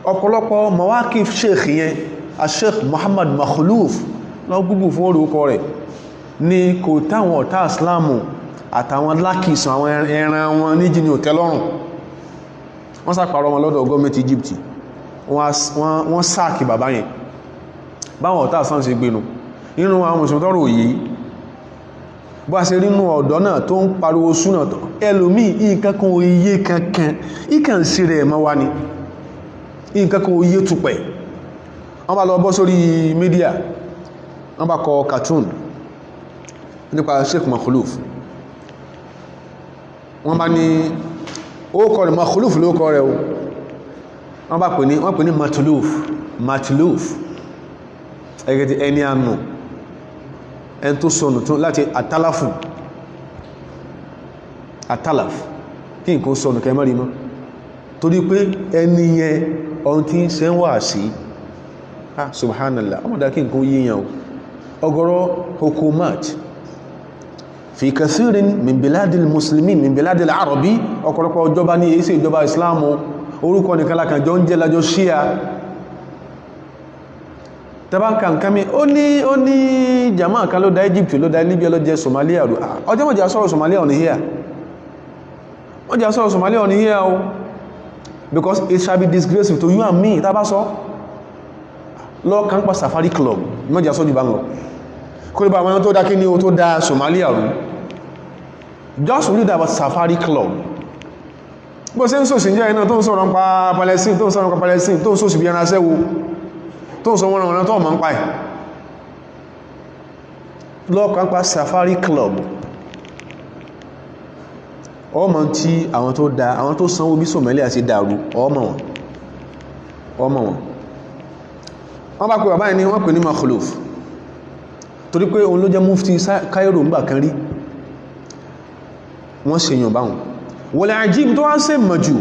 ọ̀pọ̀lọpọ̀ mawakif Sheikh yẹn, Sheikh Muhammad Makhluf lọ gbogbo fún orúkọ rẹ̀, ní kò táwọn ọ̀tá Islamu àtàwọn lákìsàn àwọn ẹran wọn níjì ní òtẹ́lọ́rùn. Wọ́n sàpàrọ wọn lọ́dọ̀ gọ́ọ̀mẹ̀ntì Egypt, wọ́n sáàkì bàbá yẹn báwọn ọ̀tá Islam ṣe gbénu. Nínú àwọn mùsùlùmí tọ́rọ yìí, bó a ṣe rínú ọ̀dọ́ náà tó ń pariwo súnà tọ́, ẹlòmí ìkankan oyé kankan ìkàn sí rẹ̀ mọ́ wá ní ìkankan oyé túpẹ̀. Wọ́n bá lọ bọ́ sórí mídíà, wọ́n bá kọ cartoon nípa Sheikh Makhluf. Wọ́n bá ní ó kọ rẹ̀ Makhluf ló kọ rẹ̀ o, wọ́n pè ní Matluf ẹgẹ́dẹ̀ ẹni ànù, ẹni tó sọnù tó láti àtàlàf kí nǹkan sọnù kẹmọ́rí mọ́, torí pé ẹni yẹn ọ̀n tí ń ṣe ń wà sí subhanallah, ọmọdá kí nǹkan yíyàn ọgọ́rọ̀ hukumat fi kathirin min biladil muslimin min biladil arabi, ọ̀pọ̀lọpọ̀ ìjọba ní èsì ìjọba islamu, orúkọ nìkan lákànjọ ń jẹ́ lájọ ṣíà. Tẹ́bánkà nkàmí ó ní jama kan ló dá Egypt, ló dá Libya, ló jẹ́ Somalia rú. Ọjọ́ mọ̀já sọ́rọ̀ Somalia on here, wọ́n jà sọ́rọ̀ Somalia on here o, because it shall be disgraceful to you and me. Tàbá sọ lọ kàn pa Safari Club, mọ́jà sọ́ jù bá ń lọ kó lè bá wọn tó dá kí ní o tó dá Somalia rú. Just read about Safari Club. Bó ṣe ń sòsì jẹ́ iná tó ń sọ̀rọ̀ pa Palestine, tó ń sòsì bí ẹran sẹ́wó, tó ń sọ wọ́n rán tó mọ́ ń pa ẹ̀. Lọ́kàn pa Safari Club, ọmọ tí àwọn tó dá, àwọn tó sanwó bí Somalia sí dàrú, ọmọ wọn wọ́n bá pè bàbá ẹni wọ́n pè ní Makhluf, torí pé òun ló jẹ́ mufti Cairo ńgbà kan rí. Wọ́n ṣe yàn báhùn wọlé àjíb tó wá ṣe mọ̀jù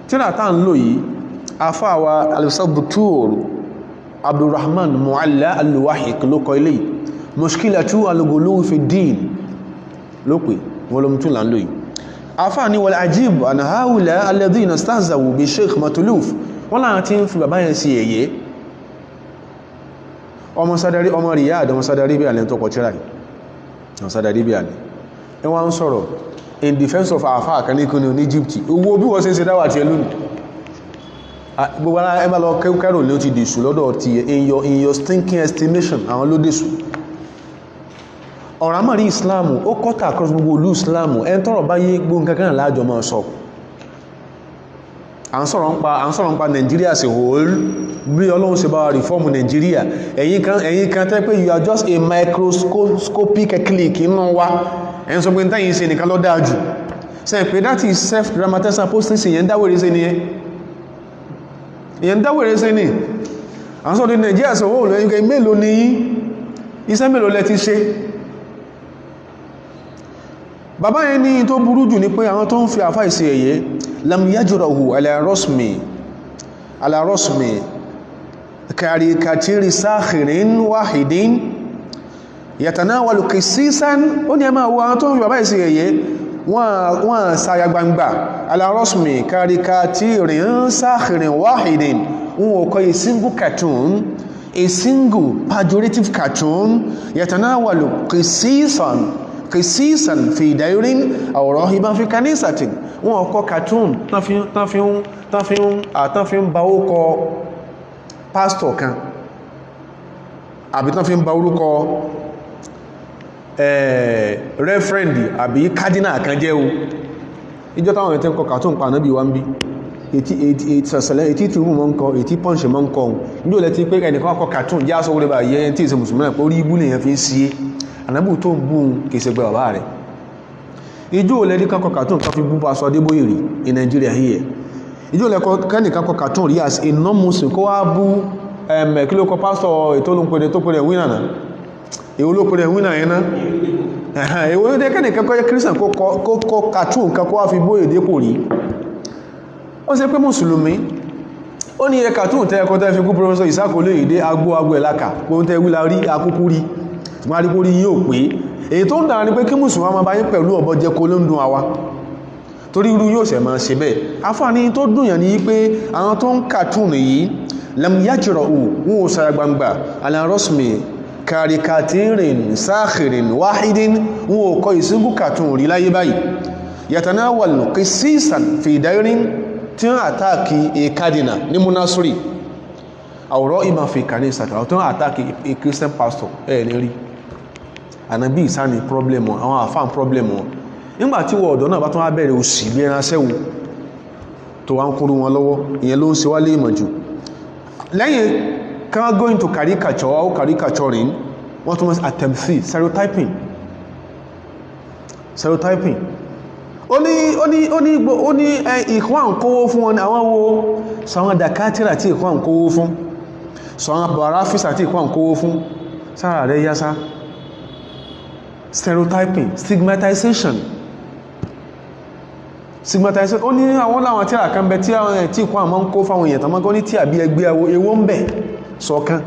tíra tá ń lò yìí. Afáwa al-Dr. Abdurrahman Mu'alla al-Wahiq ló kọ ilé Mushkilatu al-Ghuluw fi ad-Din ló pè volume 2 là ń lò yìí. Afá ní wal ajib an haula alladhina istahzawu bi Sheikh Matluf, wọ́n láàrín tí ń fi bàbá yẹn sí ẹ̀yẹ. Ọmọ Sadari, ọmọ Riyadh, ọmọ Sadari bí alẹ́ tó kọ tíra yìí, ọmọ Sadari bí alẹ́ ẹwà ń sọ̀rọ̀ in defense of Afá kaníkún ní Egypt. Owó bí wọ́n ṣe ń ṣe dáwà tí ẹ lónìí, gbogbo ara ẹbá lọ kẹ́rò ló ti dìsù lọ́dọ̀ ti in your stinking estimation àwọn ló dìsù. Ọ̀rọ̀ àmàrí Islamu ó kọ́ta across gbogbo olú Islamu, ẹn tọ́rọ̀ báyé gbóhùn kankan láàjọ máa sọ. À ń sọ̀rọ̀ ń pa Nigeria sí whole, bí Ọlọ́run ṣe bá reform Nigeria. Ẹ̀yin kan tẹ́ pé you are just a microscopic click inú wa, ẹn sọ pé tẹ́yìn ṣe nìkan ló dáa jù. Sẹ́yìn pé that is self-dramatizing apostasy, yẹn dáwèrè sí ni ẹ. Ìyẹn dáwèrè sí ni àwọn sọ́dọ̀ Nàìjíríà sọ wọ́n lẹ́yìn mélòó ni iṣẹ́ mélòó lẹ ti ṣe. Bàbá yẹn ní tó burú jù ní pé àwọn tó ń fi àfá ìṣe ẹ̀yẹ lam yajrahu ala rasmi karikatiri sakhirin wahidin yatanawalu qisisan. Ó ní ẹ máa wo àwọn tó ń fi bàbá ìṣe ẹ̀yẹ wọ́n sáyà gbangba ala rasmi karikatirin sakhirin wahidin. Wọ́n kọ a single cartoon, a single pejorative cartoon yatanawalu qisisan fi dairin aw rahiban fi kanisatin. Wọ́n kọ cartoon tán fi ń ba orúkọ pastor kan àbí tán fi ń ba orúkọ reverend àbí cardinal kan jẹ́ o. Ìjọ táwọn ẹ̀tẹ́ ń kọ cartoon pa Ànábì wa ń bí ètí tí rú mọ́ ń kọ ètí pọ́ǹṣẹ̀ mọ́ ń kọ ní olẹ́ tí pé ẹnìkan kọ cartoon já sọ wọlé bá yẹ tí ìṣẹ́ mùsùlùmí náà pé orí ibú lèyàn fi ń sí Ànábì tó ń bú kèsè gbẹ bàbá rẹ̀. Ìjọ olẹ́ ní kọ cartoon kan fi bú Pastor Adébóyè rí in Nigeria here. Ìjọ olẹ́ kẹ́nìkan kọ cartoon rí as a non-Muslim kó wá bú kí ló kọ pastor ètò olóńpẹ̀dẹ̀ tó pẹ̀lẹ̀ wínà náà èwo ló pẹ̀lẹ̀ wínà yẹn náà èwo ló dé kẹ́nìkan kọ́ Christian kó cartoon kan kó wá fi bóyè dépò rí. Ó ṣe pé mùsùlùmí ó ní ẹka tó ń tẹ́ ẹkọ́ tẹ́ fi kú Professor Isaac Olóyèdé agbó ẹ̀láka kó ń tẹ́ wíla rí akúkú rí ṣùgbọ́n àríkó rí yóò pé èyí tó ń dára ní pé kí mùsùlùmí máa bá yín pẹ̀lú ọ̀bọ jẹ́ kó ló ń dún àwa torí irú yóò ṣẹ̀ máa ṣe bẹ́ẹ̀. Àfààní tó dùnyàn ní pé àwọn tó ń cartoon yìí lam yajra'u wọn ò sára gbangba ala rasmi karikatirin sakhirin wahidin wọn ò kọ ìsíngù cartoon rí láyé báyìí yatanawal qisisan fi dairin tí wọ́n àtàkì a cardinal ní monasiri àwòrán ìmọ̀ fi kà ní ìsàtà tí wọ́n àtàkì a Christian pastor ní rí. Ànábì Ìsá ní problem wọn àwọn àfáàn problem wọn nígbàtí wọ́n ọ̀dọ́ náà bá tún wá bẹ̀rẹ̀ òsì bí ẹran sẹ́wù tó wá ń kúrú wọn lọ́wọ́ ìyẹn ló ń ṣe wálé ìmọ̀ jù. Lẹ́yìn kan go into caricature or caricaturing wọ́n tún mọ́ sí attempt stereotyping ó ní ìkwọ́n kówó fún wọn àwọn wo sọ́wọ́n dàkátìrà tí ìkwọ́n kówó fún sọ́wọ́n bàráfísà tí ìkwọ́n kówó fún sára rẹ̀ yásá. Stereotyping, stigmatization ó ní àwọn láwọn tí àkàn bẹ tí ìkwọ́n àmọ́ ń kó fáwọn èèyàn tàmọ́ kọ́ ní tí àbí ẹgbẹ́ ewó ń bẹ̀ sọ́kán.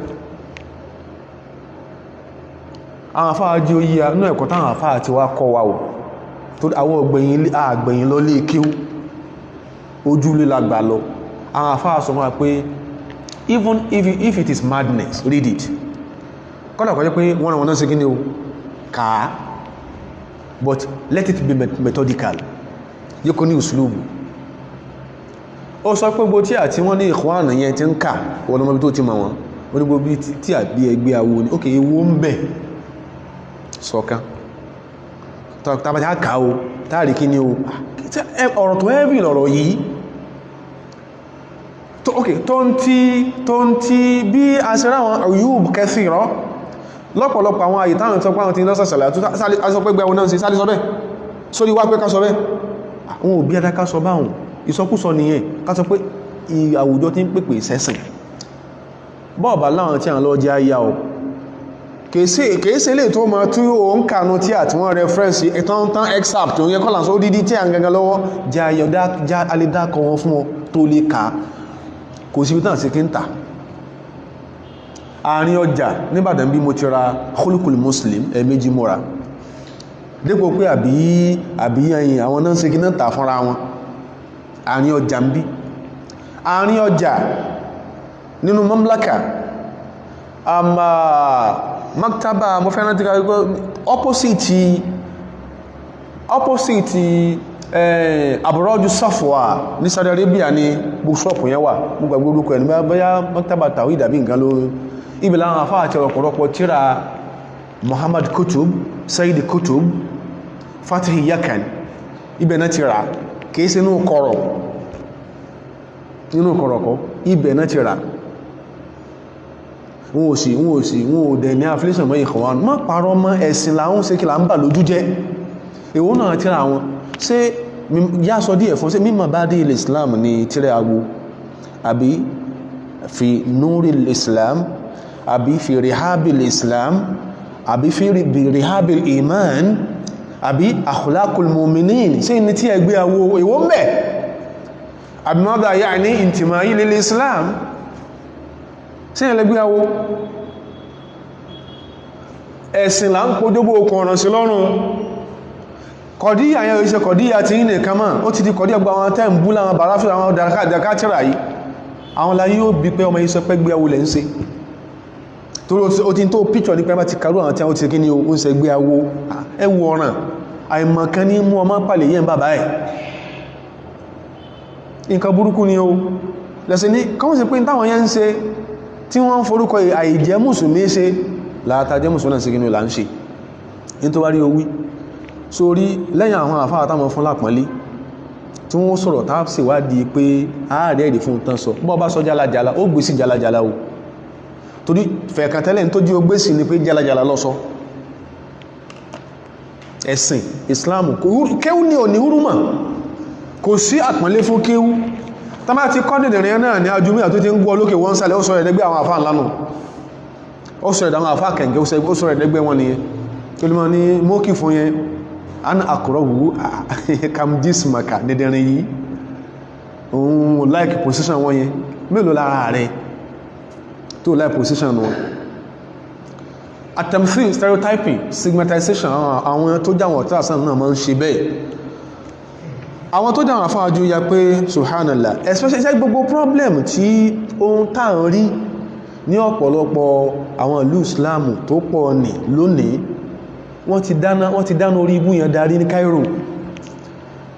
Àwọn àfáà jí ó yí inú ẹ̀kọ́ táwọn àfáà ti wá kọ́ wa o tó àwọn àgbẹ̀yìn lọ lé kí ojú líla gbà lọ. Àwọn àfáà sọ wọ́n pé even if it is madness read it kọ́nà kọjẹ́ pé wọ́n náà sí kí ní o kàá but let it be methodical yíò kó ní uslubu. Ó sọ pé gbogbo tí àti wọ́n ní Ikhwan yẹn ti ń kà wọ́n lọ́mọbí tó ti mọ̀ wọn ó ní gbogbo tí àbí ẹgbẹ́ awo ní ókè ewó ń bẹ̀ sọ́kán tàbí ká o táàrí kí ní o ọ̀rọ̀ tó ẹ́bì lọ̀rọ̀ yìí tó ń tí bí a ṣe ráwọn Ayub kathira lọ́pọ̀lọpọ̀ àwọn àyè táwọn tó pàwọn tí lọ́sàsàlẹ̀ àtúsọ pé gbẹ̀wọ̀n náà sí sálẹ̀ sọ bẹ́ẹ̀ sórí wá pé ká sọ bẹ́ẹ̀ àwọn òbí ẹ̀dá ká sọ báhùn ìsọkúsọ nìyẹn ká sọ pé àwùjọ tí ń pèpè sẹ́sìn bọ́ọ̀bà láwọn tí à ń lọ jẹ́ ayá o kèése lè tó ma tú o ń kànú tí àti wọ́n rẹfẹ́rẹ́nsì ìtàn excerpt òun yẹ kọ́lá só dídí tí à ń gangan lọ́wọ́ jẹ́ ayọ̀ alẹ́dákọ̀ wọn fún ọ tó lè ká kò sí tán sí kí ń tà àárín ọjà níbàdàn bí mo ti ra Khuluqul Muslim ẹ̀mẹ́jì mọ́ra dípò pé àbí ẹ̀yìn àwọn náà sí kí náà tà fúnra wọn àárín ọjà ń bí àárín ọjà nínú mamlaka maktaba mo fẹ́ràn tí ká opposite àbúrọ́jú Safwa ní Saudi Arabia ní bookshop yẹn wà mú gbàgbé orúkọ ẹni báyá maktaba tawhid àbí nǹkan ló ibi láwọn afá àti ọ̀pọ̀lọpọ̀ tíra Muhammad Kutub Sayyid Kutub Fatihi Yakan ibẹ̀ náà tíra kìí sí inú kọ̀rọ̀kọ́ ibẹ̀ náà tíra wọn ò dẹ̀ ní affiliation mọ́ Ikhwan má parọ́ mọ́ ẹ̀sìn láwọn ṣe kí là ń bà lójú jẹ́ èwo náà tíra wọn ṣe yá sọ díẹ̀ fún ṣe mímọ̀ bá dé ilẹ̀ Islam ní tíra agbo àbí fi nuril islam àbí fi rihabil islam àbí fi rihabil iman àbí akhlaqul mu'minin ṣé ní tí ẹgbẹ́ awo ìwọ ń bẹ àbí madha ya'ni intimai lil islam ṣé ẹlẹ́gbẹ́ awo ẹ̀sìn là ń kójógbó okùn ọ̀ràn sí lọ́rùn kọ̀díyà yẹn ìṣẹ́ kọ̀díyà ti ní kama ó ti di kọ̀díyà gba àwọn tẹ́ ń bú láwọn bàráfí àwọn dàkátìrà yìí àwọn láyé ó bí pé ọmọ yìí sọ pé gbé awó lẹ́ ń ṣe torí ó ti tó píkọ̀ ní pẹ́bá ti karú àwọn tí wọ́n ti kí ní ó ń ṣe gbé awó ẹwù ọ̀ràn àìmọ̀kan ní mú ọmọ pàlẹ̀ yẹn bàbá ẹ̀ nǹkan burúkú ni ó lẹ́sẹ̀ ní kọ́wọ́n sí pé táwọn yẹn ń ṣe tí wọ́n ń forúkọ àìjẹ́ mùsùlùmí ṣe látàjẹ́ mùsùlùmí náà sí kí ní ó là ń ṣe ní tó wá rí owí sórí lẹ́yìn àwọn àfáà táwọn fún lápọ̀nlé tí wọ́n sọ̀rọ̀ tá sì wá di pé ààrẹ èdè fún tán sọ bọ́ bá sọ jálajàla ó gbé sí jálajàla o torí fẹ̀ẹ̀kan tẹ́lẹ̀ tó jí ó gbé sí ni pé jálajàla lọ́sọ ẹ̀sìn Islam kéwú ní òní húrúmà kò sí àpọ̀nlé fún kéwú tá bá ti kọ́ dìdìrín náà ní ajúmíyà tó ti ń gbọ́ lókè wọ́n sálẹ̀ ó sọ ẹ̀dẹ́gbẹ́ àwọn àfáà ńlánà ó sọ ẹ̀dẹ́ àwọn àfáà kẹ̀ǹkẹ́ ó sọ ẹ̀dẹ́gbẹ́ wọn nìyẹn tó lè mọ́ ní mókì fún yẹn an akọrọ̀wù kamdismaka dẹ̀dẹ̀rin yìí òun like position wọ́n yẹn mélòó lára rẹ̀ tó like position wọn atamthil stereotyping stigmatization àwọn tó jáwọn ọ̀tá àsán náà máa ń ṣe bẹ́ẹ̀ àwọn tó jáwọn àfáàjú ya pé subhanallah especially ṣe gbogbo problem tí ó ń tàn rí ní ọ̀pọ̀lọpọ̀ àwọn ìlú Islam tó pọ̀ ní lónìí wọ́n ti dáná orí ibú yẹn darí ní Cairo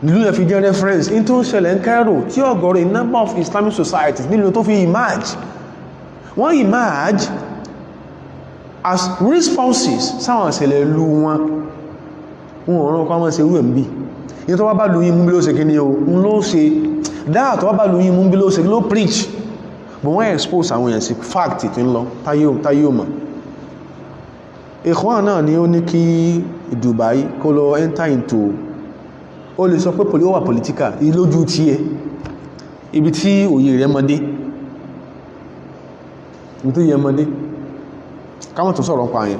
nílùú yẹn fi jẹ́ reference in tó ń ṣẹlẹ̀ ní Cairo tí ọ̀gọ̀rọ̀ a number of Islamic societies nílùú tó fi emerge wọ́n emerge as responses sáwọn ìṣẹ̀lẹ̀ ìlú wọn ọ̀rọ̀ ọkọ̀ wọn ṣe rú ẹ̀mí ní tó wá bá lù yí mú bí ló ṣe kí ní o ń ló ṣe dáa tó wá bá lù yí mú bí ló ṣe ló preach but wọ́n expose àwọn èèyàn sí fact tí ń lọ táyé ò mọ̀ ìkwọ́n náà ni ó ní kí Dubai kó lọ enter into ó lè sọ pé ó wà political ìlójú tí ẹ ibi tí òye rẹ̀ mọ́dé káwọn tó sọ̀rọ̀ pa yẹn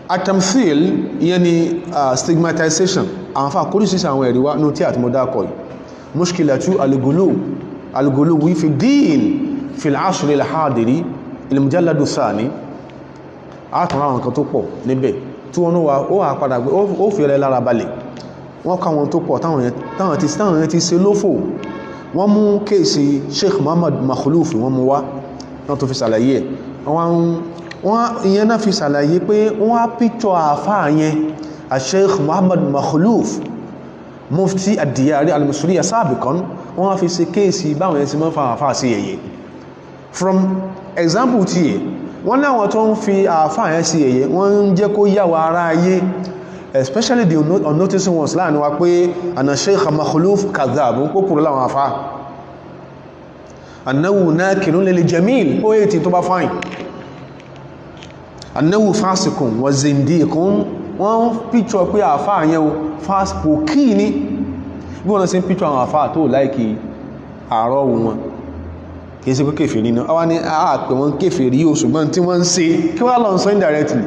atamthil ìyẹn ni stigmatization àwọn afá kórísìsì àwọn ẹ̀rí wá ní tí àti mọ́dá kọ̀ yìí mushkilatu al-ghulu wí fi dín fi al-asr al-hadiri il-mujalladu thani àtàrà àwọn kan tó pọ̀ níbẹ̀ tí wọ́n wá ó wà padà gbé ó fi rẹ̀ lára balẹ̀ wọ́n ká wọn tó pọ̀ táwọn yẹn ti ṣe lófò wọ́n mú kéèsì Sheikh Muhammad Makhluf wọ́n mú wá náà tó fi ṣàlàyé ẹ̀ wọ́n ìyẹn náà fi ṣàlàyé pé wọ́n á píkṣọ́ àfáà yẹn a Sheikh Muhammad Makhluf mufti ad-Diyari al-Misriya sabiqan wọ́n á fi ṣe kéèsì báwọn yẹn sí mọ́ fa àfáà sí ẹ̀yẹ from example tí yẹ wọ́n láwọn tó ń fi àfáà yẹn sí ẹ̀yẹ wọ́n ń jẹ́ kó yàwó ara ayé especially the unnoticing ones láàrin wa pé àna Sheikh Makhluf kadhab ń kókùrú láwọn àfáà annahu nakirun lil jamil ó yẹ tí tó bá fáìn annahu fasikun wa zindiqun wọ́n píkṣọ́ pé àfáà yẹn fásipò kí ní bí wọ́n sí píkṣọ́ àwọn àfáà tó láìkì àárọ̀ wọn kìí sí pé kèfèrí náà wá ní àpẹ wọn kèfèrí yóò ṣùgbọ́n tí wọ́n ń ṣe kí wọ́n lọ sọ indirectly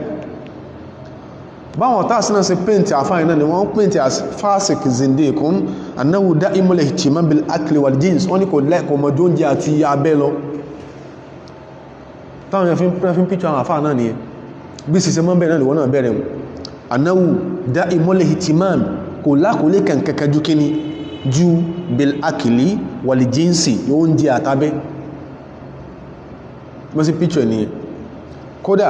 báwọn tàà sínú sí paint àfáà yẹn náà ni wọ́n paint as fasik zindiqun annahu da'imul ihtimam bil akli wal jins wọ́n ní kò lẹ́kọ̀ọ́ mọ́ jóúnjẹ àti abẹ́ lọ táwọn yẹn fi ń píkṣọ́ àwọn àfáà náà nìyẹn bí sì ṣe mọ́ bẹ̀rẹ̀ lè wọ́n náà bẹ̀rẹ̀ wọn anáwù dá ìmọ́lẹ̀ hitimam kò lákòólé kankankan jú kíní ju bil akili wàlì jínsì yóò ń jẹ àtàbẹ́ mọ́ sí píkṣọ́ ènìyàn kódà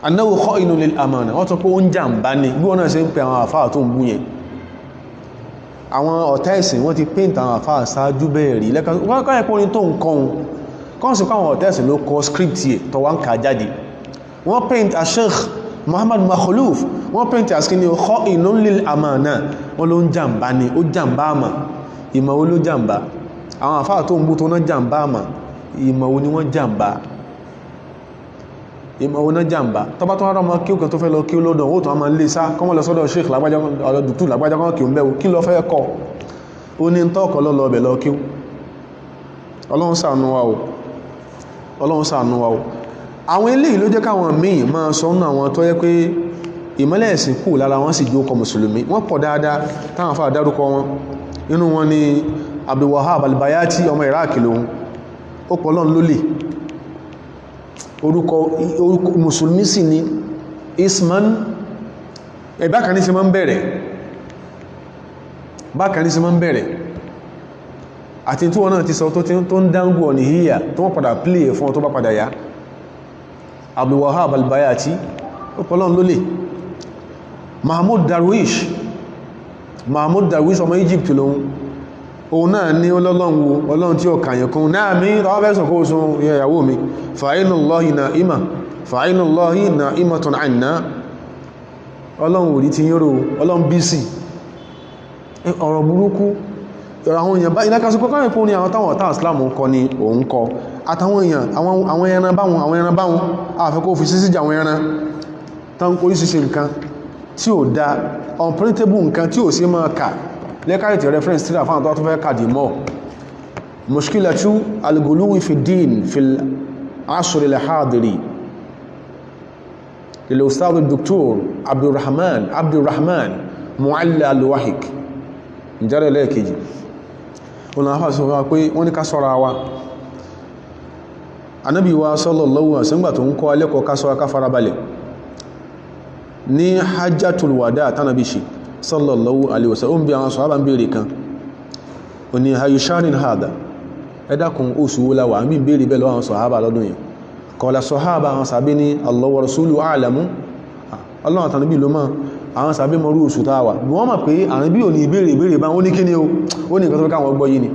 anáwù kha'inu lil amana wọ́n tó pé ó ń jàmbá ní bí wọ́n náà ṣe ń pẹ àwọn àfáà tó ń bú yẹn àwọn ọ̀tá ẹ̀sìn wọ́n ti paint àwọn àfáà ṣáájú bẹ́ẹ̀ rí wọ́n paint a Sheikh Muhammad Makhluf wọ́n paint as kí ni kha'inun lil amana wọ́n ló ń jàmbá ní ó jàmbá àmà ìmọ̀ wo ló jàmbá àwọn àfáà tó ń bú tó náà jàmbá àmà ìmọ̀ wo ni wọ́n jàmbá ìmọ̀ wo náà jàmbá tọ́bá tó rárá ọmọ kí ó kàn tó fẹ́ lọ kí ó lọ́dọ̀ ó tó máa lè sá kọ́mọ́ lọ sọ́dọ̀ Sheikh lágbájá lágbájá kan kí ó ń bẹ̀wò kí lọ fẹ́ kọ́ ó ní tọ́ọ̀kọ́ lọ́lọ́ ọbẹ̀ lọ kí Ọlọ́run ṣàánú wa o Ọlọ́run ṣàánú wa o àwọn eléyìí ló jẹ́ káwọn míì máa sọ nínú àwọn tó yẹ pé ìmọ́lẹ̀ ẹ̀sìn kù lára wọn sì jókòó mùsùlùmí wọ́n pọ̀ dáadáa táwọn afá dárúkọ wọn inú wọn ni Abdul Wahab al-Bayati ọmọ Iraq lòun ó pọ̀ lọ́n lólè orúkọ mùsùlùmí sì ni isman bákan ní sí máa ń bẹ̀rẹ̀ àti tí wọ́n náà ti sọ tó ń dángù ọ̀nì híyà tó wọ́n padà plé fún ọ tó bá padà yá Abdul Wahab al-Bayati ó pọ̀ lọ́n lólè Mahmoud Darwish ọmọ Egypt lòun òun náà ní ọlọ́run tí ó kàyàn kún náà mi rọ́wọ́ fẹ́sàn kó sun ìyàwó mi fa'inullahi na'imatun anna ọlọ́run orí ti yíro ọlọ́run bí sí ọ̀rọ̀ burúkú àwọn èèyàn bá ìdákasí kọ́kọ́ rẹ̀ fún ní àwọn táwọn ọ̀tá Islam ń kọ ní òun kọ àtàwọn èèyàn àwọn ẹran báwọn àfẹ́kọ́ fi sí síjà àwọn ẹran tán oríṣiríṣi nǹkan tí ó dá unprintable nǹkan tí ó sí máa kà lẹ́kàrí ti reference tí àfáà tó fẹ́ kàdì mọ́ mushkilatu al-ghuluwi fi din fil asr al-hadiri lil ustad al-doktor Abdurrahman Mu'alla al-Wahik ìjárẹ̀ lẹ́ẹ̀kejì ọ̀nà àfáà sọ wá pé wọ́n ní ká sọ́ra wa Ànábì wa sallallahu alaihi wasallam tó ń kọ́ alẹ́kọ̀ọ́ ká sọ́ra ká farabalẹ̀ ní hajjatul wada tánàbí ṣe sallallahu alaihi wasallam bí àwọn sọ̀hábà ń bèèrè kan o ní hayushanin hada ẹdákun oṣù wó láwà ń bí bèèrè bẹ́lọ àwọn sọ̀hábà lọ́dún yẹn kọ̀ọ̀lá sọ̀hábà àwọn sàbí ní Allah wa rasuluhu a'lamu ọlọ́run àtànàbí ló mọ́ àwọn sàbí mọ́rú oṣù táwà bí wọ́n mọ̀ pé àwọn bí ò ní ìbéèrè bá ó ní kíní ó ní nǹkan tó fẹ́ káwọn gbọ́ yìí ni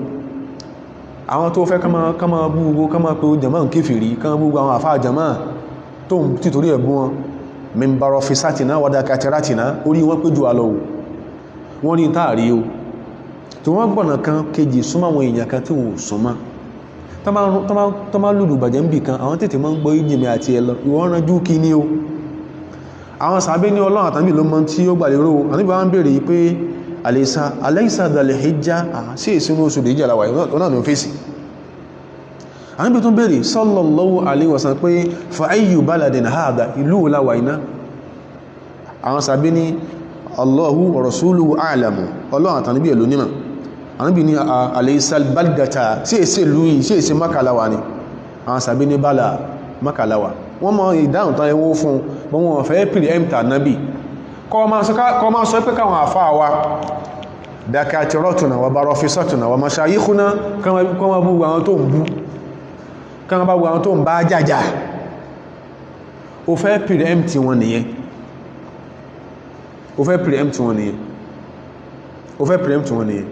àwọn tó fẹ́ kama búgbó kama pé ó jàmá ń kéfèrí kama búgbó àwọn àfáà jàmá tó ń títorí ẹ̀bùn wọn mẹ́mbàrọ̀ fi sátìná wádá kàtìrátìná orí wọ́n péjú alọ́wọ́ wọ́n rí táàrí o tí wọ́n gbọ́nà kan kejì súnmọ́ àwọn èèyàn kan tí wọ́n súnmọ́ tó má lùlù bàjẹ́ ń bì kan àwọn tètè máa ń gbọ́ ìjìnlẹ̀ àti ẹlọ ìwọ́n ránjú kí ní o àwọn sàbẹ́ ní Ọlọ́run àtàbí ló mọ́ tí ó gbàlérò àníbà wọ́n bèèrè pé alaysa dhal hijja sí ìsinú oṣù lè jàlá wà náà ní fèsì àníbì tún bèèrè sallallahu alaihi wasallam pé fa ayyu baladin hadha ìlú láwà iná àwọn sàbẹ́ ní Allahu wa rasuluhu a'lamu Ọlọ́run àtàníbí ẹ̀lú nímọ̀ àníbì ní alaysal baldata sí èsè lúyìn sí èsè makalawa ni àwọn sàbí ní bala makalawa wọ́n mọ̀ ìdáhùn tán ẹwọ́ fún wọn fẹ́ pìrì ẹmta nábì kọ́ ma sọ pé káwọn àfáà wa dakatirotuna wa barofisotuna wa mashayikhuna kọ́ ma bú àwọn tó ń bá jàjà ó fẹ́ pìrì ẹmti wọn nìyẹn ó fẹ́ preempt wọn nìyẹn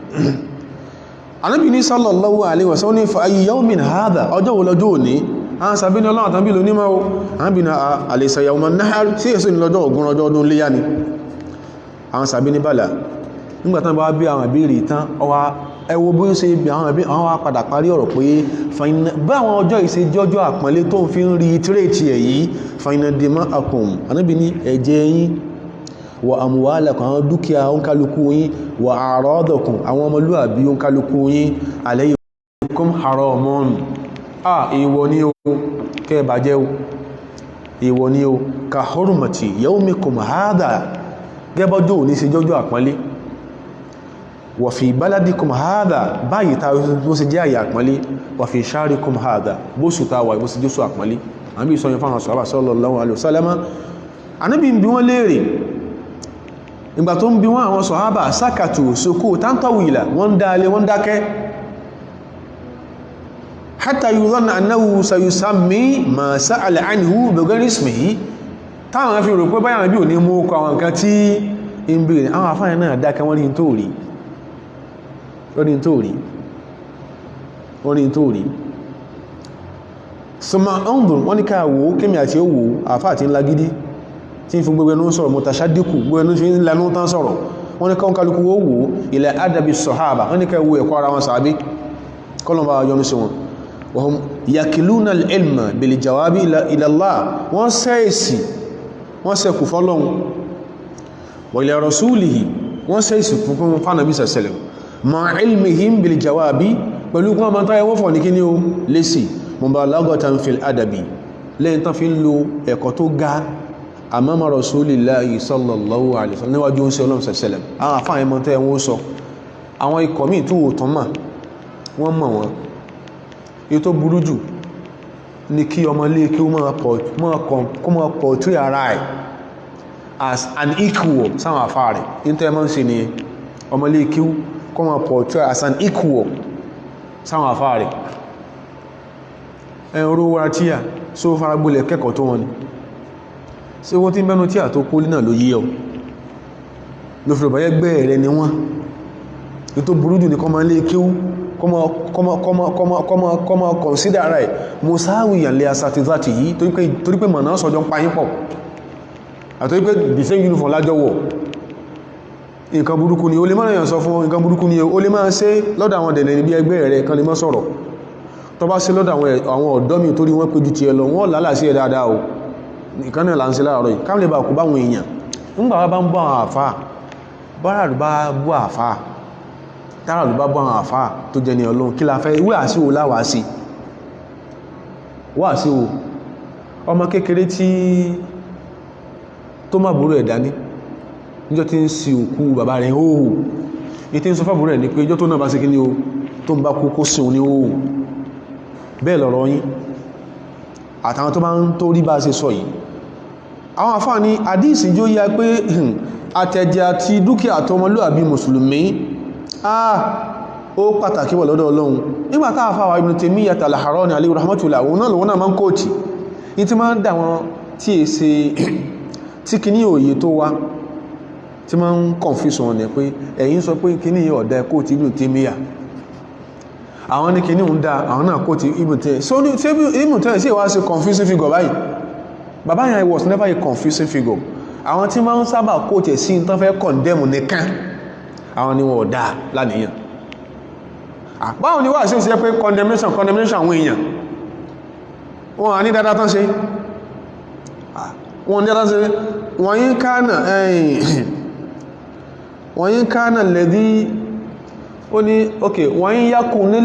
Ànábì ní sallallahu alaihi wasallam ní fa ayyu yawmin hadha ọjọ́ wo lọ́jọ́ òní àwọn sàbí ní Ọlọ́run àtàbí ló nímọ̀ Ànábì ní alaysa yawman nahar sí èso ní lọ́jọ́ ogun ọjọ́ ọdún léyá ni àwọn sàbí ní bàlá nígbàtán bá bí àwọn ìbéèrè tán ẹwọ bí ó ṣe bí àwọn wá padà parí ọ̀rọ̀ pé bá àwọn ọjọ́ ìṣe jọjọ́ àpọ́nlé tó ń fi ń rí tírètì ẹ̀ yìí fa inna dima'akum Ànábì ní ẹ̀jẹ̀ yín wa amwalakum àwọn dúkìá oúnkálukú yín wa a'radakum àwọn ọmọlúwàbí oúnkálukú yín alaykum haramun èèwọ̀ ni o kẹbàjẹ́ o èèwọ̀ ni o ka hurmati yawmikum hadha gẹ́bọ́jọ́ ní sí jọjọ́ àpọ́nlé wa fi baladikum hadha báyìí ta bó sì jẹ́ àyà àpọ́nlé wa fi sharikum hadha bó sì ta wà bó sì jésù àpọ́nlé àmì ìsọyìn fáwọn sọ̀rọ̀ sallallahu alaihi wasallam Ànábì bí wọ́n léèrè ìgbà tó ń bí wọ́n àwọn sọ̀hábà sákàtù sókó tántọ̀wìlà wọ́n dáalé wọ́n dákẹ́ hatta yudhanna annahu sayusammi ma sa'ala anhu bighayri ismihi táwọn fi rò pé báyàn bí ò ní mú ọkọ̀ àwọn nǹkan tí ń bèèrè àwọn àfáà náà dákẹ́ wọ́n rí sọmọ ọ̀ndùn wọ́n ní káàwó kémi àti owó àfáà tí ń lagidi tí ń fún gbogbo ẹnu sọ̀rọ̀ mọ̀tàṣádìkù gbogbo ẹnu fi ń lanú tán sọ̀rọ̀ wọ́n ní káwọn kálukú ó wò ilẹ̀ adabi sọ̀hábà wọ́n ní ká wo ẹ̀kọ́ ara wọn sàábí kọlọmbà yọnu sí wọn wọ́n yakiluna al-ilma bil jawabi ila Allah wọ́n sẹ́ẹ̀sì wọ́n sẹ́kù fọ́lọ́hun wa ila rasulihi wọ́n sẹ́ẹ̀sì fún fánàbí sàṣẹlẹ̀ ma ilmihim bil jawabi pẹ̀lú kún ọmọ tó ẹwọ́ fọ̀ ní kí ní o lésì mubalagatan fil adabi lẹ́yìn tán fi ń lo ẹ̀kọ́ tó ga amama rasulillahi sallallahu alaihi wasallam níwájú ń ṣe ọlọ́run sẹ̀sẹ̀lẹ̀ àwọn àfáà ẹmọ tó ẹwọ́ sọ àwọn ikọ̀ míì tó wò tán mà wọ́n mọ̀ wọn èyí tó burú jù ní kí ọmọ ilé kí ó máa portray ara ẹ̀ as an equal sáwọn àfáà rẹ̀ ní tó ẹmọ́ ń ṣe nìyẹn ọmọ ilé kí ó máa portray as an equal sáwọn àfáà rẹ̀ ẹ̀rọ wára tíyà só faragbólẹ̀ kẹ́kọ̀ọ́ tó wọn ni ṣe wọ́n tí mẹ́nu tíyà tó kólí náà ló yí ọ ló fi rọ̀báyẹ́ gbẹ́ rẹ̀ ni wọ́n ní tó burú jù ní kọmọ ilé kí kọmọ consider rẹ̀ musawiyan lè asatizati yìí torí pé mọ̀nà sọjọ́ ń payín pọ̀ àtorí pé the same uniform lájọ́wọ̀ nǹkan burúkú ni o lè máa yàn sọ fún nǹkan burúkú ni o lè máa ṣe lọ́dọ̀ àwọn dẹ̀nẹ̀ níbi ẹgbẹ́ rẹ̀ kan lè mọ́ sọ̀rọ̀ tó bá ṣe lọ́dọ̀ àwọn ọ̀dọ́ mi torí wọ́n péjú ti ẹ lọ wọ́n lálà sí ẹ dáadáa o nǹkan náà là ń ṣe láàárọ̀ yìí káàmì lè bá kú báwọn èèyàn nígbà bá ń bọ́ àwọn àfá báràlù bá bú àfá táràlù bá bọ́ àwọn àfá tó jẹ́ ní ọlọ́run kí la fẹ́ ìwé àsíwò láwàá sí wà sí o ọmọ kékeré tí tó má burú ẹ̀ dání níjọ́ tí ń si òkú bàbá rẹ̀ hóhù ní tí ń sọ fábúrú ẹ̀ ní pé ìjọ́ tó náà bá sí kí ní o tó ń bá kú kó sí òun ní hóhù bẹ́ẹ̀ lọ̀rọ̀ yín àtàwọn tó bá ń tó rí bá ṣe sọ yìí àwọn àfáà ní àdíìsì jó yá pé àtẹ̀jẹ̀ àti dúkìá tó ọmọlúwàbí mùsùlùmí ó pàtàkì wọ̀ lọ́dọ̀ Ọlọ́run nígbà tá àfáà Ibn Taymiyyah al-Harrani alayhi rahmatullah òun náà lòun náà máa ń kóòtì ní tí máa ń dà wọn tí è ṣe tí kìíní òye tó wá tí máa ń confuse wọn ní pé ẹ̀yin sọ pé kìíní ọ̀dà kóòtì Ibn Taymiyyah àwọn ní kìíní ń dá àwọn náà kóòtì Ibn Taymiyyah so ní Ibn Taymiyyah sí wá sí confusing figure báyìí bàbá yẹn was never a confusing figure àwọn tí máa ń sábà kóòtì sí tán fẹ́ condemn nìkan àwọn ni wọn ọ̀dà lánìyàn báwọn ni wà sí ṣe pé condemnation àwọn èèyàn wọn à ní dáadáa tán ṣe wọn ní dáadáa ṣe wọ́n yí kánà lẹ́dí ó ní ok wọ́n yí yákùn ní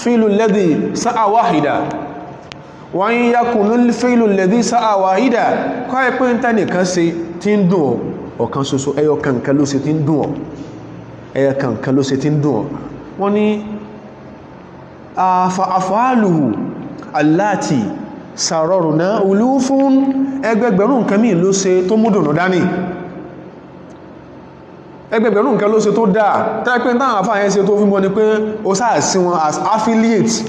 fílù lẹ́dí sáà wáhìdá wọ́n yí yákùn ní fílù lẹ́dí sáà wáhìdá kọ́ ẹ pé ń tẹ́ nìkan ṣe tí ń dùn ọ̀kan ṣoṣo ẹyọ kankan ló ṣe tí ń dùn ẹyọ kankan ló ṣe tí ń dùn wọ́n ní àfàálùhù aláàtì sàrọrùná olúfún ẹgbẹgbẹ̀rún nǹkan míì ló ṣe tó múdùnú dání ẹgbẹgbẹ̀rún nǹkan ló ṣe tó dáa tẹ́ẹ̀pẹ́ táwọn àfáà yẹn ṣe tó fún mọ́ ni pé ó sáà sí wọn as affiliate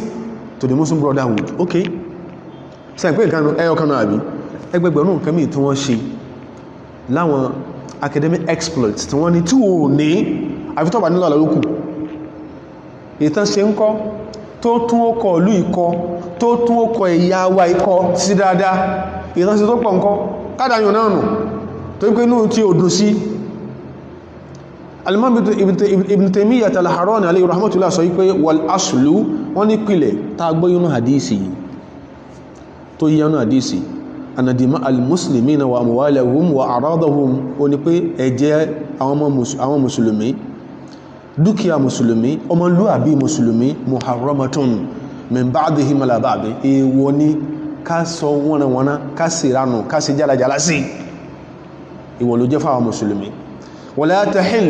to the Muslim Brotherhood ok sẹ́yìn pé nǹkan ẹyọ kan náà àbí ẹgbẹgbẹ̀rún nǹkan míì tí wọ́n ṣe láwọn academic exploits tí wọ́n ní tí ò ní àfitọ́bà nílò àlọ́lókù ìtàn ṣe ń kọ́ tó tún ó kọ ìlú ikọ́ tó tún ó kọ ẹ̀yà wa ikọ́ sí dáadáa ìtàn ṣe tó pọ̀ nǹkan kádàyàn náà nù tó ń pé inú tí ò dùn sí Al-Imam Ibn Taymiyyah al-Harrani alayhi rahmatullah sọ wípé wal aslu wọ́n ní pìlẹ̀ tá gbọ́ yínú hadisi tó yínú hadisi anadima al-muslimina wa amwalahum wa aradahum ó ní pé ẹ̀jẹ̀ àwọn mùsùlùmí dúkìá mùsùlùmí ọmọlúwàbí mùsùlùmí muharramatun min ba'dihim ala ba'd èèwọ̀ ní ká sọ wọ́nàwọ́ná ká sì ránù ká sì jálajàlá sí ìwọ̀ ló jẹ́ fáwọn mùsùlùmí wala tahil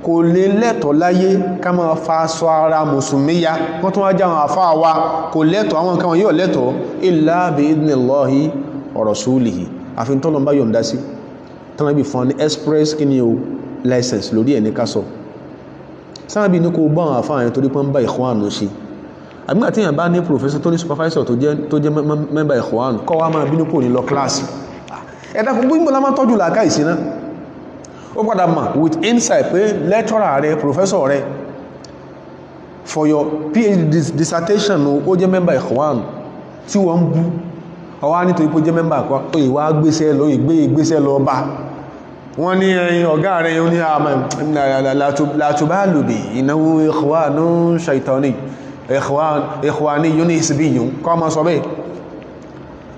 kò lè lẹ́tọ̀ láyé ká máa fa aṣọ ara mùsùlùmí ya wọ́n tún wá já àwọn àfáà wa kò lẹ́tọ̀ àwọn nǹkan yóò lẹ́tọ̀ illa bi idnillahi wa rasulihi àfi tọ́lọ̀ bá yọ̀ǹda sí tánàbí fún ní express kí ni o license lórí ẹ̀ ní ká sọ sáàbí ní kò bá àwọn àfáà yẹn torí pọ́n bá Ikhwan ṣe àgbà tí yàn bá ní professor tó ní supervisor tó jẹ́ member Ikhwan kọ́ wá máa bínú kò ní lọ kíláàsì ẹ̀dá kò gbígbọ́n lámá tọ́jú làákà ìsiná ó padà mà with insight pé lecturer rẹ professor rẹ for your PhD dissertation ó jẹ́ member Ikhwan tí wọ́n ń bú ọwá nítorí pé ó jẹ́ member àkọ́ ó ìwá gbéṣẹ́ lọ bá wọ́n ní ẹ̀yìn ọ̀gá rẹ̀ yóò ní látúbálùbì ìnáwó Ikhwanu shaitani Ikhwani yóò ní ìsìbí yìí kọ́ ma sọ bẹ́ẹ̀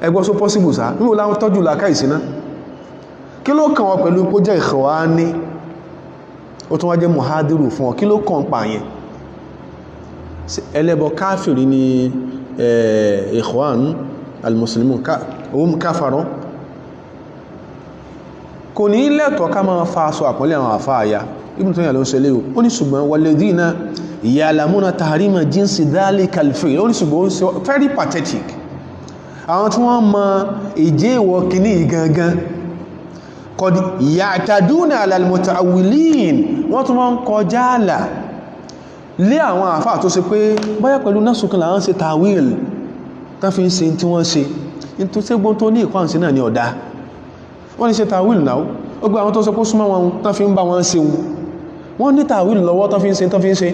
ẹgbọ́ só possible sá ní láwọn tọ́jú làkà ìsiná kí ló kàn wọ́n pẹ̀lú kó jẹ́ Ikhwani ó tún wá jẹ́ muhadiru fún ọ kí ló kàn pa yẹn ẹlẹ́bọ káfìrí ni ikhwan al-muslimun káfàrọ́ kò ní lẹ́tọ̀ọ́ ká máa fa aṣọ àpọ́nlé àwọn àfáàyà Ibn Taymiyyah ló ń ṣe lé ó ní ṣùgbọ́n walladhina ya'lamuna tahrima jinsi dhalika al-fi'l ó ní ṣùgbọ́n very pathetic àwọn tí wọ́n mọ ìjẹ́ ìwọ̀ kìíní gangan qad ya'taduna 'ala al-muta'awwilin wọ́n tún wọ́n kọjá àlà lé àwọn àfáà tó ṣe pé báyá pẹ̀lú násùkún làwọn ṣe tawil tán fi ń ṣe tí wọ́n ṣe in tó ṣe gbọ́n tó ní ìkwáǹsí náà ní ọ̀dá wọ́n ní ṣe tawil náà ó gbé àwọn tó sọ pé súnmọ́ wọn tán fi ń bá wọn ṣe wọ́n ní tawil lọ́wọ́ tán fi ń ṣe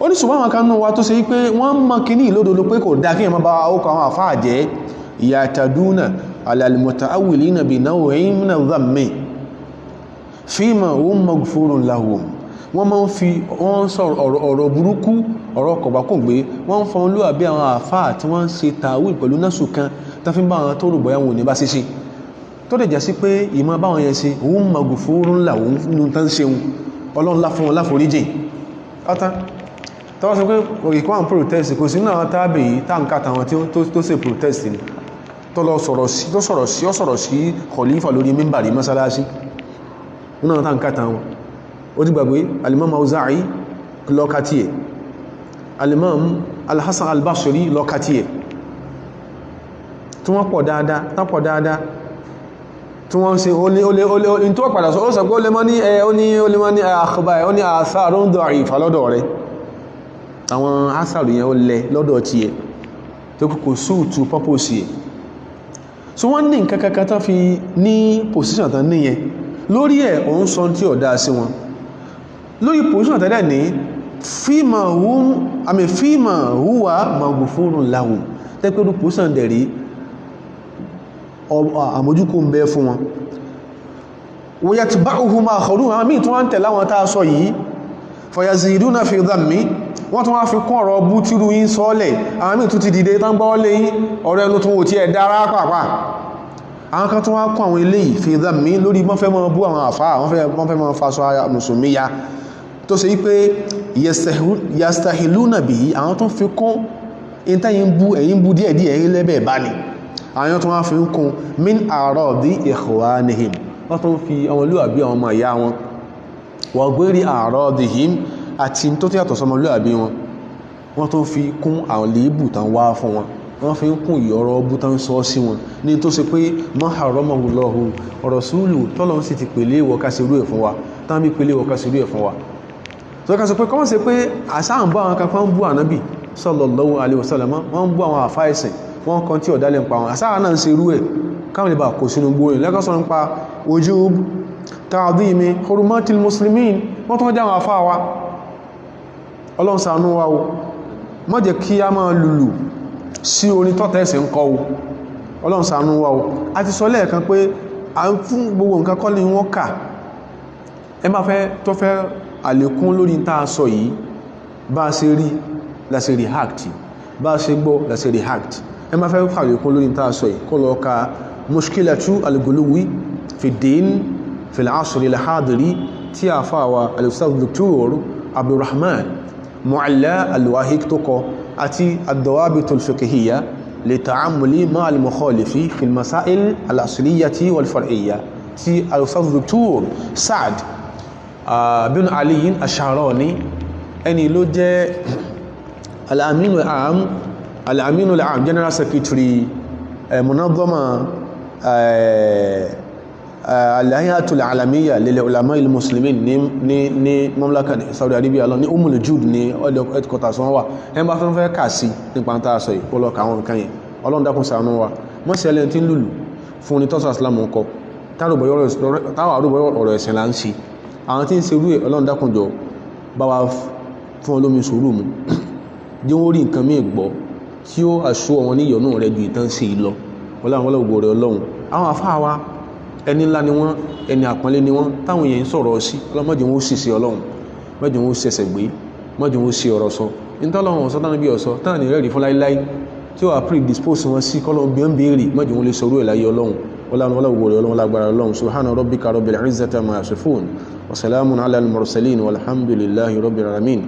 ó ní ṣùgbọ́n àwọn kan náà wá tó ṣe pé wọ́n mọ̀ kíní ìlódodo pé kò dá kí ẹ má bá ọkọ̀ àwọn àfáà jẹ́ ya'taduna 'ala al-muta'awwilina bi naw'in min adh-dhammi fima hum maghfurun lahum wọ́n máa ń fi wọ́n sọ ọ̀rọ̀ burúkú ọ̀rọ̀ kọ̀gbákùngbé wọ́n ń fọn lóàbí àwọn àfáà tí wọ́n ń ṣe tàwí pẹ̀lú násù kan tó fi ń bá àwọn tó rò bọ́yá wọn ò ní bá ṣe ṣe tó dẹ̀ jẹ́ sí pé ìmọ̀ báwọn yẹn ṣe òun maghfurun lahum nínú tán ṣeun ọlọ́run lá fún wọn láforíjìn ọ́tá tọ́wọ́ sọ pé òkìkọ́ àwọn protest kò sí náà tábì yìí táǹkà tàwọn tó ṣe protest ni tó lọ sọ̀rọ̀ sí khalifa lórí mímbàrí mọ́sálásí náà táǹkà tàwọn ó ti gbàgbé alimam Auza'i lọ́kàtí ẹ̀ alimam Al-Hasan Al-Basri lọ́kàtí ẹ̀ tí wọ́n pọ̀ dáadáa tí wọ́n ṣe ó tó padà sọ ó sọ pé ó lè mọ́ ní àkọbà ẹ̀ ó ní àṣàrò ń dọ̀ ìfà lọ́dọ̀ rẹ̀ àwọn àṣàrò yẹn ó lẹ lọ́dọ̀ tí ẹ̀ tó kò súùtù pọ́pọ̀sì ẹ̀ so wọ́n ní nǹkan kankan tán fi ní position tán níyẹn lórí ẹ̀ òun sọ tí ọ̀dá sí wọn lórí position tẹ́lẹ̀ ní fíìmà húwà maghfurun lahum tẹ́pẹ́rú position dẹ̀rí àmójúkú ń bẹ fún wọn wa yatba'uhu ma akharun àwọn míì tó wá ń tẹ̀lá wọn tàà sọ yìí fayaziduna fi dhammi wọ́n tún wá fi kún ọ̀rọ̀ bú tírú yín sọ́ọ̀lẹ̀ àwọn míì tó ti dìde tán gbọ́ lé yín ọ̀rọ̀ ẹnu tó wò tí ẹ̀ dára pàpà àwọn kan tún wá kún àwọn eléyìí fi dhammi lórí wọ́n fẹ́ mọ́ bú àwọn àfáà wọ́n fẹ́ mọ́ faṣọ mùsùlùmí ya tó ṣe wípé yastahiluna bihi àwọn tó fi kún ìntẹ́yìn bú ẹ̀yìn bú díẹ̀díẹ̀ ẹ̀yìn lẹ́bẹ̀ẹ́ bá ní àwọn tó wá fi ń kún min a'radi ikhwanihim wọ́n tó fi àwọn olúwàbí àwọn ọmọ ìyá wọn wa ghairi a'radihim àti tó tí yàtọ̀ sọmọ olúwàbí wọn wọ́n tó fi kún àwọn lèébù tán wá fún wọn wọ́n fi ń kún ìyọ̀rọ̀ ọbú tán sọ sí wọn ní tó ṣe pé ma harramahullahu wa rasuluhu tọ́lọ́ sì ti pèlé ìwọ̀ kásìrú ẹ̀ fún wa tán bí pèlé ìwọ̀ kásìrú ẹ̀ fún wa tó ká sọ pé kọ́mọ̀ sí pé àsáà ń bọ́ àwọn kan fún bú ànábì sallallahu alaihi wasallam wọ́n ń bú àwọn àfáìsìn wọ́n kan tí ọ̀dálẹ̀ ń pa wọn àsáà náà ń ṣe irú ẹ̀ káwọn lè bá kò sínú gbóyìn lẹ́kọ́sọ́ ń pa wujub ta'dhimi hurumatil muslimin wọ́n tó jẹ́ àwọn àfáà wa Ọlọ́run ṣàánú wa o má jẹ́ kí a máa lùlù sí orin tọ́tẹ̀ẹ̀sẹ̀ ń kọ́ o Ọlọ́run ṣàánú wa o a ti sọ lẹ́ẹ̀kan pé a ń fún gbogbo nǹkan kọ́ ni wọ́n kà ẹ máa fẹ́ tó fẹ́ àlékún lórí tá a sọ yìí bá a ṣe rí láṣẹ react bá a ṣe gbọ́ láṣẹ react ẹ máa fẹ́ àlékún lórí tá a sọ yìí kọ́ lọ ka mushkilatu al-ghuluwi fi din fi al-asri al-hadiri tí a fà wa al-ustadh Dr. Abdurrahman Mu'alla al-Wahid tó kọ àti ad-dawabit al-fiqhiyya li ta'ammuli ma al-mukhalifi fi al-masail al-asliyyati wal-far'iyya tí al-ustadh Dr. Sa'd bin Ali Ash-Sharani ẹni ló jẹ́ al-aminu al-am general secretary munadhama al-hayatul alamiyya lil ulama al-muslimin ní mamlaka Saudi Arabia lọ ní Ummul Jud ní headquarters wọn wà ẹn bá fẹ́ fẹ́ kà sí nípa tá a sọ ìpọlọ̀kà àwọn nǹkan yẹn Ọlọ́run dákun ṣàánú wa mọ́sílẹ̀ tí ń lùlù fún ní tọ́sà islam ń kọ táwà àrùbọ̀ ọ̀rọ̀ ẹ̀sìn là ń ṣe àwọn tí ń ṣe rú ẹ̀ Ọlọ́run dákun jọ bá wa fún olómi sùúrù mu jẹ́ wọ́n rí nǹkan mí gbọ́ tí ó aṣọ wọn ní ìyọ̀nù rẹ̀ ju ìtàn sí lọ ọlọ́run rẹ̀ Ọlọ́run àwọn àfáà wa ẹni ńlá ni wọ́n ẹni àpọ́nlé ni wọ́n táwọn èèyàn sọ̀rọ̀ sí Ọlọ́run má jẹ́ wọn ó sì sí Ọlọ́run má jẹ́ wọn ó ṣẹ̀ṣẹ̀ gbé má jẹ́ wọn ó sí ọ̀rọ̀ sọ nítọ́lọ́run ọ̀sọ́ tánà bí ọ̀sọ́ tánà ní rẹ̀rí fún láíláí tí ó wà predispose wọn sí kọ́lọ́run bí ó ń béèrè má jẹ́ wọn lè sọ̀rọ̀ ẹ̀ láyé Ọlọ́run Ọlọ́run lágbára Ọlọ́run subhana rabbika rabbil izzati amma yasifun wa salamun ala al-mursalin walhamdulillahi rabbil alamin